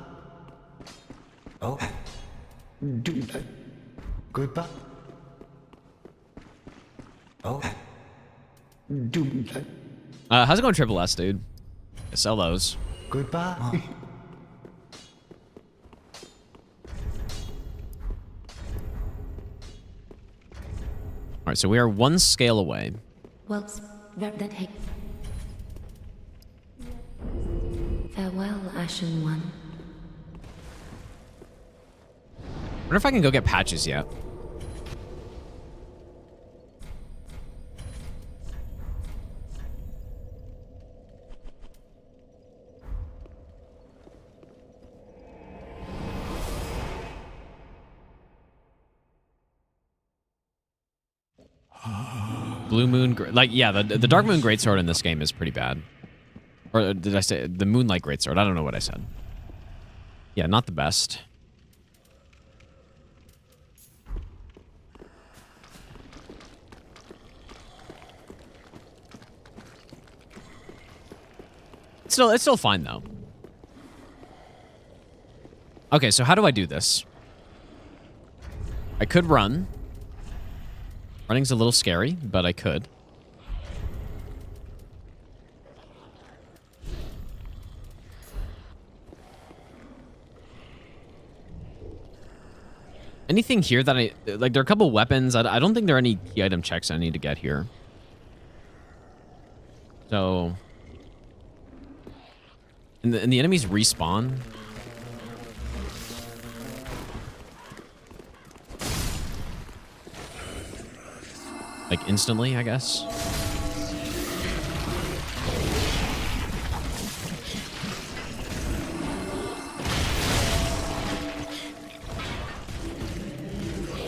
I: Oh. Do that. Goodbye. Oh. Do that.
A: How's it going, Triple S, dude? Sell those.
I: Goodbye.
A: All right, so we are one scale away.
H: Wells, then hey. Farewell, Ashen One.
A: Wonder if I can go get patches yet. Blue Moon, like, yeah, the Dark Moon Greatsword in this game is pretty bad. Or did I say the Moonlight Greatsword? I don't know what I said. Yeah, not the best. It's still fine though. Okay, so how do I do this? I could run. Running's a little scary, but I could. Anything here that I... Like, there are a couple weapons. I don't think there are any key item checks I need to get here. So... And the enemies respawn. Like, instantly, I guess.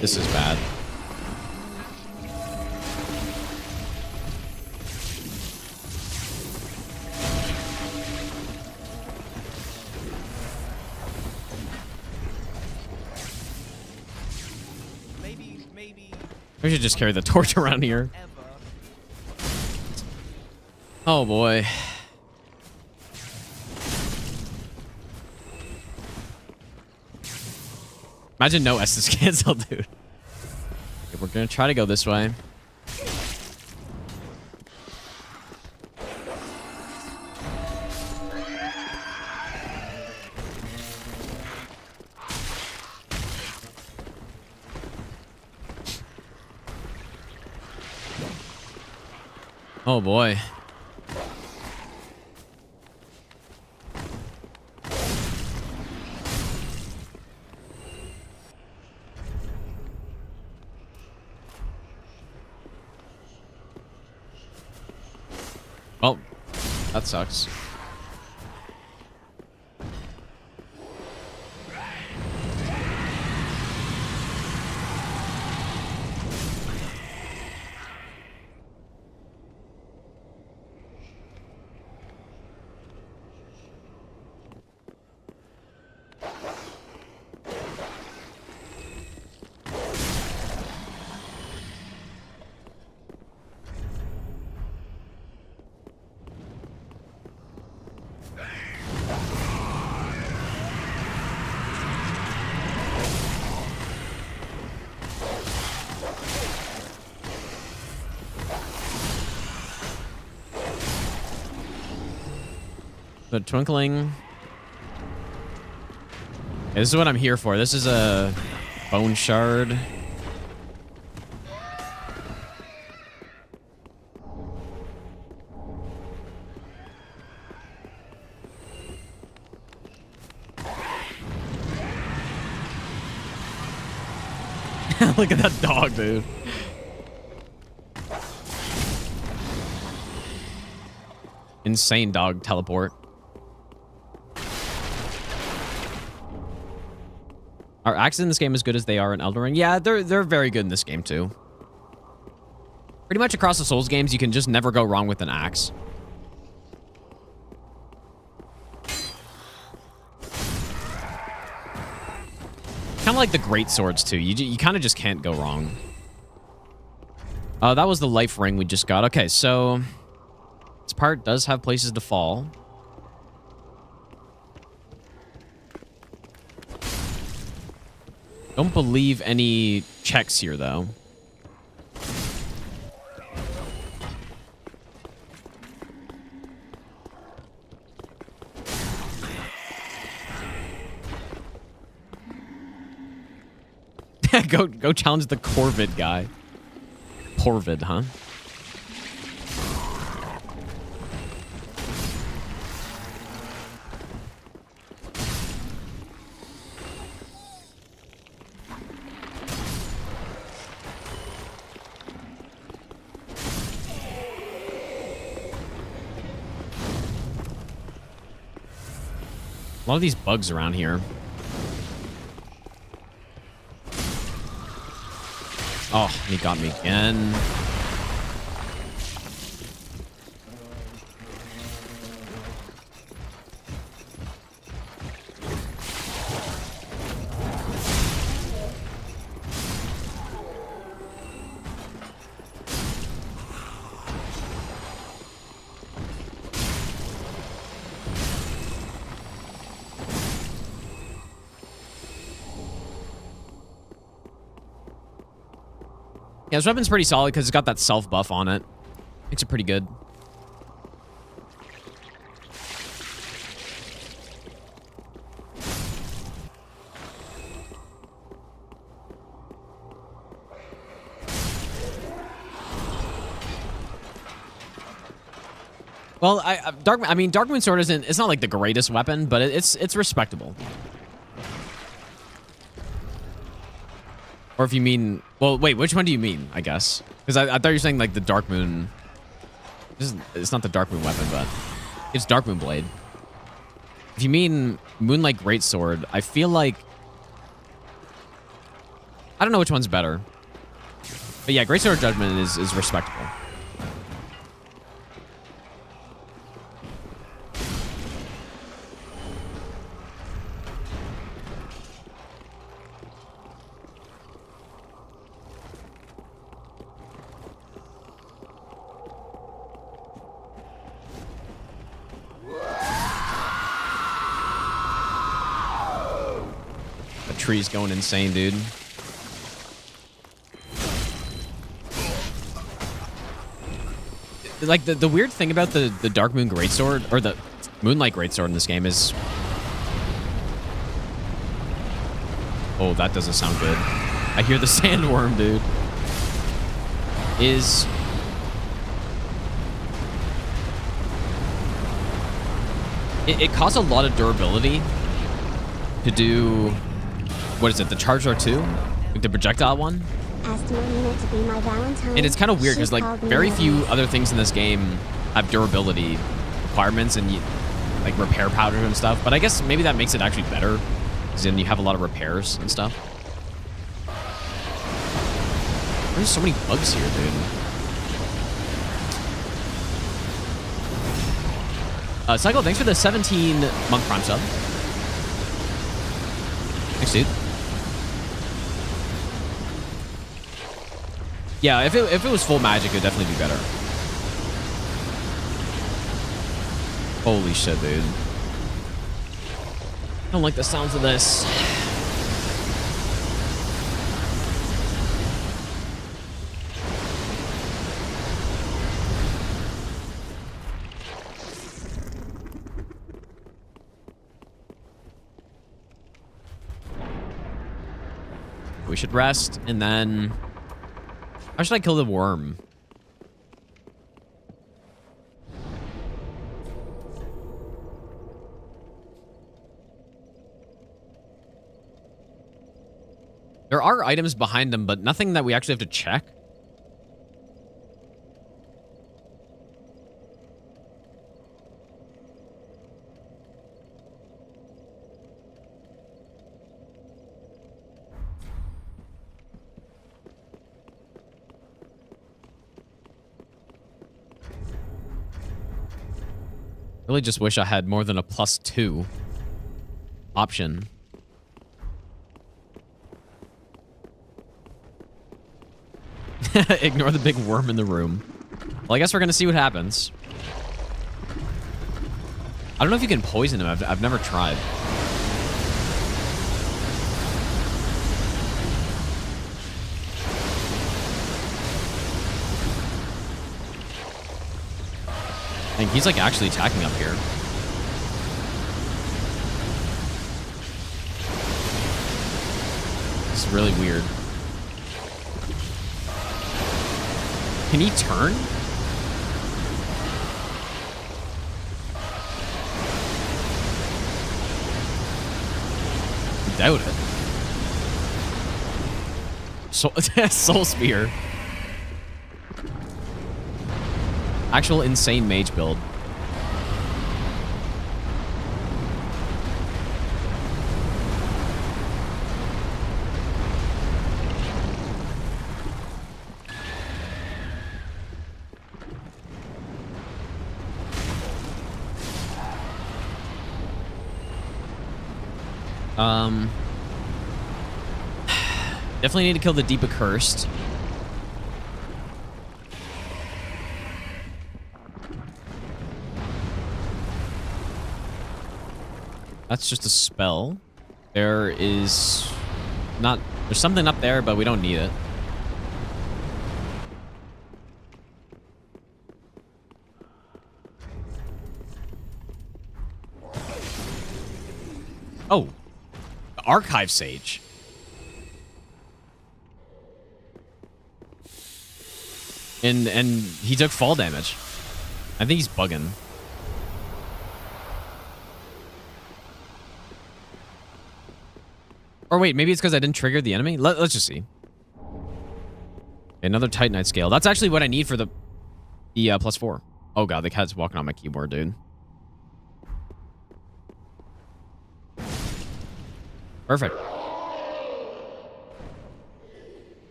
A: This is bad.
C: Maybe.
A: We should just carry the torch around here. Oh boy. Imagine no S's canceled, dude. Okay, we're gonna try to go this way. Oh boy. Well, that sucks. The twinkling. Okay, this is what I'm here for. This is a bone shard. Look at that dog, dude. insane dog teleport. Are axes in this game as good as they are in Elden Ring? Yeah, they're very good in this game too. Pretty much across the Souls games, you can just never go wrong with an axe. Kind of like the great swords too. You kind of just can't go wrong. That was the life ring we just got. Okay, so this part does have places to fall. Don't believe any checks here, though. Go challenge the Corvid guy. Corvid, huh? A lot of these bugs around here. Oh, he got me again. Yeah, this weapon's pretty solid because it's got that self buff on it. Makes it pretty good. Well, Darkmoon Sword isn't. It's not like the greatest weapon, but it's respectable. Or if you mean, well, wait, which one do you mean? I guess because I thought you were saying like the Darkmoon. It's not the Darkmoon weapon, but it's Darkmoon Blade. If you mean Moonlight Greatsword, I feel like I don't know which one's better. But yeah, Greatsword Judgment is respectable. Tree's going insane, dude. Like the weird thing about the Darkmoon Greatsword or the Moonlight Greatsword in this game is, oh, that doesn't sound good. I hear the sandworm, dude. It costs a lot of durability to do. What is it? The Charge R2? Like the projectile one?
B: Asked Marina to be my Valentine.
A: And it's kind of weird because
B: She
A: like
B: called me
A: very
B: Mary.
A: few other things in this game have durability requirements and like repair powders and stuff. But I guess maybe that makes it actually better because then you have a lot of repairs and stuff. There's so many bugs here, dude. Cycle, thanks for the 17-month Prime sub. Thanks, dude. Yeah, if it was full magic, it would definitely be better. Holy shit, dude. I don't like the sounds of this. We should rest, and then... How should I kill the worm? There are items behind them, but nothing that we actually have to check. Really just wish I had more than a +2 option. Ignore the big worm in the room. Well, I guess we're gonna see what happens. I don't know if you can poison him. I've never tried. I think he's like actually attacking up here. This is really weird. Can he turn? I doubt it. Soul Spear. Actual insane mage build. Definitely need to kill the Deep Accursed. That's just a spell. There's something up there, but we don't need it. Oh, Archive Sage. And he took fall damage. I think he's bugging. Or wait, maybe it's because I didn't trigger the enemy? Let's just see. Another Titanite scale. That's actually what I need for the +4. Oh god, the cat's walking on my keyboard, dude. Perfect.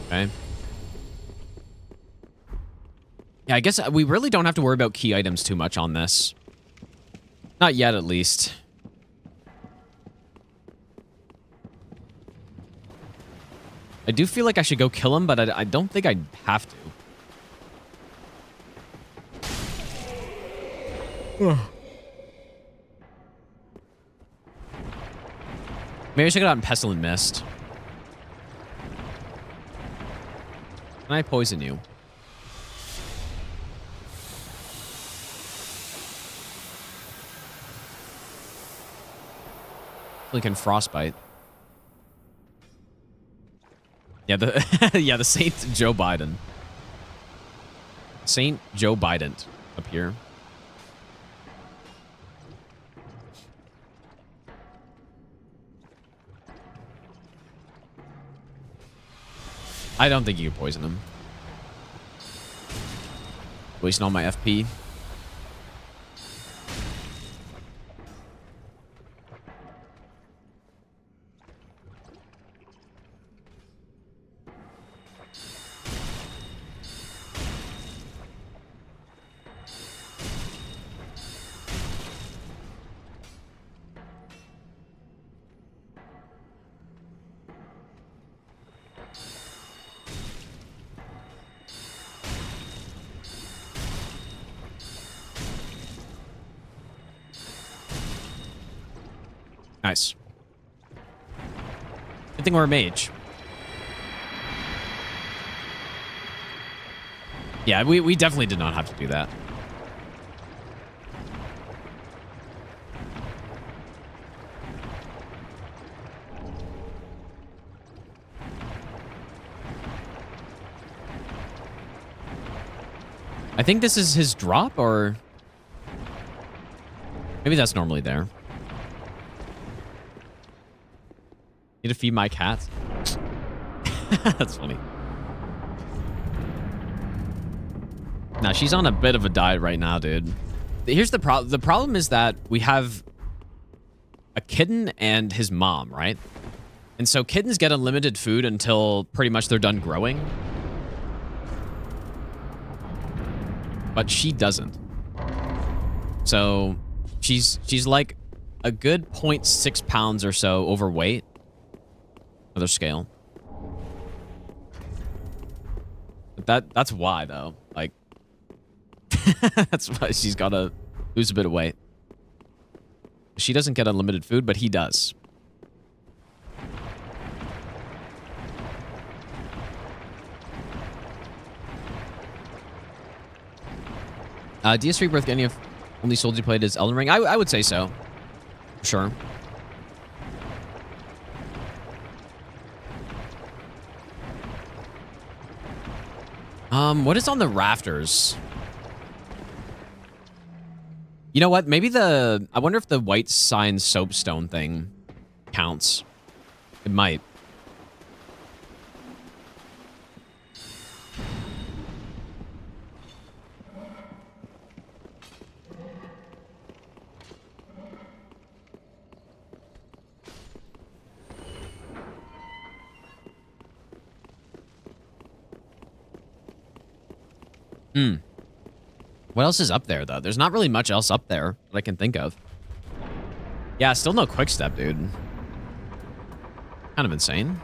A: Okay. Yeah, I guess we really don't have to worry about key items too much on this. Not yet, at least. I do feel like I should go kill him, but I don't think I have to. Maybe I should get out in Pestilent Mist. Can I poison you? We can frostbite. Yeah, the Saint Joe Biden. Saint Joe Biden up here. I don't think you can poison him. Wasting all my FP. Nice. Good thing we're a mage. Yeah, we definitely did not have to do that. I think this is his drop, or maybe that's normally there. Need to feed my cat. That's funny. Now she's on a bit of a diet right now, dude. Here's the problem. The problem is that we have a kitten and his mom, right? And so kittens get unlimited food until pretty much they're done growing. But she doesn't. So she's like a good 0.6 pounds or so overweight. Another scale. But that's why though. Like that's why she's gotta lose a bit of weight. She doesn't get unlimited food, but he does. DS Rebirth, any of only Souls you played is Elden Ring? I would say so. Sure. What is on the rafters? You know what? Maybe I wonder if the white sign soapstone thing counts. It might. What else is up there, though? There's not really much else up there that I can think of. Yeah, still no quick step, dude. Kind of insane.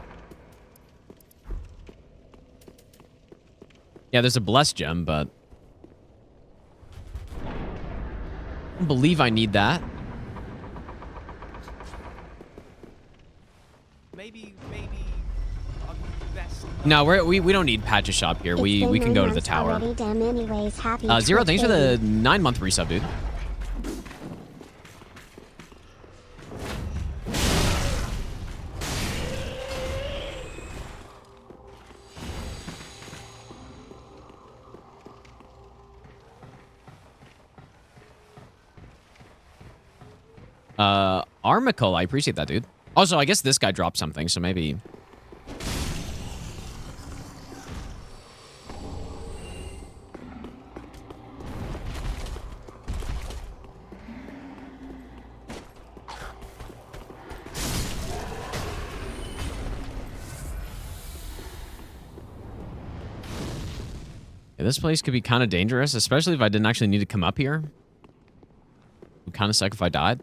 A: Yeah, there's a blessed gem, but I don't believe I need that.
C: Maybe I'll give you the best.
A: No, we don't need Patch's shop here. We can go to the tower.
B: Already, damn anyways, happy
A: Zero, thanks for the
B: birthday.
A: 9-month resub, dude. Armical, I appreciate that, dude. Also, I guess this guy dropped something, so maybe... Yeah, this place could be kind of dangerous, especially if I didn't actually need to come up here. It would kind of suck if I died.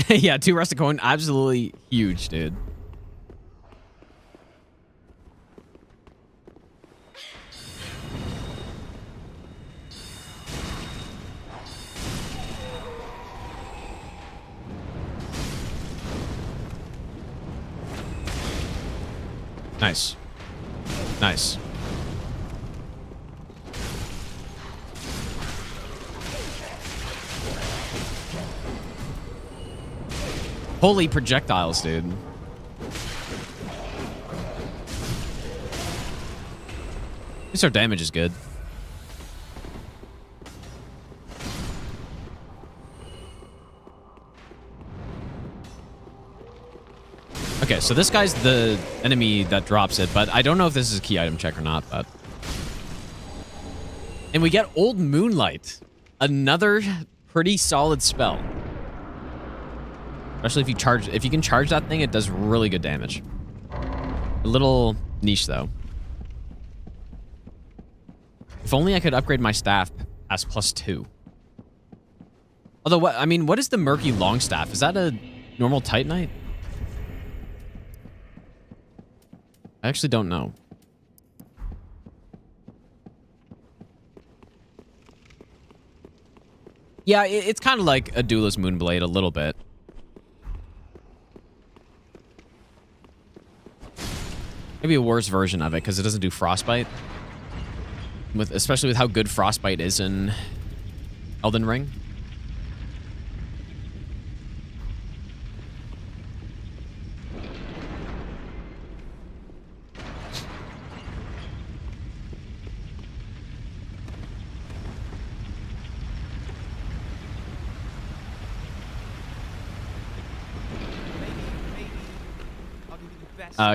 A: Yeah, 2 rusted coin, absolutely huge, dude. Nice. Nice. Holy projectiles, dude. At least our damage is good. Okay, so this guy's the enemy that drops it, but I don't know if this is a key item check or not, but... And we get Old Moonlight. Another pretty solid spell. Especially if you can charge that thing, it does really good damage. A little niche, though. If only I could upgrade my staff as +2. Although, what is the Murky Longstaff? Is that a normal Titanite? I actually don't know. Yeah, it's kind of like a Duelist Moonblade a little bit. Maybe a worse version of it because it doesn't do Frostbite. Especially with how good Frostbite is in Elden Ring.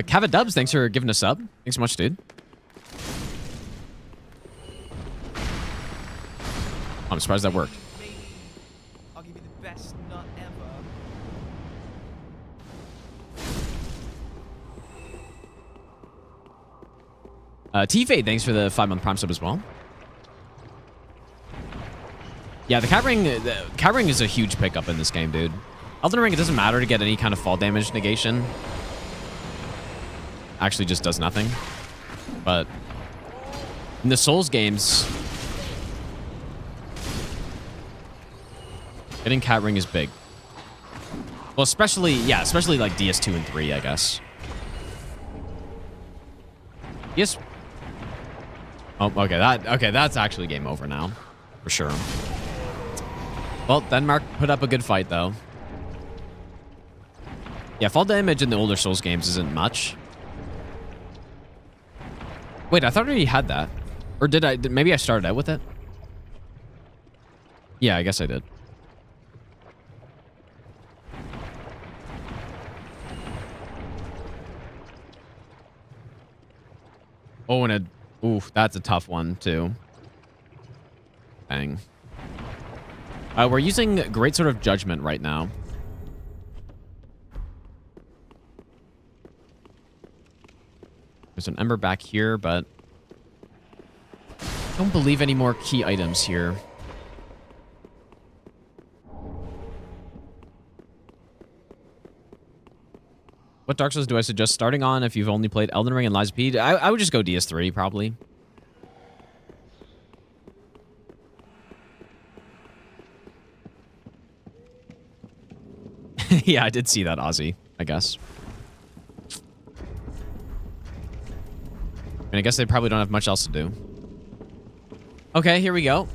A: Kava Dubs, thanks for giving a sub. Thanks so much, dude. I'm surprised that worked.
C: Maybe I'll give you the best nut ever.
A: T-Fade, thanks for the 5-month Prime sub as well. Yeah, the cat ring is a huge pickup in this game, dude. Elden Ring, it doesn't matter to get any kind of fall damage negation. Actually just does nothing. But in the Souls games, getting cat ring is big. Well, especially like DS2 and 3, I guess. Yes. Oh, okay, that's actually game over now. For sure. Well, Denmark put up a good fight, though. Yeah, fall damage in the older Souls games isn't much. Wait, I thought I already had that. Or did I? Maybe I started out with it? Yeah, I guess I did. Oh, and oof, that's a tough one, too. Bang. We're using Great Sword of Judgment right now. There's an Ember back here, but I don't believe any more key items here. What Dark Souls do I suggest starting on if you've only played Elden Ring and Lies of P? I would just go DS3, probably. Yeah, I did see that, Ozzy, I guess. I guess they probably don't have much else to do. Okay, here we go.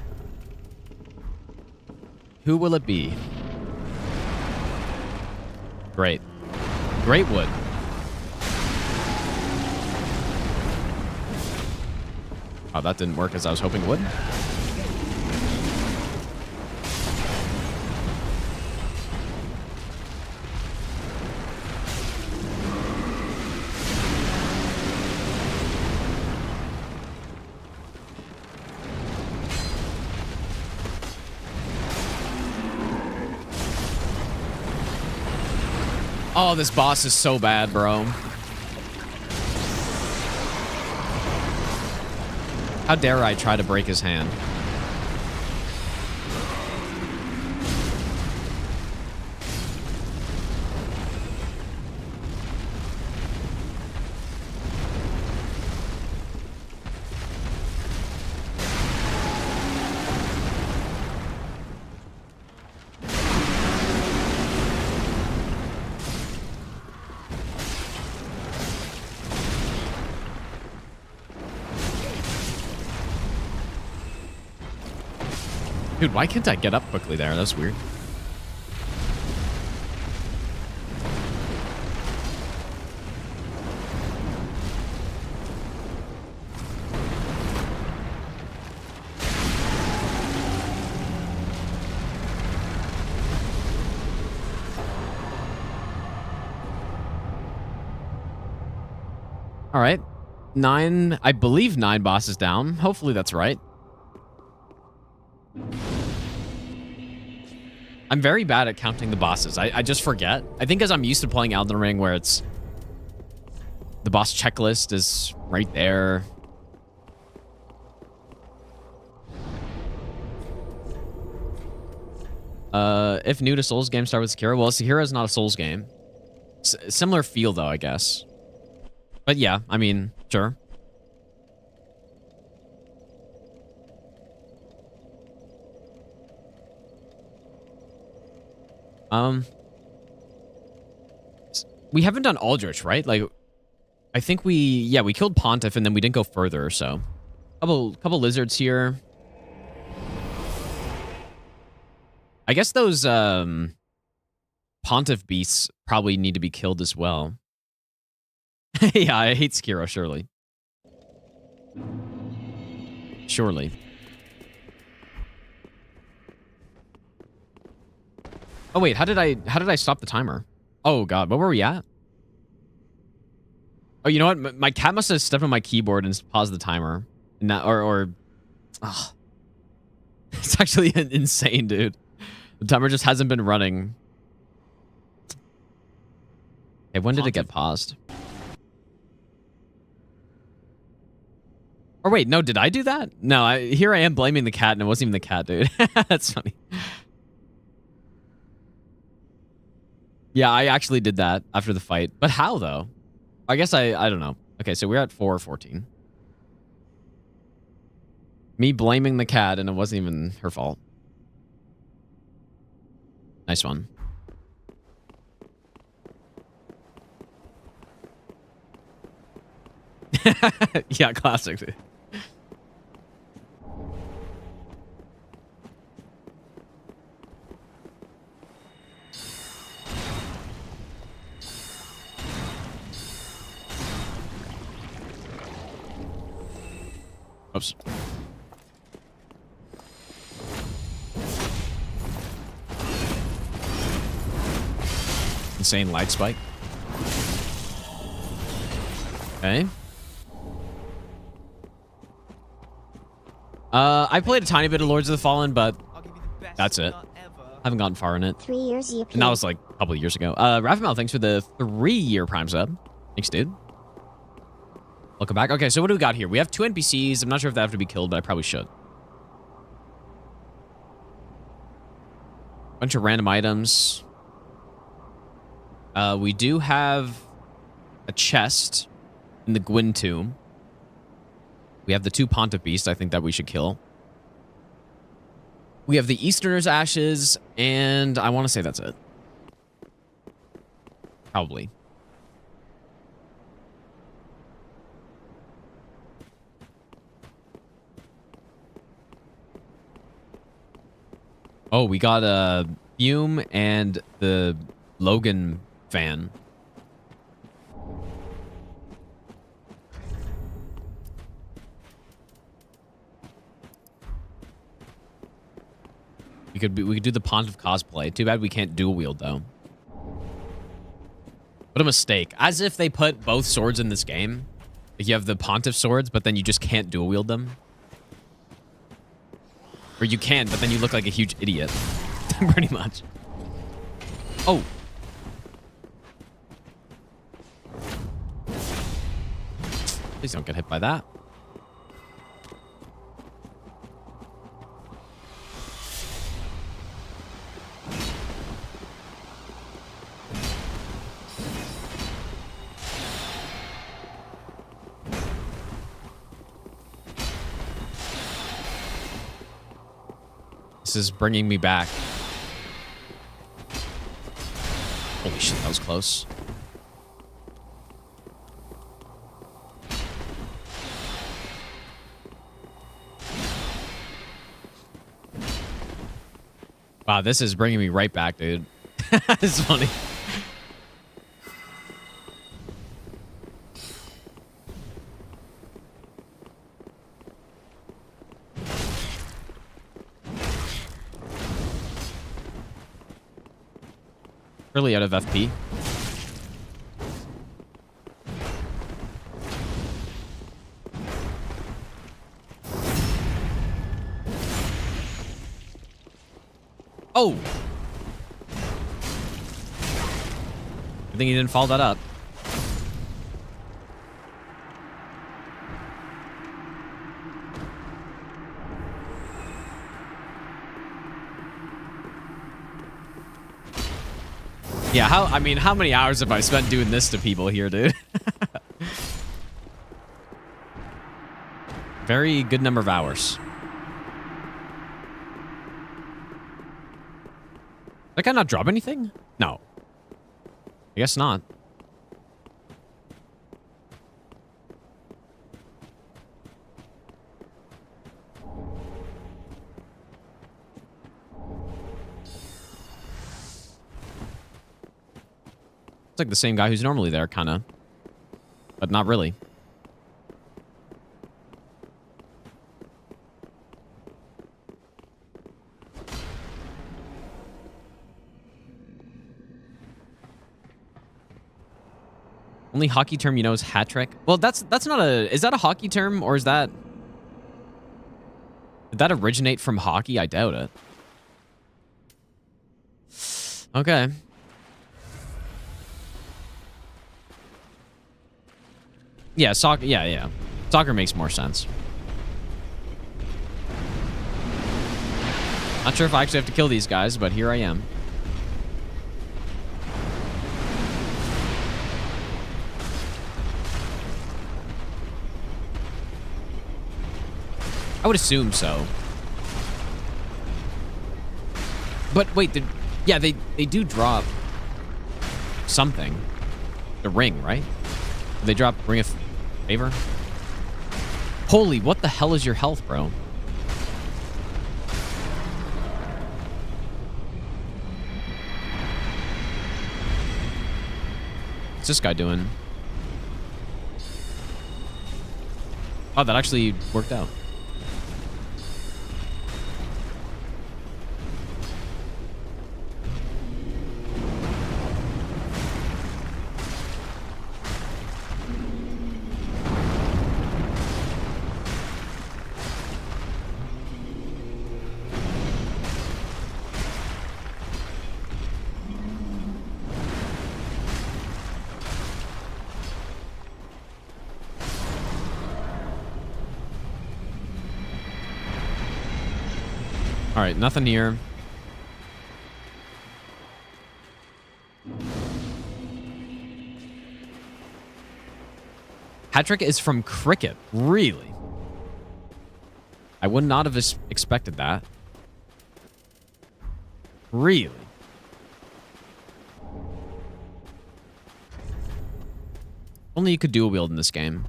A: Who will it be? Great. Great wood. Oh, that didn't work as I was hoping it would. Oh, this boss is so bad, bro. How dare I try to break his hand? Dude, why can't I get up quickly there? That's weird. All right. I believe 9 bosses down. Hopefully that's right. I'm very bad at counting the bosses. I just forget. I think as I'm used to playing Elden Ring where it's... the boss checklist is right there. If new to Souls game, start with Sekiro. Well, Sekiro is not a Souls game. Similar feel, though, I guess. But yeah, I mean, sure. We haven't done Aldrich, right? Like, I think we killed Pontiff and then we didn't go further, so. Couple lizards here. I guess those, Pontiff beasts probably need to be killed as well. Yeah, I hate Sekiro, surely. Surely. Oh wait, how did I stop the timer? Oh god, where were we at? Oh, you know what? My cat must have stepped on my keyboard and paused the timer. And that, or ugh. It's actually insane, dude. The timer just hasn't been running. Hey, when did it get paused? Or wait, no, did I do that? No, here I am blaming the cat, and it wasn't even the cat, dude. That's funny. Yeah, I actually did that after the fight. But how, though? I guess I don't know. Okay, so we're at 4:14. Me blaming the cat, and it wasn't even her fault. Nice one. Yeah, classic, dude. Oops. Insane light spike. Okay. I played a tiny bit of Lords of the Fallen, but
C: I'll give you the best
A: that's it.
C: nut ever.
A: Haven't gotten far in it.
B: 3 years you
A: And that was like a couple of years ago. Rafael, thanks for the 3-year Prime sub. Thanks, dude. Welcome back. Okay, so what do we got here? We have 2 NPCs. I'm not sure if they have to be killed, but I probably should. Bunch of random items. We do have a chest in the Gwyn tomb. We have the 2 Pontiff Beasts I think that we should kill. We have the Easterner's Ashes, and I want to say that's it. Probably. Oh, we got a Fume and the Logan fan. We could do the Pontiff cosplay. Too bad we can't dual wield though. What a mistake. As if they put both swords in this game. Like you have the Pontiff swords, but then you just can't dual wield them. Or you can, but then you look like a huge idiot. Pretty much. Oh. Please don't get hit by that. This is bringing me back. Holy shit, that was close. Wow, this is bringing me right back, dude. It's funny. Really out of FP. Oh! I think he didn't follow that up. Yeah, how many hours have I spent doing this to people here, dude? Very good number of hours. Did I not drop anything? No. I guess not. It's like the same guy who's normally there, kind of. But not really. Only hockey term you know is hat trick. Well, that's not a... Is that a hockey term or is that... Did that originate from hockey? I doubt it. Okay. Yeah, soccer. Yeah. Soccer makes more sense. Not sure if I actually have to kill these guys, but here I am. I would assume so. But wait, yeah, they do drop something. The ring, right? They drop Ring of Favor? Holy, what the hell is your health, bro? What's this guy doing? Oh, that actually worked out. All right, nothing here. Hat-trick is from cricket. Really? I would not have expected that. Really? Only you could dual wield in this game.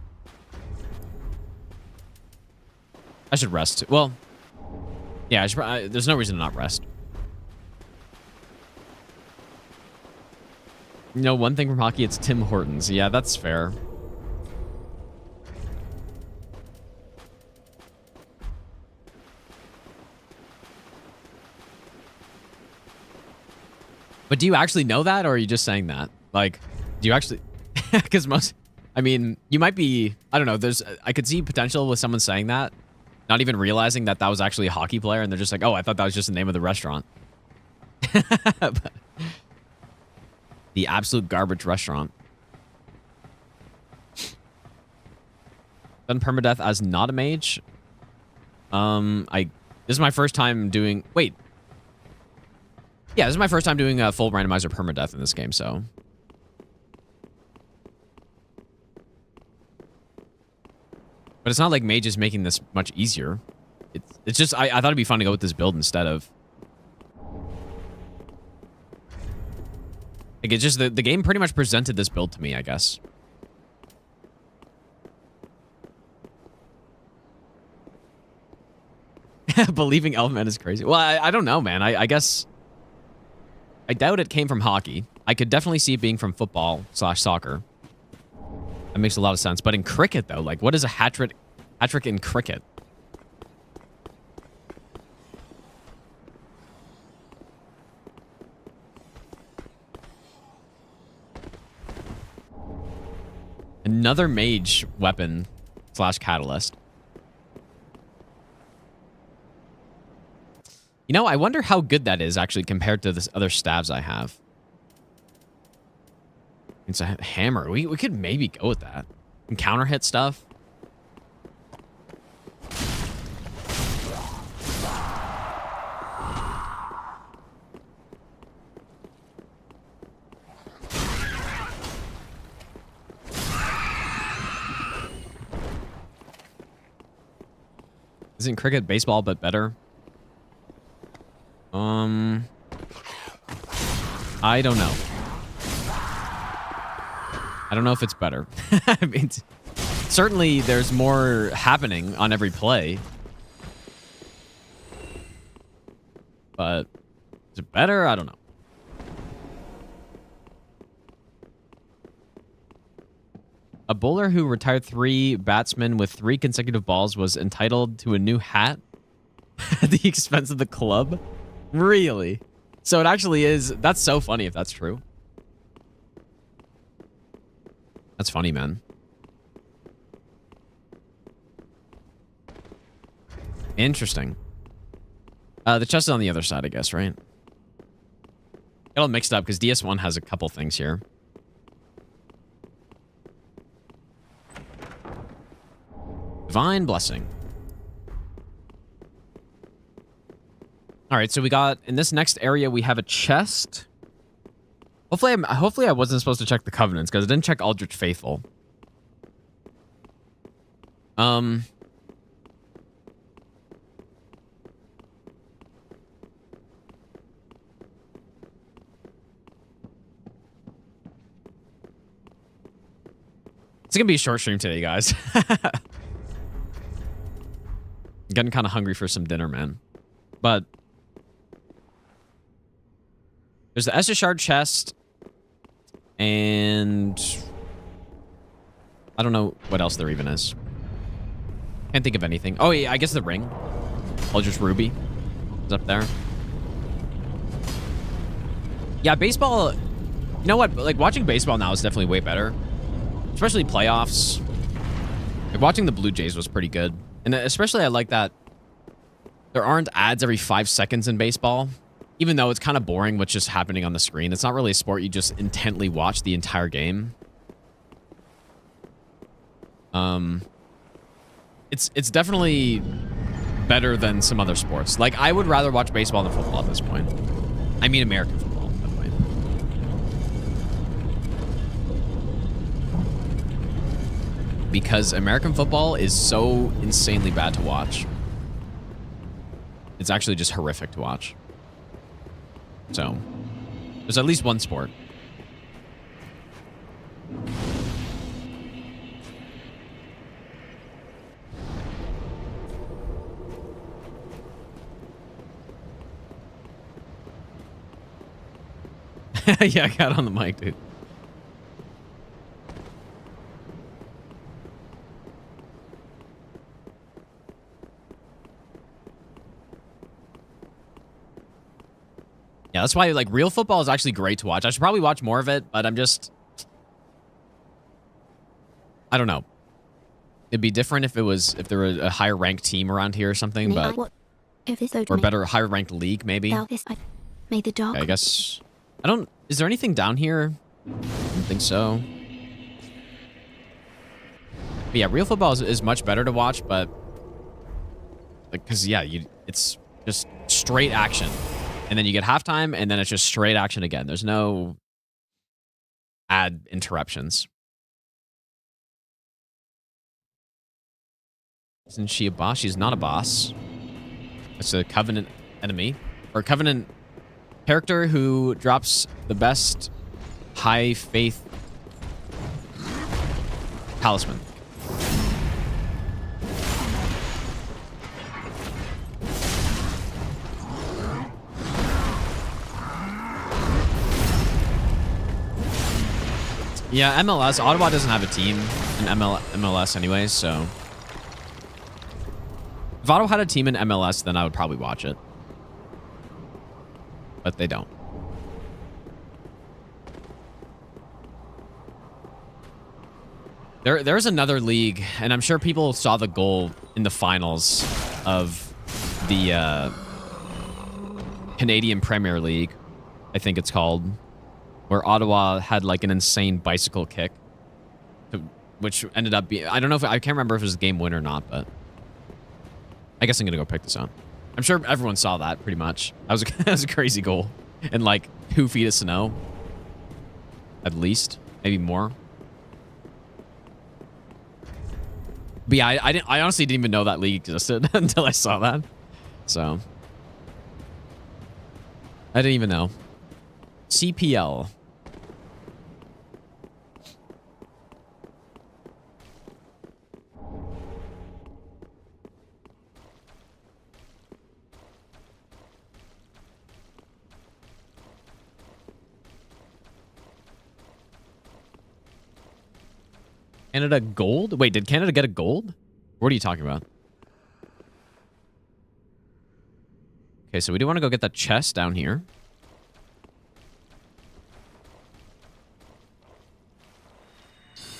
A: I should rest. Well, yeah, there's no reason to not rest. You know, one thing from hockey, it's Tim Hortons. Yeah, that's fair. But do you actually know that, or are you just saying that? Like, do you actually... Because most... I mean, you might be... I don't know. I could see potential with someone saying that, not even realizing that that was actually a hockey player, and they're just like, oh, I thought that was just the name of the restaurant. The absolute garbage restaurant. Done permadeath as not a mage. This is my first time doing... Wait. Yeah, this is my first time doing a full randomizer permadeath in this game, so... But it's not like Mage is making this much easier. It's just, I thought it'd be fun to go with this build instead of... Like, it's just, the game pretty much presented this build to me, I guess. Believing Elfman is crazy. Well, I don't know, man. I guess... I doubt it came from hockey. I could definitely see it being from football/soccer. That makes a lot of sense. But in cricket, though, like, what is a hat-trick in cricket? Another mage weapon / catalyst. You know, I wonder how good that is actually compared to the other stabs I have. It's a hammer. We could maybe go with that. And counter hit stuff. Isn't cricket baseball but better? I don't know. I don't know if it's better. I mean, certainly there's more happening on every play. But is it better? I don't know. A bowler who retired 3 batsmen with 3 consecutive balls was entitled to a new hat at the expense of the club? Really? So it actually is... That's so funny if that's true. That's funny, man. Interesting. The chest is on the other side, I guess, right? Got all mixed up because DS1 has a couple things here. Divine Blessing. All right, so we got, in this next area, we have a chest. Hopefully I wasn't supposed to check the Covenants because I didn't check Aldrich Faithful. It's gonna be a short stream today, guys. I'm getting kind of hungry for some dinner, man. But there's the Escher Shard chest, and I don't know what else there even is. Can't think of anything. Oh yeah, I guess the ring. Aldrich Ruby is up there. Yeah, baseball. You know what? Like watching baseball now is definitely way better. Especially playoffs. Like watching the Blue Jays was pretty good. And especially I like that there aren't ads every 5 seconds in baseball. Even though it's kind of boring what's just happening on the screen. It's not really a sport you just intently watch the entire game. It's definitely better than some other sports. Like I would rather watch baseball than football at this point. I mean American football, by the way. Because American football is so insanely bad to watch. It's actually just horrific to watch. So, there's at least one sport. Yeah, I got on the mic, dude. Yeah, that's why like real football is actually great to watch. I should probably watch more of it, but I don't know. It'd be different if there was a higher ranked team around here or something, but or a better higher ranked league maybe. Okay, I guess is there anything down here? I don't think so. But yeah, real football is much better to watch, but like cuz yeah, it's just straight action. And then you get halftime, and then it's just straight action again. There's no ad interruptions. Isn't she a boss? She's not a boss. It's a Covenant enemy. Or Covenant character who drops the best high faith talisman. Yeah, MLS. Ottawa doesn't have a team in MLS anyways, so... If Ottawa had a team in MLS, then I would probably watch it. But they don't. There's another league, and I'm sure people saw the goal in the finals of the Canadian Premier League, I think it's called. Where Ottawa had like an insane bicycle kick, which ended up being, I don't know if, I can't remember if it was a game win or not, but I guess I'm going to go pick this up. I'm sure everyone saw that pretty much. That was a crazy goal in like 2 feet of snow. At least, maybe more. But yeah, I honestly didn't even know that league existed until I saw that. So I didn't even know. CPL. Canada gold? Wait, did Canada get a gold? What are you talking about? Okay, so we do want to go get that chest down here.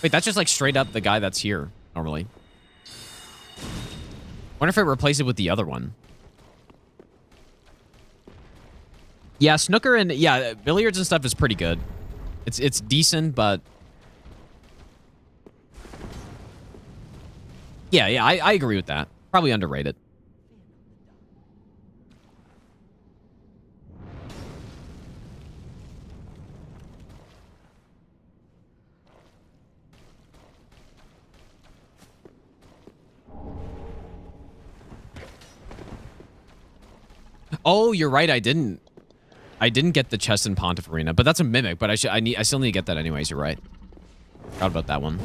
A: Wait, that's just like straight up the guy that's here normally. Wonder if I replace it with the other one. Yeah, snooker and yeah, billiards and stuff is pretty good. It's decent, but yeah, I agree with that. Probably underrated. Oh, you're right. I didn't get the chest in Pontiff Arena, but that's a mimic. But I still need to get that anyways. You're right. Forgot about that one.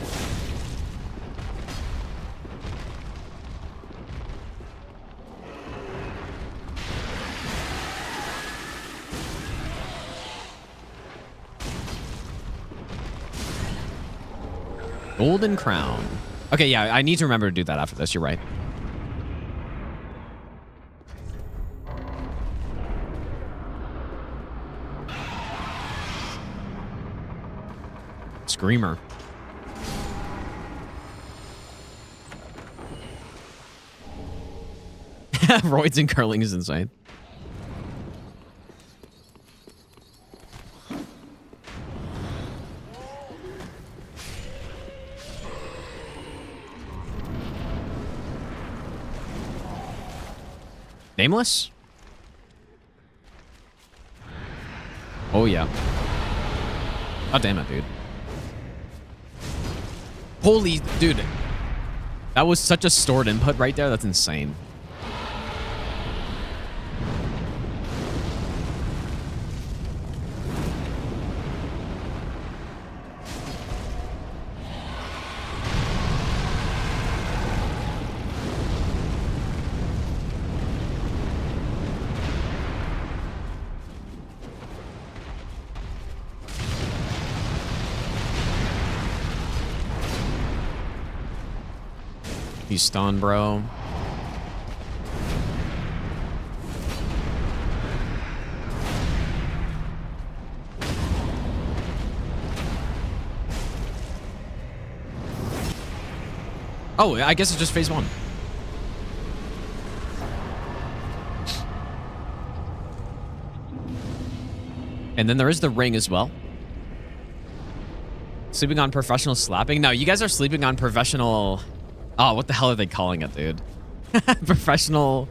A: Golden Crown. Okay, yeah, I need to remember to do that after this. You're right. Screamer. Roids and curling is insane. Nameless? Oh, yeah. Oh, damn it, dude. Holy, dude. That was such a stored input right there. That's insane. He's stunned, bro. Oh, I guess it's just phase 1. And then there is the ring as well. Sleeping on professional slapping? No, you guys are sleeping on professional... Oh, what the hell are they calling it, dude? Professional...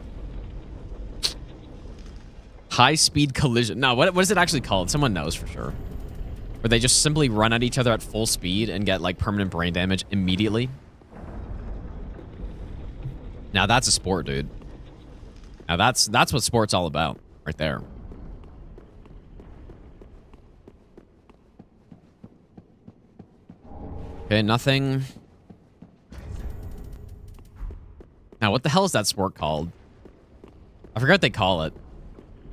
A: high-speed collision. No, what is it actually called? Someone knows for sure. Where they just simply run at each other at full speed and get, like, permanent brain damage immediately. Now, that's a sport, dude. Now, that's what sport's all about. Right there. Okay, nothing... Now, what the hell is that sport called? I forgot what they call it.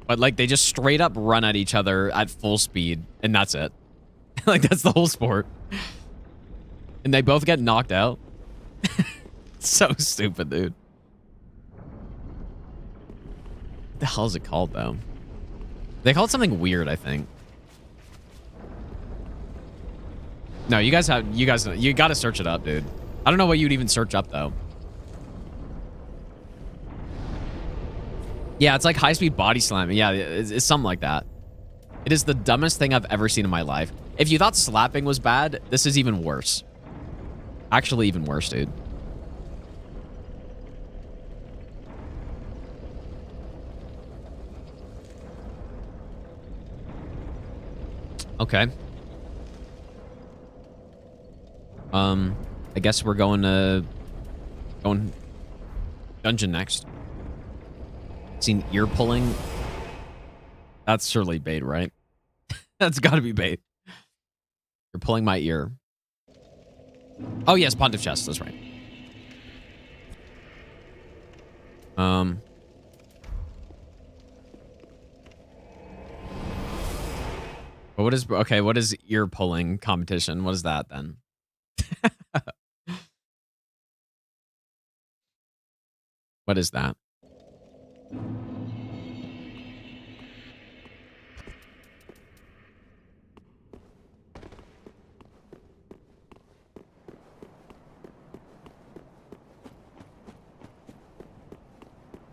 A: But, like, they just straight up run at each other at full speed, and that's it. Like, that's the whole sport. And they both get knocked out. So stupid, dude. What the hell is it called, though? They call it something weird, I think. No, you gotta search it up, dude. I don't know what you'd even search up, though. Yeah, it's like high-speed body slamming. Yeah, it's something like that. It is the dumbest thing I've ever seen in my life. If you thought slapping was bad, this is even worse. Actually, even worse, dude. Okay. I guess we're going dungeon next. Seen ear pulling. That's surely bait, right? That's got to be bait. You're pulling my ear. Oh yes, Pontiff chest. That's right. But what is okay? What is ear pulling competition? What is that then? What is that?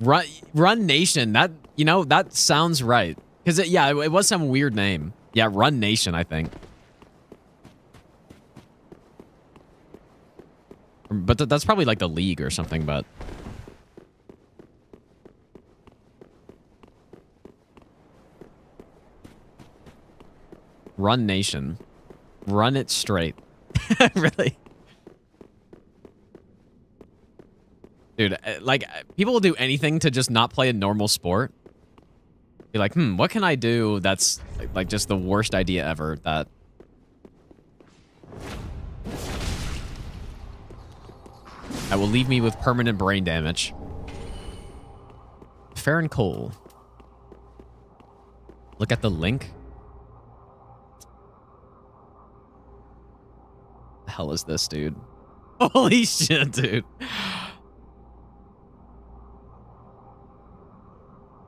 A: Run Nation. That, you know, that sounds right. Because, it was some weird name. Yeah, Run Nation, I think. But that's probably like the league or something, but... Run Nation. Run it straight. Really? Dude, like, people will do anything to just not play a normal sport. Be like, what can I do that's, like just the worst idea ever that... that will leave me with permanent brain damage. Fair and Cole. Look at the link. The hell is this, dude? Holy shit, dude.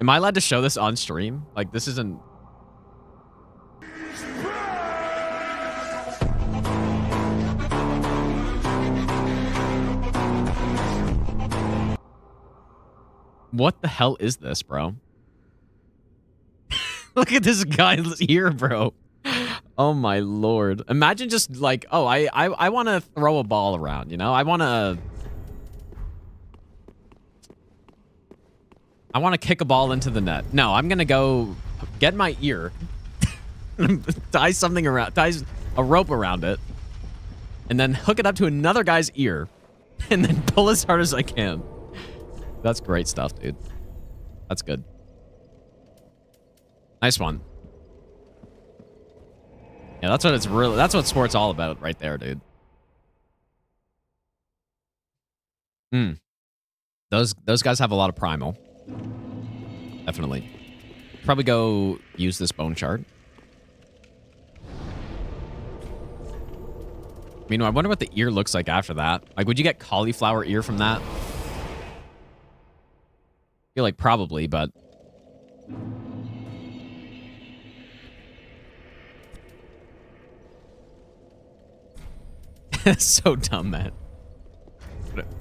A: Am I allowed to show this on stream? Like, this isn't... What the hell is this, bro? Look at this guy's ear, bro. Oh my lord. Imagine just like, oh, I want to throw a ball around, you know? I want to kick a ball into the net. No, I'm going to go get my ear, tie something around, tie a rope around it, and then hook it up to another guy's ear, and then pull as hard as I can. That's great stuff, dude. That's good. Nice one. Yeah, that's what it's really, that's what sport's all about right there, dude. Those guys have a lot of primal. Definitely. Probably go use this bone shard. I mean, I wonder what the ear looks like after that. Like, would you get cauliflower ear from that? I feel like probably, but... So dumb, man.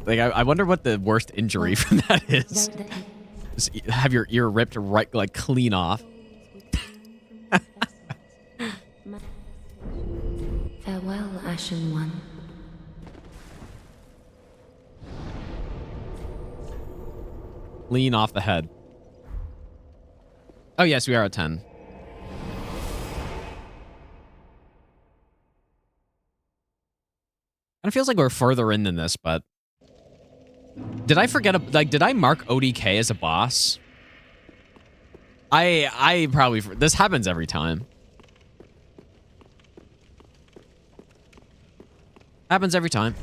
A: Like, I wonder what the worst injury from that is. Just have your ear ripped right, like, clean off.
H: Farewell, Ashen One.
A: Clean off the head. Oh, yes, we are at 10. Kind of feels like we're further in than this, but... Did I forget, like, did I mark ODK as a boss? I probably... This happens every time. Happens every time.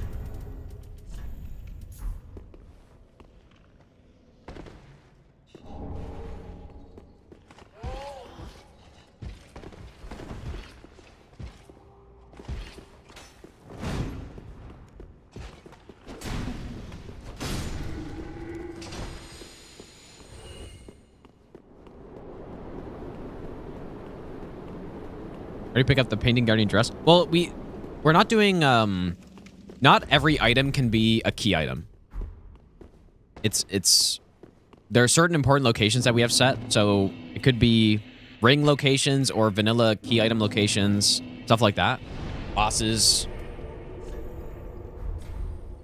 A: Ready to pick up the Painting Guardian dress? Well, we're not doing, not every item can be a key item. There are certain important locations that we have set, so it could be ring locations or vanilla key item locations, stuff like that. Bosses.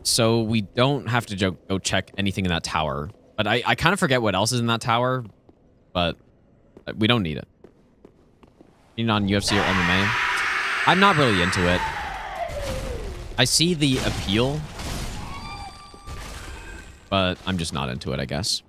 A: So we don't have to go check anything in that tower. But I kind of forget what else is in that tower, but we don't need it. Being on UFC or MMA, I'm not really into it. I see the appeal, but I'm just not into it, I guess.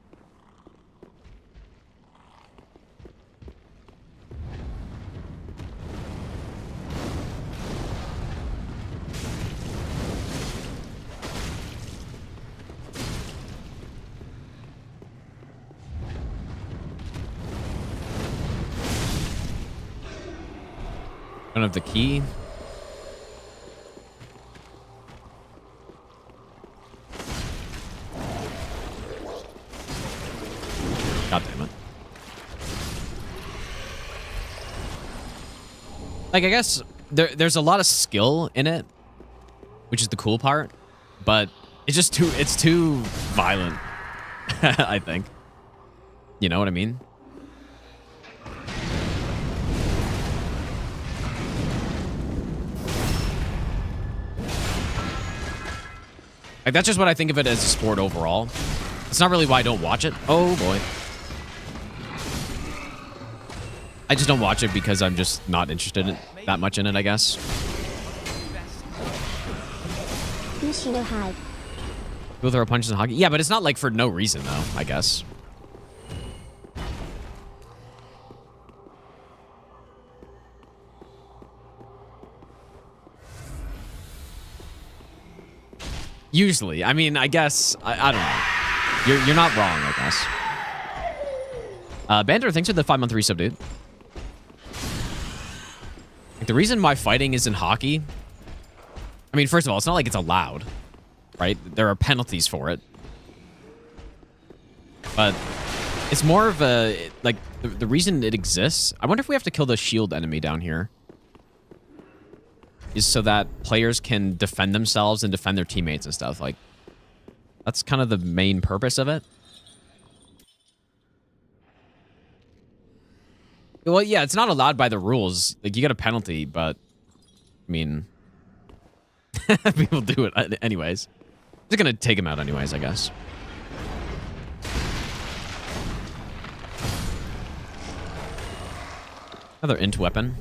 A: Don't have the key. God damn it. Like, I guess there's a lot of skill in it, which is the cool part, but it's too violent. I think. You know what I mean? Like, that's just what I think of it as a sport overall. It's not really why I don't watch it. Oh, boy. I just don't watch it because I'm just not interested in that much in it, I guess.
B: Bushido hide.
A: People throw punches in hockey. Yeah, but it's not like for no reason, though, I guess. Usually. I mean, I guess, I don't know. You're not wrong, I guess. Bander, thanks for the 5-month resub, dude. Like, the reason why fighting is in hockey, I mean, first of all, it's not like it's allowed, right? There are penalties for it. But it's more of a, like, the reason it exists, I wonder if we have to kill the shield enemy down here, is so that players can defend themselves and defend their teammates and stuff. Like, that's kind of the main purpose of it. Well, yeah, it's not allowed by the rules. Like, you get a penalty, but, I mean, people do it anyways. Just gonna take him out anyways, I guess. Another int weapon.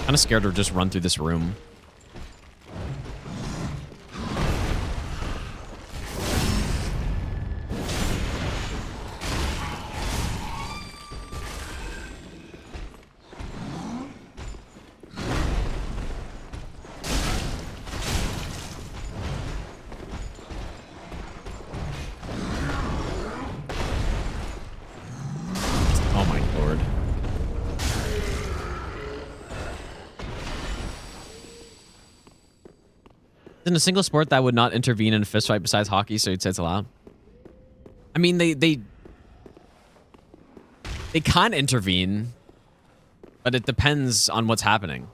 A: Kind of scared to just run through this room. Oh my lord. In a single sport that would not intervene in a fistfight besides hockey, so you'd say it's allowed? I mean, they can intervene, but it depends on what's happening.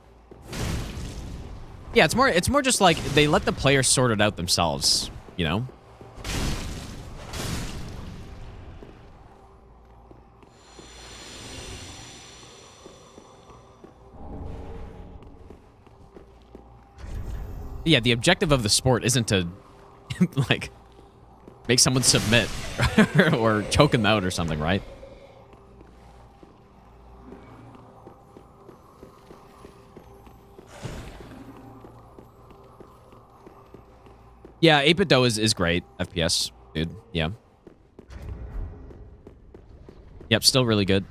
A: Yeah, it's more just like they let the players sort it out themselves, you know? Yeah, the objective of the sport isn't to, like, make someone submit or choke them out or something, right? Yeah, 8-bit dough is great. FPS, dude. Yeah. Yep, still really good.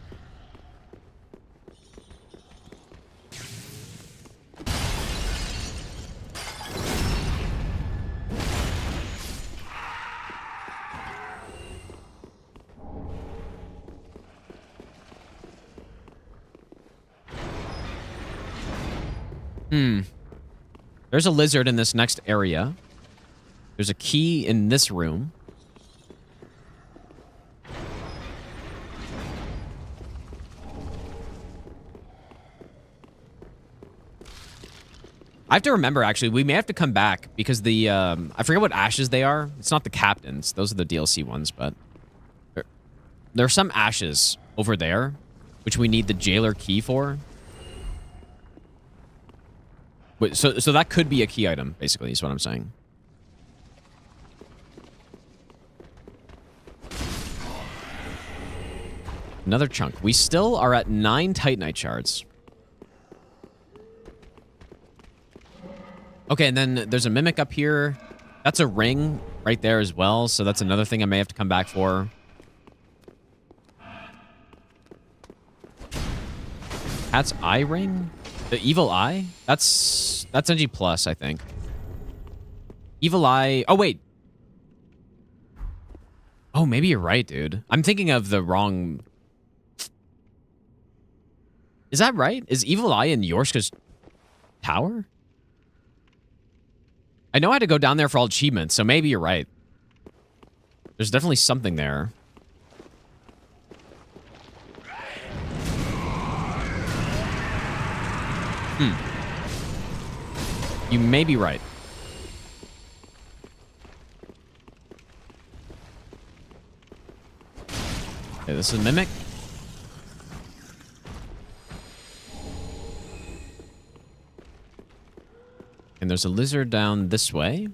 A: There's a lizard in this next area. There's a key in this room. I have to remember, actually, we may have to come back because the, I forget what ashes they are. It's not the captains. Those are the DLC ones, but there are some ashes over there, which we need the jailer key for. So that could be a key item, basically, is what I'm saying. Another chunk. We still are at 9 Titanite shards. Okay, and then there's a mimic up here. That's a ring right there as well, so that's another thing I may have to come back for. Cat's eye ring? The evil eye? That's NG plus, I think. Evil eye. Oh, wait. Oh, maybe you're right, dude. I'm thinking of the wrong... Is that right? Is evil eye in Yorska's tower? I know I had to go down there for all achievements, so maybe you're right. There's definitely something there. You may be right. Okay, this is a mimic. And there's a lizard down this way.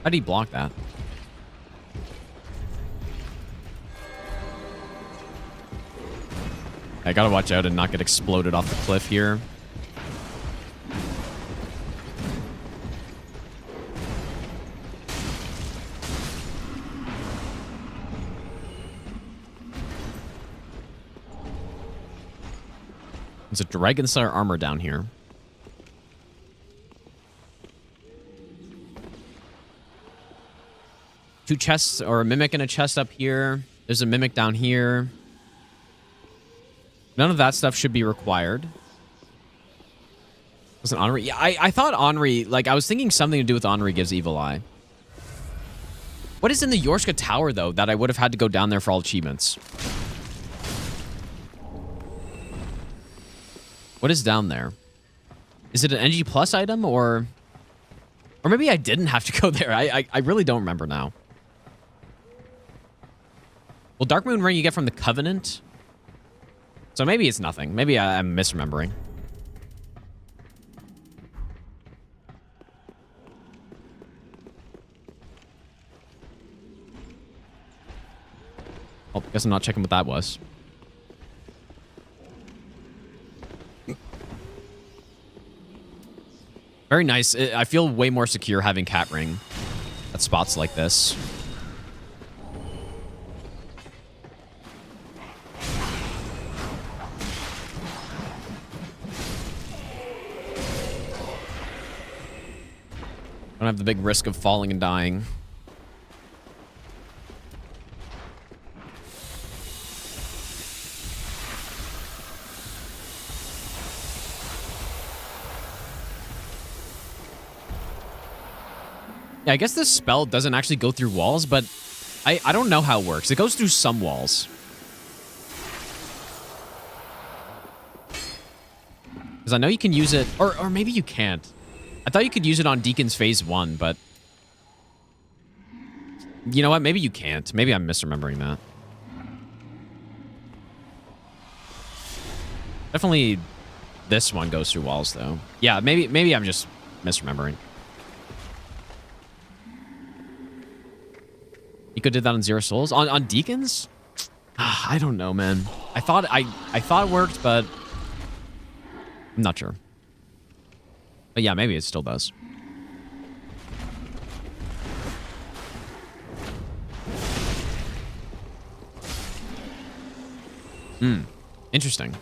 A: How do you block that? I gotta watch out and not get exploded off the cliff here. There's a Dragon Slayer armor down here. Two chests, or a mimic and a chest up here. There's a mimic down here. None of that stuff should be required. Was it Henri? Yeah, I thought Henri, like, I was thinking something to do with Henri gives Evil Eye. What is in the Yorska Tower, though, that I would have had to go down there for all achievements? What is down there? Is it an NG Plus item, or maybe I didn't have to go there. I really don't remember now. Well, Dark Moon Ring you get from the Covenant. So maybe it's nothing. Maybe I'm misremembering. Oh, guess I'm not checking what that was. Very nice. I feel way more secure having Cat Ring at spots like this. Don't have the big risk of falling and dying. Yeah, I guess this spell doesn't actually go through walls, but I don't know how it works. It goes through some walls. Because I know you can use it, or maybe you can't. I thought you could use it on Deacon's Phase 1, but... You know what? Maybe you can't. Maybe I'm misremembering that. Definitely this one goes through walls, though. Yeah, maybe I'm just misremembering. You could do that on Zero Souls? On Deacons? I don't know, man. I thought it worked, but... I'm not sure. But yeah, maybe it still does. Interesting.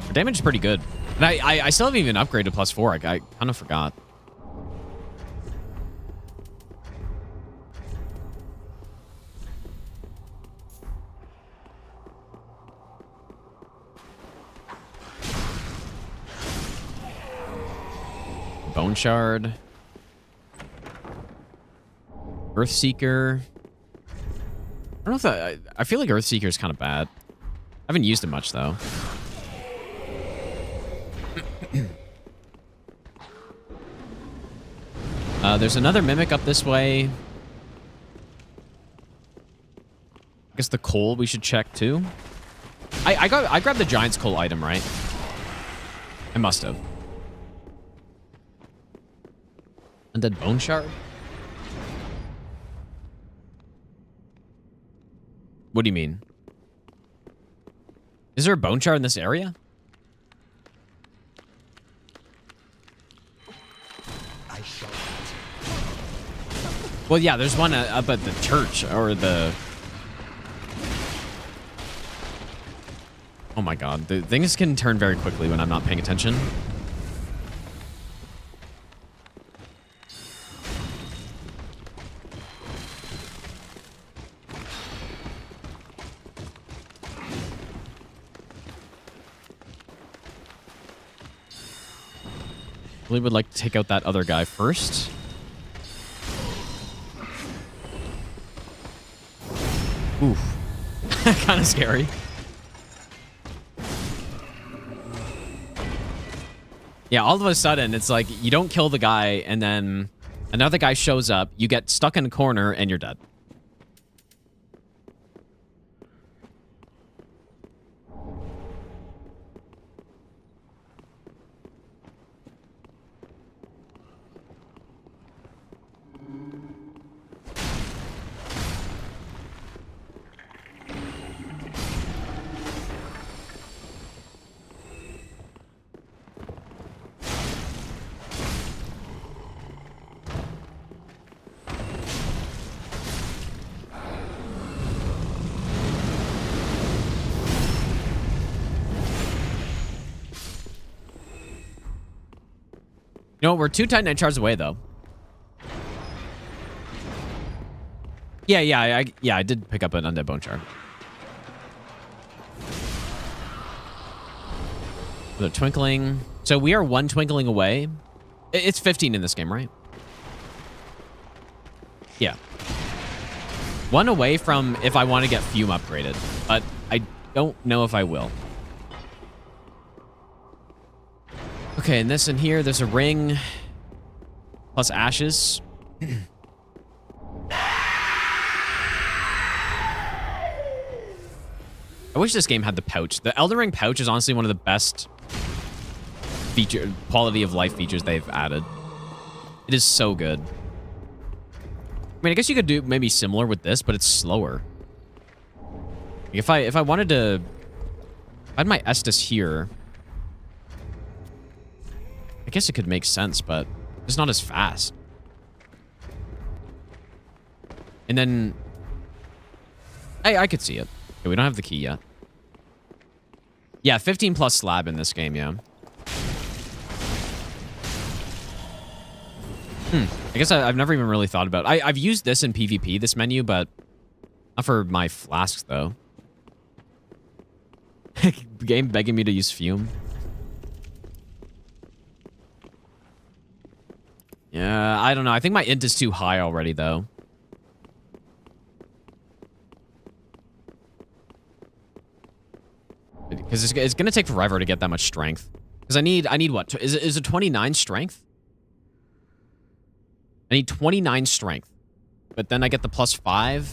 A: Her damage is pretty good. And I still haven't even upgraded to +4. I kind of forgot. Bone Shard. Earthseeker. I don't know if that... I feel like Earthseeker is kind of bad. I haven't used it much, though. There's another Mimic up this way. I guess the coal we should check, too. I grabbed the Giant's Coal item, right? I must have. Undead Bone Shard? What do you mean? Is there a Bone Shard in this area? Well, yeah, there's one up at the church, or the... Oh my god, the things can turn very quickly when I'm not paying attention. Really would like to take out that other guy first. Oof. Kind of scary. Yeah, all of a sudden, it's like you don't kill the guy, and then another guy shows up, you get stuck in a corner, and you're dead. You know, we're 2 Titanite shards away, though. Yeah, I did pick up an undead bone shard. The twinkling. So we are 1 twinkling away. It's 15 in this game, right? Yeah. 1 away from if I want to get Fume upgraded, but I don't know if I will. Okay, and this in here, there's a ring plus ashes. I wish this game had the pouch. The Elden Ring pouch is honestly one of the best quality of life features they've added. It is so good. I mean, I guess you could do maybe similar with this, but it's slower. If I wanted to, I had my Estus here. I guess it could make sense, but it's not as fast. And then I could see it. Okay, we don't have the key yet. Yeah, 15 plus slab in this game, yeah. I guess I've never even really thought about it. I've used this in PvP, this menu, but not for my flasks, though. The game begging me to use Fume. Yeah, I don't know. I think my int is too high already, though. Because it's going to take forever to get that much strength. Because I need what? Is it 29 strength? I need 29 strength. But then I get the +5.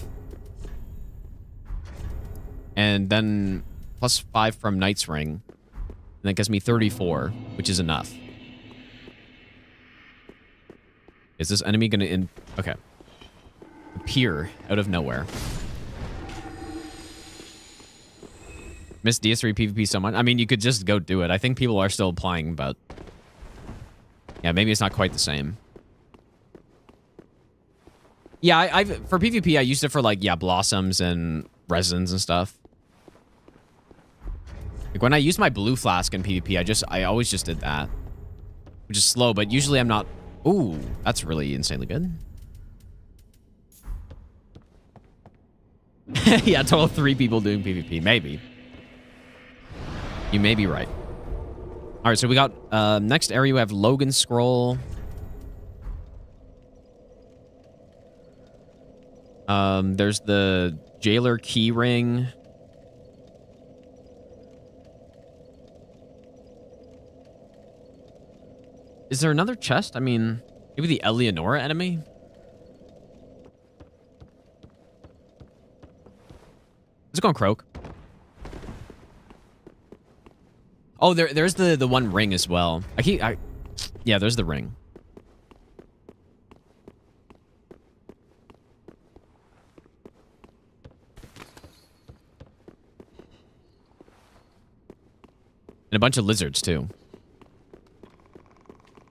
A: And then +5 from Knight's Ring. And that gives me 34, which is enough. Is this enemy going to... Okay. Appear out of nowhere. Miss DS3 PvP so much. I mean, you could just go do it. I think people are still applying, but... Yeah, maybe it's not quite the same. Yeah, for PvP, I used it for, like, yeah, blossoms and resins and stuff. Like, when I use my blue flask in PvP, I always just did that. Which is slow, but usually I'm not... Ooh, that's really insanely good. Yeah, total 3 people doing PvP. Maybe. You may be right. All right, so we got... next area, we have Logan Scroll. There's the Jailer Key Ring. Is there another chest? I mean, maybe the Eleonora enemy? Let's go on Croak. Oh, there's the one ring as well. Yeah, there's the ring. And a bunch of lizards, too.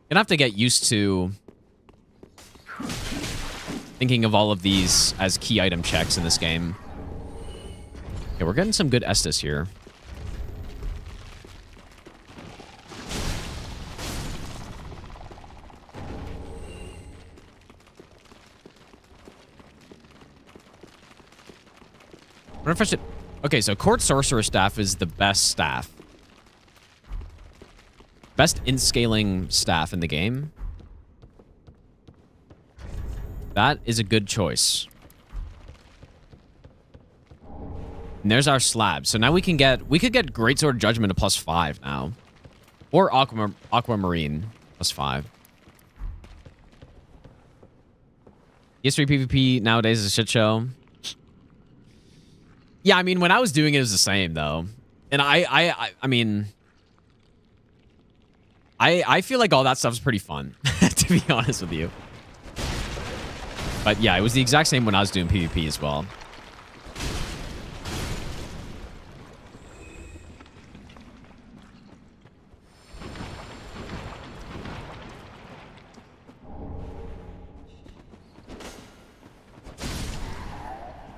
A: Gonna have to get used to thinking of all of these as key item checks in this game. Okay, we're getting some good Estus here. I wonder if I should... Okay, so Court Sorcerer Staff is the best staff. Best int-scaling staff in the game. That is a good choice. And there's our slab. So now we could get Greatsword Judgment to +5 now. Or Aquamarine +5. PS3 PvP nowadays is a shit show. Yeah, I mean, when I was doing it, it was the same, though. And I mean... I feel like all that stuff's pretty fun, to be honest with you. But yeah, it was the exact same when I was doing PvP as well.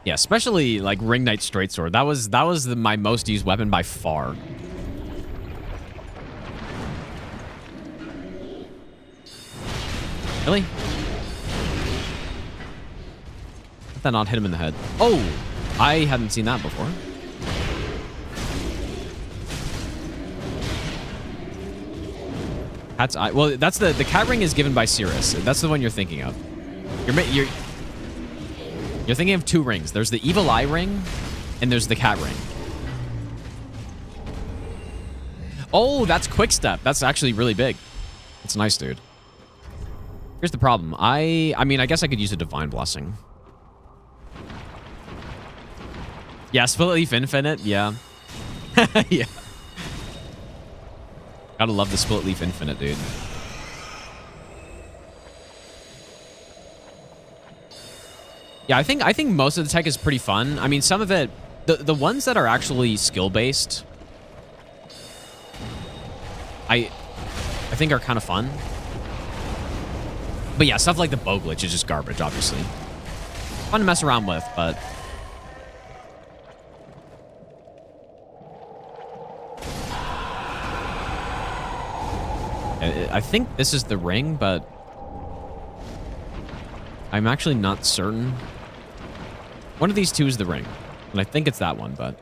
A: Yeah, especially like Ring Knight Straight Sword. That was my most used weapon by far. Really? Did that not hit him in the head? Oh, I hadn't seen that before. Cat's eye. Well, that's the cat ring is given by Cirrus. That's the one you're thinking of. You're thinking of 2 rings. There's the Evil Eye ring, and there's the cat ring. Oh, that's Quick Step. That's actually really big. That's nice, dude. Here's the problem. I mean, I guess I could use a Divine Blessing. Yeah, Split Leaf Infinite. Yeah. Yeah. Gotta love the Split Leaf Infinite, dude. Yeah, I think most of the tech is pretty fun. I mean, some of it, the ones that are actually skill based, I think are kind of fun. But yeah, stuff like the bow glitch is just garbage, obviously. Fun to mess around with, but I think this is the ring, but I'm actually not certain. One of these 2 is the ring, and I think it's that one, but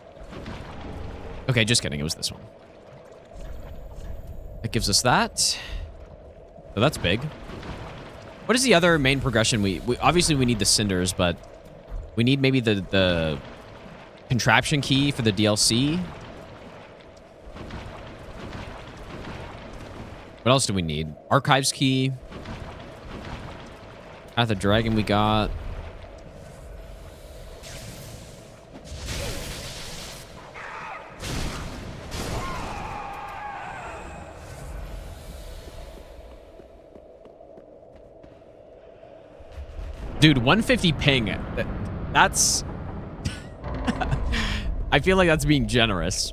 A: okay, just kidding. It was this one. That gives us that. So that's big. What is the other main progression? We obviously we need the cinders, but we need maybe the contraption key for the DLC. What else do we need? Archives key. Path of Dragon we got. Dude, 150 ping. That's... I feel like that's being generous.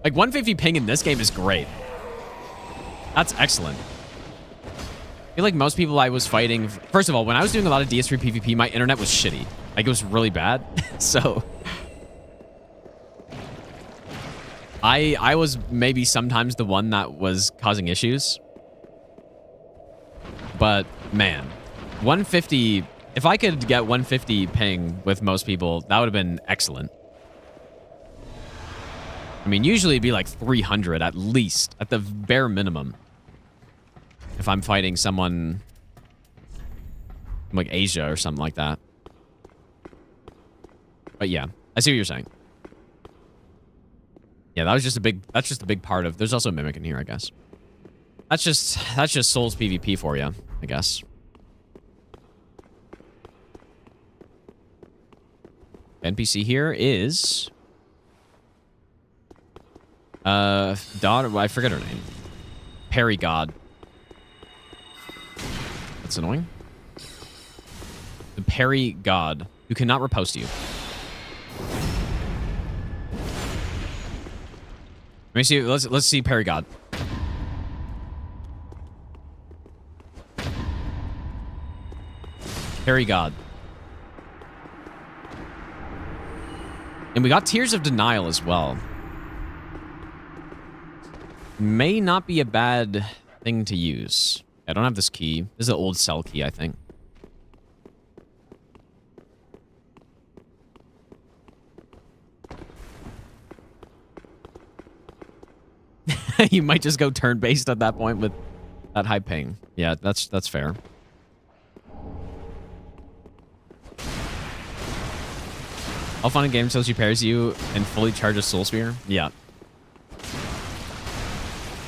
A: Like, 150 ping in this game is great. That's excellent. I feel like most people I was fighting... First of all, when I was doing a lot of DS3 PvP, my internet was shitty. Like, it was really bad. So... I was maybe sometimes the one that was causing issues. But, man. 150... If I could get 150 ping with most people, that would have been excellent. I mean, usually it'd be like 300 at least, at the bare minimum. If I'm fighting someone from like Asia or something like that. But yeah, I see what you're saying. Yeah, that's just a big part of... There's also a Mimic in here, I guess. That's just Souls PvP for you, I guess. NPC here is daughter, I forget her name. Perry God. That's annoying. The Perry God, who cannot riposte you. Let me see. Let's see Perry God. Perry God. And we got Tears of Denial as well. May not be a bad thing to use. I don't have this key. This is an old cell key, I think. You might just go turn-based at that point with that high ping. Yeah, that's fair. All fun in game until she pairs you and fully charges Soul Spear. Yeah.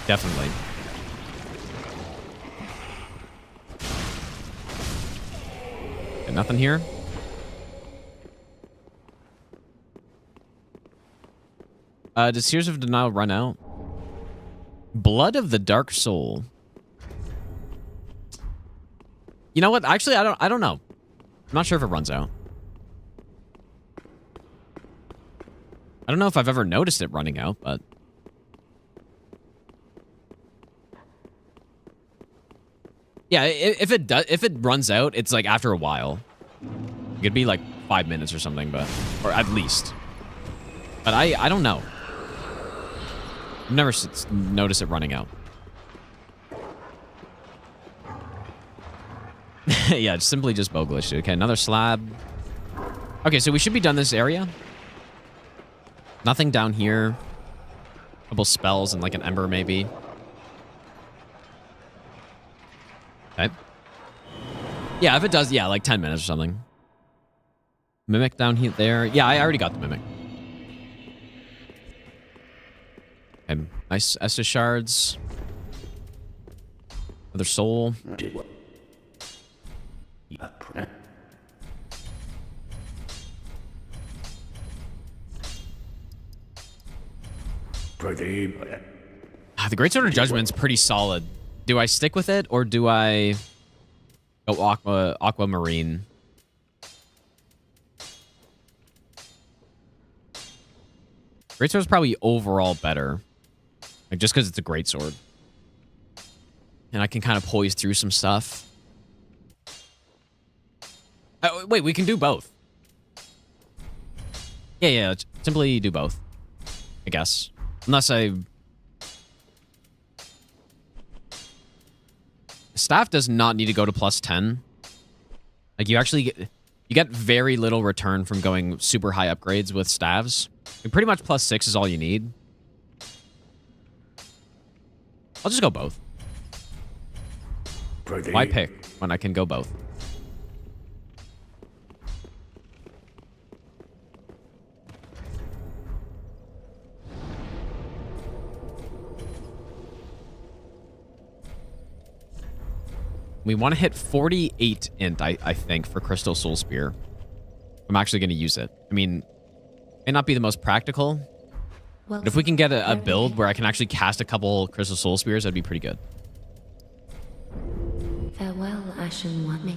A: Definitely. Okay, nothing here. Does Tears of Denial run out? Blood of the Dark Soul. You know what? Actually, I don't know. I'm not sure if it runs out. I don't know if I've ever noticed it running out, but yeah, if it runs out, it's like after a while. It could be like 5 minutes or something, but or at least. But I don't know. I've never noticed it running out. Yeah, it's simply just bow glitch. Okay, another slab. Okay, so we should be done this area. Nothing down here. A couple spells and like an ember maybe. Okay. Yeah, if it does, yeah, like 10 minutes or something. Mimic down here, there. Yeah, I already got the mimic. Okay, nice Estus shards. Another soul. The Great Sword of Judgment's pretty solid. Do I stick with it or do I go aquamarine? Great Sword's probably overall better. Like just because it's a great sword. And I can kind of poise through some stuff. Wait, we can do both. Yeah, simply do both. I guess. Unless I... Staff does not need to go to +10. Like, you actually get... You get very little return from going super high upgrades with staves. Like, pretty much +6 is all you need. I'll just go both. Why pick when I can go both? We want to hit 48 int, I think, for Crystal Soul Spear. I'm actually going to use it. I mean, it may not be the most practical, but if we can get a build where I can actually cast a couple Crystal Soul Spears, that'd be pretty good.
H: Farewell, Ashen One.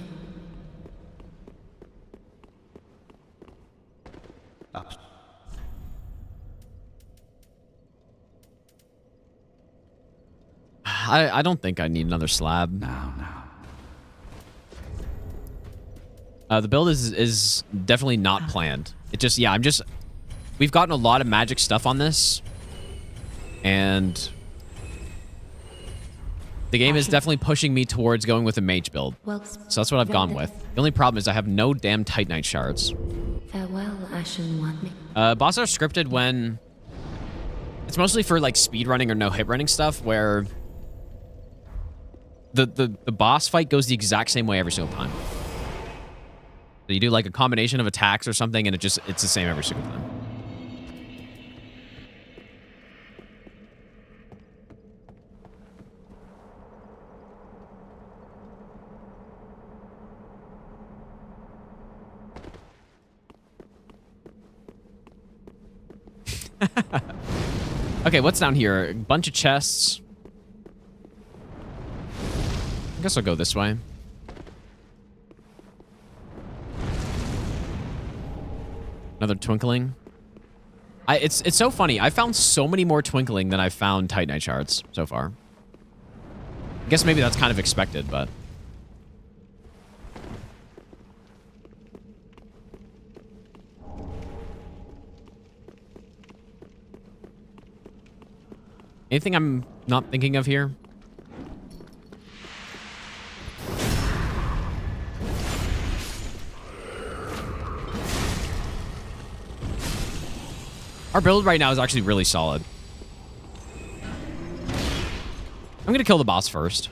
A: I don't think I need another slab.
I: No.
A: The build is definitely not planned. It just, yeah, we've gotten a lot of magic stuff on this. And the game is definitely pushing me towards going with a mage build. So that's what I've gone with. The only problem is I have no damn Titanite shards.
H: Farewell, Ashen One.
A: Bosses are scripted when... It's mostly for like speedrunning or no hit running stuff where the boss fight goes the exact same way every single time. So you do like a combination of attacks or something, and it's the same every single time. Okay, what's down here? A bunch of chests. I guess I'll go this way. Another twinkling. It's so funny. I found so many more twinkling than I found Titanite shards so far. I guess maybe that's kind of expected, but... Anything I'm not thinking of here? Our build right now is actually really solid. I'm going to kill the boss first.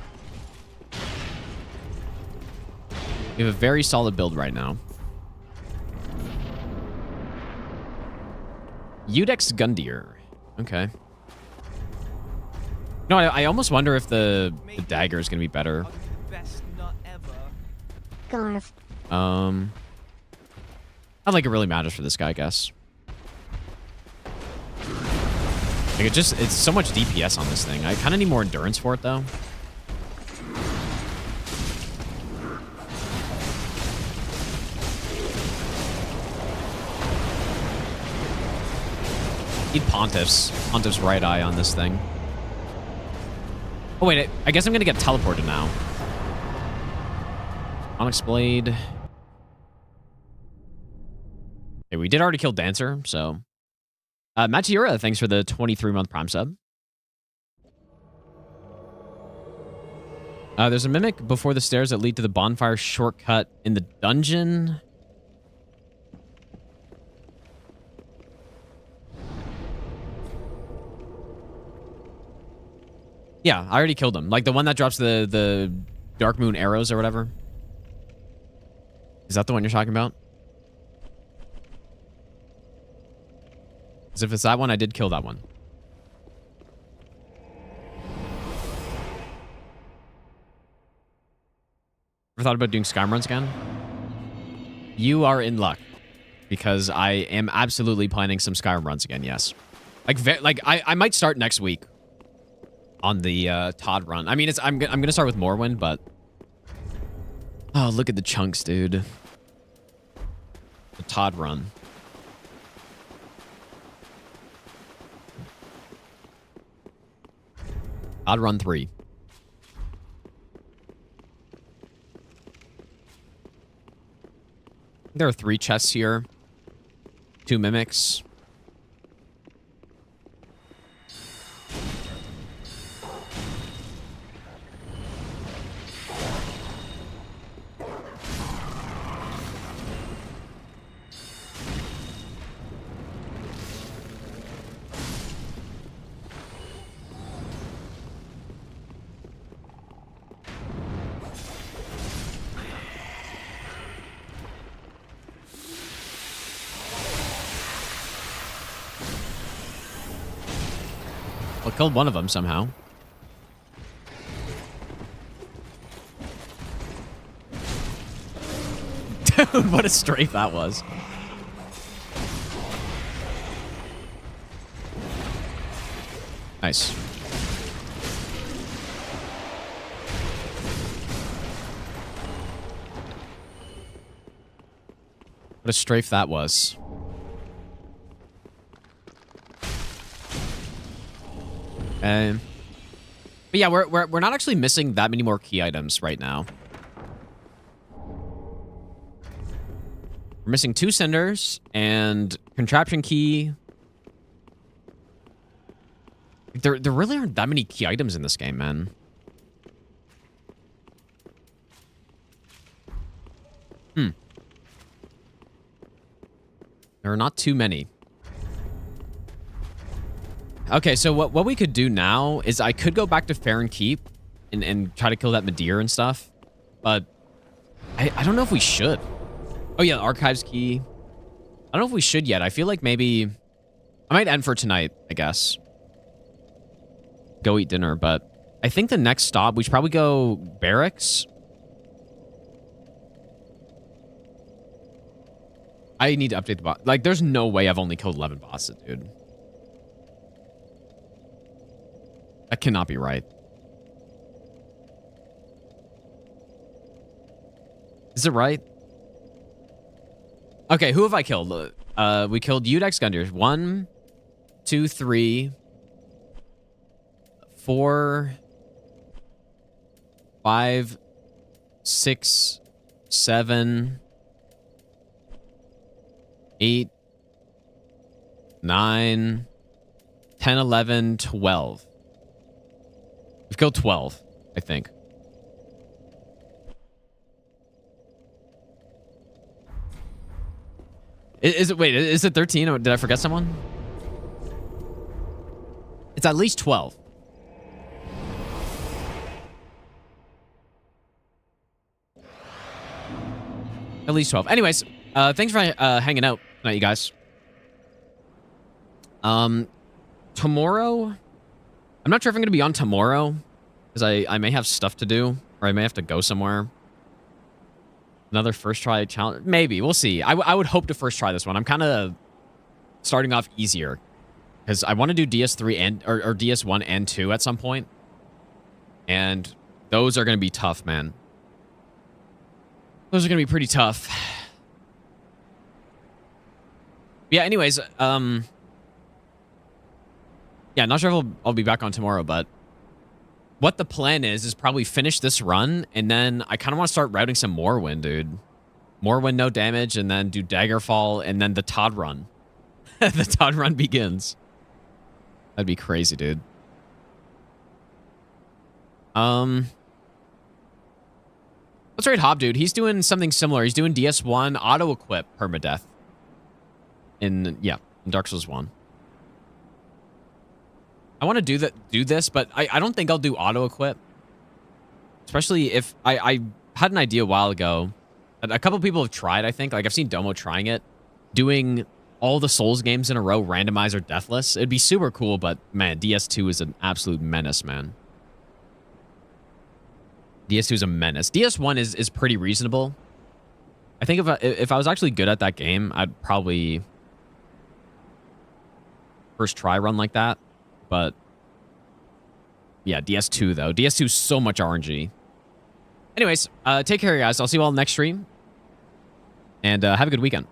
A: We have a very solid build right now. Udex Gundyr. Okay. No, I almost wonder if the dagger is going to be better.
C: I'll give you the best nut ever.
B: Garf.
A: I don't think it really matters for this guy, I guess. Like it's so much DPS on this thing. I kind of need more endurance for it, though. Need Pontiff's right eye on this thing. Oh, wait. I guess I'm going to get teleported now. Onyx Blade. Okay, we did already kill Dancer, so... Matiura, thanks for the 23-month Prime sub. There's a mimic before the stairs that lead to the bonfire shortcut in the dungeon. Yeah, I already killed him. Like the one that drops the Dark Moon arrows or whatever. Is that the one you're talking about? Because if it's that one, I did kill that one. Ever thought about doing Skyrim runs again? You are in luck. Because I am absolutely planning some Skyrim runs again, yes. Like I might start next week on the Todd run. I mean, I'm gonna start with Morrowind, but... Oh, look at the chunks, dude. The Todd run. Todd run 3. There are 3 chests here. 2 mimics. Well, killed one of them somehow. Dude, what a strafe that was. Nice. What a strafe that was. But yeah, we're not actually missing that many more key items right now. We're missing 2 cinders and contraption key. There really aren't that many key items in this game, man. There are not too many. Okay, so what we could do now is I could go back to Farron Keep and try to kill that Madeir and stuff. But I don't know if we should. Oh yeah, Archives key. I don't know if we should yet. I feel like maybe... I might end for tonight, I guess. Go eat dinner, but I think the next stop, we should probably go Barracks. I need to update the boss. Like, there's no way I've only killed 11 bosses, dude. That cannot be right. Is it right? Okay, who have I killed? We killed Udex Gundyr. 1, 2, 3, 4, 5, 6, 7, 8, 9, 10, 11, 12. We've killed 12, I think. Is it, wait, is it 13? Or did I forget someone? It's at least 12. At least 12. Anyways, thanks for hanging out tonight, you guys. Tomorrow, I'm not sure if I'm going to be on tomorrow because I may have stuff to do or I may have to go somewhere. Another first try challenge. Maybe. We'll see. I would hope to first try this one. I'm kind of starting off easier because I want to do DS3 and or DS1 and 2 at some point. And those are going to be tough, man. Those are going to be pretty tough. Yeah, anyways, yeah, not sure if I'll be back on tomorrow, but what the plan is probably finish this run, and then I kind of want to start routing some Morrowind, dude. Morrowind, no damage, and then do Daggerfall, and then the Todd run. The Todd run begins. That'd be crazy, dude. Let's rate Hob, dude. He's doing something similar. He's doing DS1 auto-equip permadeath. In Dark Souls 1. I want to do this, but I don't think I'll do auto-equip. Especially if I had an idea a while ago. A couple people have tried, I think. Like, I've seen Domo trying it. Doing all the Souls games in a row, Randomizer, Deathless. It'd be super cool, but, man, DS2 is an absolute menace, man. DS2 is a menace. DS1 is pretty reasonable. I think if I was actually good at that game, I'd probably first try run like that. But yeah, DS2 though. DS2 is so much RNG. Anyways, take care, guys. I'll see you all next stream. And have a good weekend.